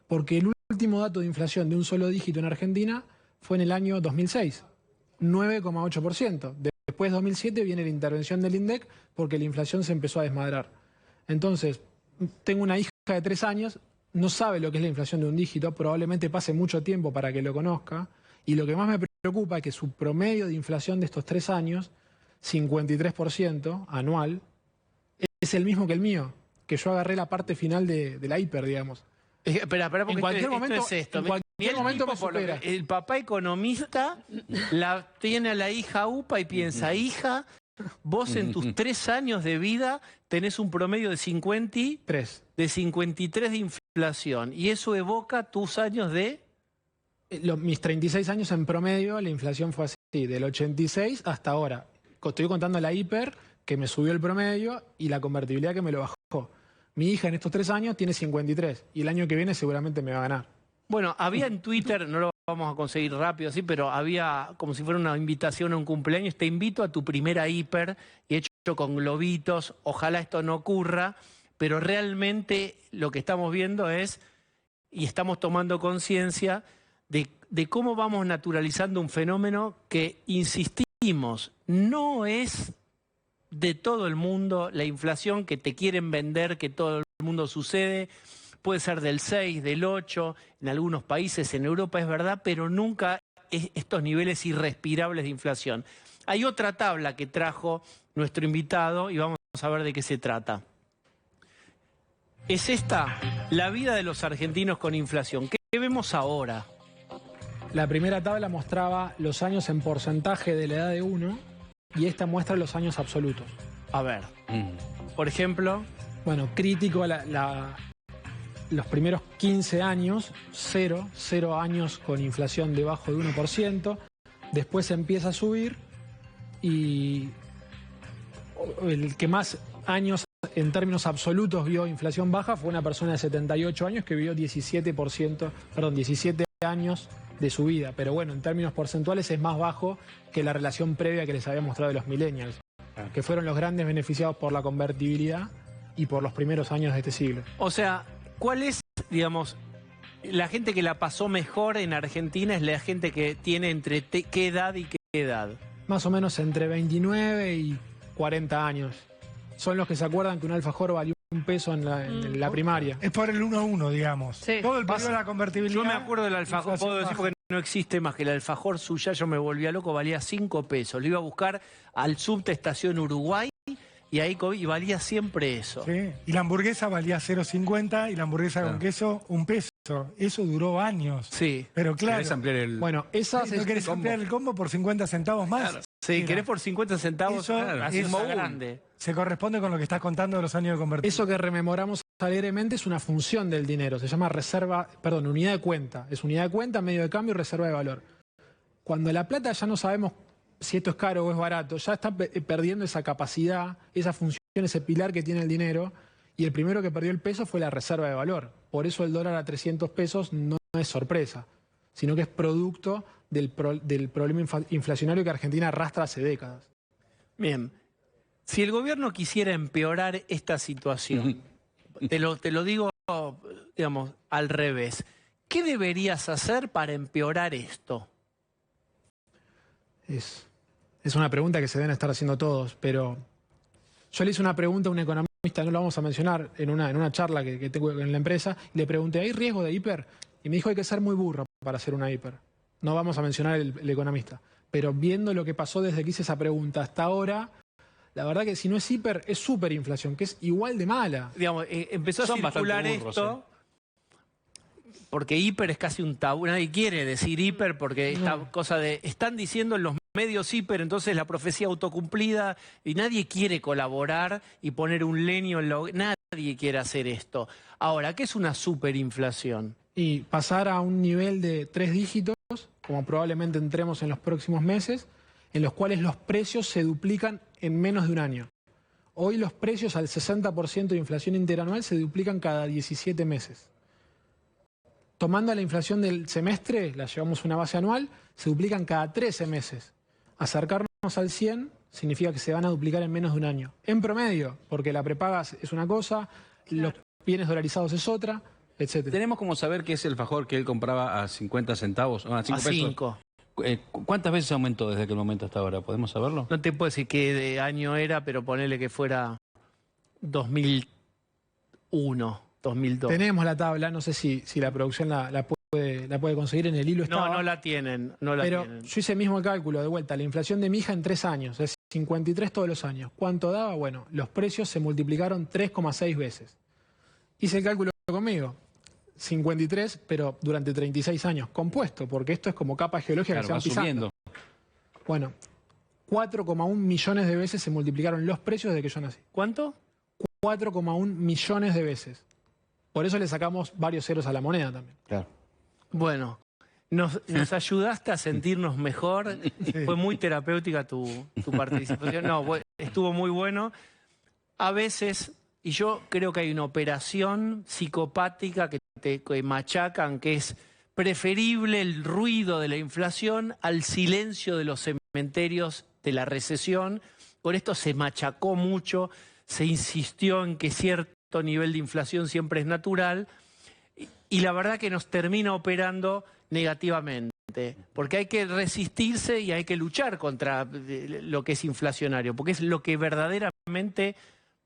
Porque el último dato de inflación de un solo dígito en Argentina fue en el año 2006, 9,8%. Después de 2007 viene la intervención del INDEC porque la inflación se empezó a desmadrar. Entonces, tengo una hija de 3 años, no sabe lo que es la inflación de un dígito, probablemente pase mucho tiempo para que lo conozca, y lo que más me preocupa es que su promedio de inflación de estos 3 años, 53% anual, es el mismo que el mío, que yo agarré la parte final de la hiper, digamos. Espera, porque en cualquier momento, esto es esto. en cualquier momento me supera. El papá economista tiene a la hija UPA y piensa, hija, vos en tus 3 años de vida tenés un promedio de 53 de inflación. Y eso evoca tus años de... Mis 36 años en promedio, la inflación fue así, del 86 hasta ahora. Estoy contando la hiper, que me subió el promedio, y la convertibilidad que me lo bajó. Mi hija en estos 3 años tiene 53, y el año que viene seguramente me va a ganar. Bueno, había en Twitter, no lo vamos a conseguir rápido así, pero había como si fuera una invitación a un cumpleaños. Te invito a tu primera hiper, y hecho con globitos. Ojalá esto no ocurra, pero realmente lo que estamos viendo es, y estamos tomando conciencia, de cómo vamos naturalizando un fenómeno que, insistimos, no es de todo el mundo. La inflación que te quieren vender, que todo el mundo sucede, puede ser del 6, del 8, en algunos países, en Europa es verdad, pero nunca estos niveles irrespirables de inflación. Hay otra tabla que trajo nuestro invitado y vamos a ver de qué se trata. Es esta, la vida de los argentinos con inflación. ¿Qué vemos ahora? La primera tabla mostraba los años en porcentaje de la edad de uno, y esta muestra los años absolutos. A ver, por ejemplo... Bueno, crítico los primeros 15 años, 0 años con inflación debajo de 1%, después empieza a subir, y el que más años en términos absolutos vio inflación baja fue una persona de 78 años que vio 17 años de su vida, pero bueno, en términos porcentuales es más bajo que la relación previa que les había mostrado de los millennials, que fueron los grandes beneficiados por la convertibilidad y por los primeros años de este siglo. O sea, ¿cuál es, digamos, la gente que la pasó mejor en Argentina es la gente que tiene entre qué edad y qué edad? Más o menos entre 29 y 40 años. Son los que se acuerdan que un alfajor valió $1 en la primaria. Es por el 1-1, digamos. Sí. Todo el periodo de la convertibilidad. Yo me acuerdo del alfajor, puedo decir porque no existe más que el alfajor suya, yo me volvía loco, valía $5. Lo iba a buscar al subte estación Uruguay y ahí valía siempre eso. Sí. Y la hamburguesa valía 0,50 y la hamburguesa con queso $1. Eso duró años. Sí. Pero claro. ¿Querés ampliar el...? Bueno, esas... ¿No querés ampliar el combo por 50 centavos más? Claro. Sí, querés por 50 centavos, eso es grande. Se corresponde con lo que estás contando de los años de convertibilidad. Eso que rememoramos alegremente es una función del dinero, se llama unidad de cuenta. Es unidad de cuenta, medio de cambio y reserva de valor. Cuando la plata ya no sabemos si esto es caro o es barato, ya está perdiendo esa capacidad, esa función, ese pilar que tiene el dinero, y el primero que perdió el peso fue la reserva de valor. Por eso el dólar a $300 no es sorpresa, sino que es producto del problema inflacionario que Argentina arrastra hace décadas. Bien, si el gobierno quisiera empeorar esta situación, te lo digo, digamos, al revés, ¿qué deberías hacer para empeorar esto? Es una pregunta que se deben estar haciendo todos, pero yo le hice una pregunta a un economista, no lo vamos a mencionar, en una charla que tengo en la empresa, y le pregunté, ¿hay riesgo de hiper? Y me dijo, hay que ser muy burro para hacer una hiper. No vamos a mencionar el economista, pero viendo lo que pasó desde que hice esa pregunta hasta ahora, la verdad que si no es hiper, es superinflación, que es igual de mala. Digamos, empezó a circular burros, esto. porque hiper es casi un tabú, nadie quiere decir hiper porque esta cosa de, están diciendo en los medios hiper, entonces la profecía autocumplida, y nadie quiere colaborar y poner un leño en nadie quiere hacer esto. Ahora, ¿qué es una superinflación? Y pasar a un nivel de 3 dígitos, como probablemente entremos en los próximos meses, en los cuales los precios se duplican en menos de un año. Hoy los precios al 60% de inflación interanual se duplican cada 17 meses. Tomando la inflación del semestre, la llevamos a una base anual, se duplican cada 13 meses. Acercarnos al 100 significa que se van a duplicar en menos de un año. En promedio, porque la prepaga es una cosa, los bienes dolarizados es otra, etc. Tenemos como saber qué es el alfajor que él compraba a 50 centavos, a 5 pesos. 5. ¿Cuántas veces aumentó desde aquel momento hasta ahora? ¿Podemos saberlo? No te puedo decir qué de año era, pero ponele que fuera 2001, 2002. Tenemos la tabla, no sé si la producción la puede conseguir, en el hilo estaba. No la tienen, Pero yo hice el mismo cálculo, de vuelta, la inflación de mi hija en 3 años, es 53 todos los años. ¿Cuánto daba? Bueno, los precios se multiplicaron 3,6 veces. Hice el cálculo conmigo. 53, pero durante 36 años, compuesto, porque esto es como capa geológica que se van pisando. Bueno, 4,1 millones de veces se multiplicaron los precios desde que yo nací. ¿Cuánto? 4,1 millones de veces. Por eso le sacamos varios ceros a la moneda también. Claro. Bueno, nos ayudaste a sentirnos mejor. Sí. Fue muy terapéutica tu participación. No, estuvo muy bueno. A veces, y yo creo que hay una operación psicopática que machacan, que es preferible el ruido de la inflación al silencio de los cementerios de la recesión. Por esto se machacó mucho, se insistió en que cierto nivel de inflación siempre es natural, y la verdad que nos termina operando negativamente, porque hay que resistirse y hay que luchar contra lo que es inflacionario, porque es lo que verdaderamente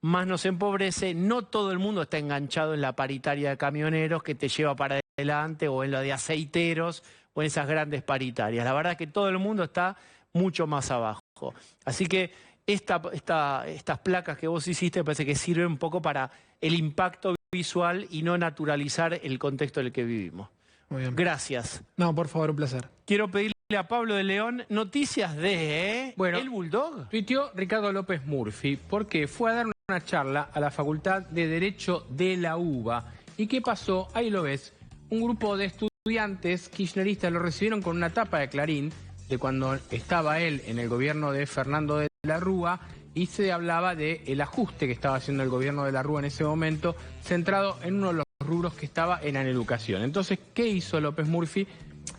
más nos empobrece. No todo el mundo está enganchado en la paritaria de camioneros que te lleva para adelante, o en la de aceiteros, o en esas grandes paritarias. La verdad es que todo el mundo está mucho más abajo. Así que estas placas que vos hiciste me parece que sirven un poco para el impacto visual y no naturalizar el contexto en el que vivimos. Muy bien. Gracias. No, por favor, un placer. Quiero pedirle a Pablo de León noticias de bueno, el Bulldog. Tuiteó Ricardo López Murphy porque fue a dar una charla a la Facultad de Derecho de la UBA. ¿Y qué pasó? Ahí lo ves. Un grupo de estudiantes kirchneristas lo recibieron con una tapa de Clarín de cuando estaba él en el gobierno de Fernando de la Rúa, y se hablaba del ajuste que estaba haciendo el gobierno de la Rúa en ese momento, centrado en uno de los rubros que estaba en la educación. Entonces, ¿qué hizo López Murphy?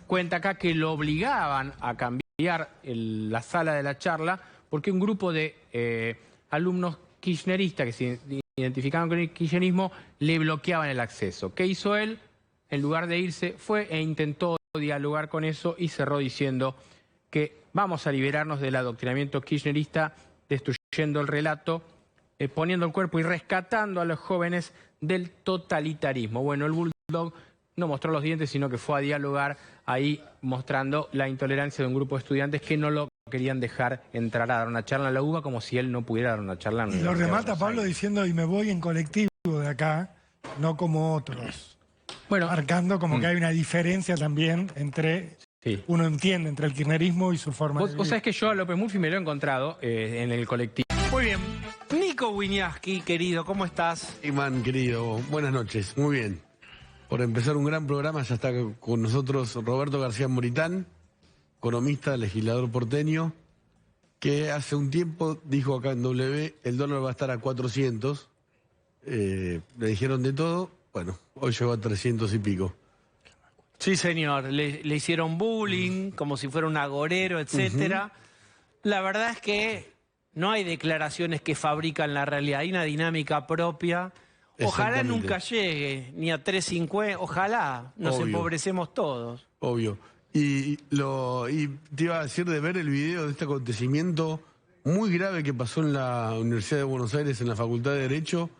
Cuenta acá que lo obligaban a cambiar la sala de la charla porque un grupo de alumnos kirchneristas que se identificaban con el kirchnerismo le bloqueaban el acceso. ¿Qué hizo él? En lugar de irse, fue e intentó dialogar con eso y cerró diciendo que vamos a liberarnos del adoctrinamiento kirchnerista, destruyendo el relato, poniendo el cuerpo y rescatando a los jóvenes del totalitarismo. Bueno, el Bulldog no mostró los dientes, sino que fue a dialogar ahí, mostrando la intolerancia de un grupo de estudiantes que no lo querían dejar entrar a dar una charla en la UBA, como si él no pudiera dar una charla en la Lo remata Pablo diciendo, y me voy en colectivo de acá, no como otros. Bueno, marcando como que hay una diferencia también entre... Sí. Uno entiende entre el kirchnerismo y su forma de vivir. Vos sabés que yo a López Murphy me lo he encontrado en el colectivo. Muy bien. Nico Wiñaski, querido, ¿cómo estás? Iman, querido, buenas noches. Muy bien. Por empezar un gran programa, ya está con nosotros Roberto García Moritán, economista, legislador porteño, que hace un tiempo dijo acá en W, el dólar va a estar a 400. Le dijeron de todo. Bueno, hoy llegó a 300 y pico. Sí, señor. Le hicieron bullying, como si fuera un agorero, etcétera. La verdad es que no hay declaraciones que fabrican la realidad. Hay una dinámica propia. Ojalá nunca llegue ni a 3.50. Ojalá nos empobrecemos todos. Obvio. Y te iba a decir de ver el video de este acontecimiento muy grave que pasó en la Universidad de Buenos Aires, en la Facultad de Derecho,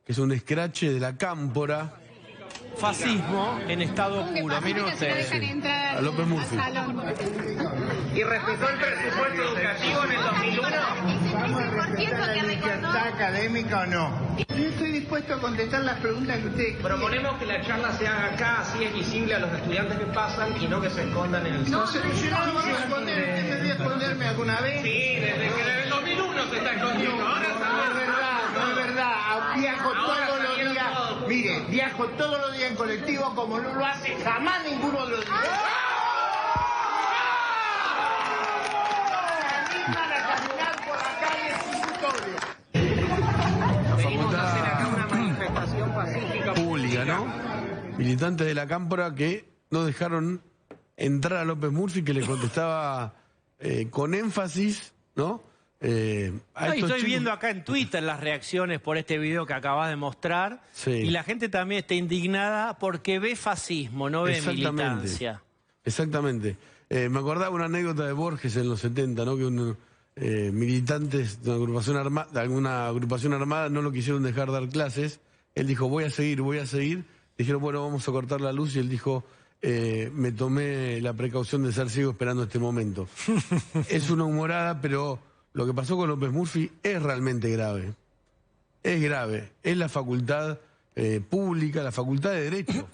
que es un escrache de la Cámpora. Fascismo en estado puro. Miren ustedes. A López Murphy. ¿Y respetó el presupuesto educativo en el 2001? contestar a libertad académica o no. Yo estoy dispuesto a contestar las preguntas que ustedes proponemos que la charla se haga acá, así es visible a los estudiantes que pasan y no que se escondan en el No, yo no lo voy a esconder. ¿Usted me vio esconderme alguna vez? Sí, desde que desde el 2001 se está escondiendo. Ahora no es verdad, no es verdad. Viajo todos los días. Mire, viajo todos los días en colectivo como no lo hace jamás ninguno de los días. Pública, ¿no? Militantes de la Cámpora que no dejaron entrar a López Murphy, que le contestaba con énfasis, ¿no? Estoy viendo acá en Twitter las reacciones por este video que acabas de mostrar, sí. Y la gente también está indignada porque ve fascismo, no ve militancia. Exactamente. Me acordaba una anécdota de Borges en los 70, ¿no? Que militantes de alguna agrupación armada no lo quisieron dejar dar clases. Él dijo, voy a seguir. Dijeron, bueno, vamos a cortar la luz, y él dijo, me tomé la precaución de ser ciego esperando este momento. Es una humorada, pero lo que pasó con López Murphy es realmente grave. Es grave. Es la facultad pública, la facultad de Derecho,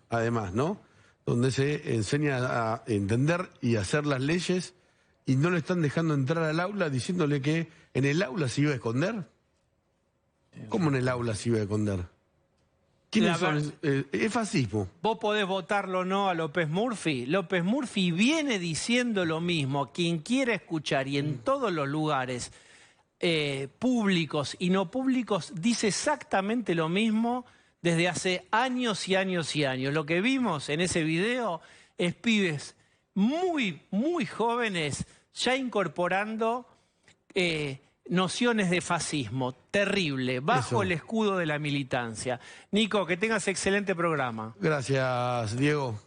además, ¿no? Donde se enseña a entender y hacer las leyes, y no le están dejando entrar al aula diciéndole que en el aula se iba a esconder. ¿Cómo en el aula se iba a esconder? ¿Quiénes son? Es fascismo. Vos podés votarlo o no a López Murphy. López Murphy viene diciendo lo mismo. Quien quiera escuchar, y en todos los lugares públicos y no públicos, dice exactamente lo mismo desde hace años y años y años. Lo que vimos en ese video es pibes muy, muy jóvenes ya incorporando nociones de fascismo, terrible, bajo el escudo de la militancia. Nico, que tengas excelente programa. Gracias, Diego.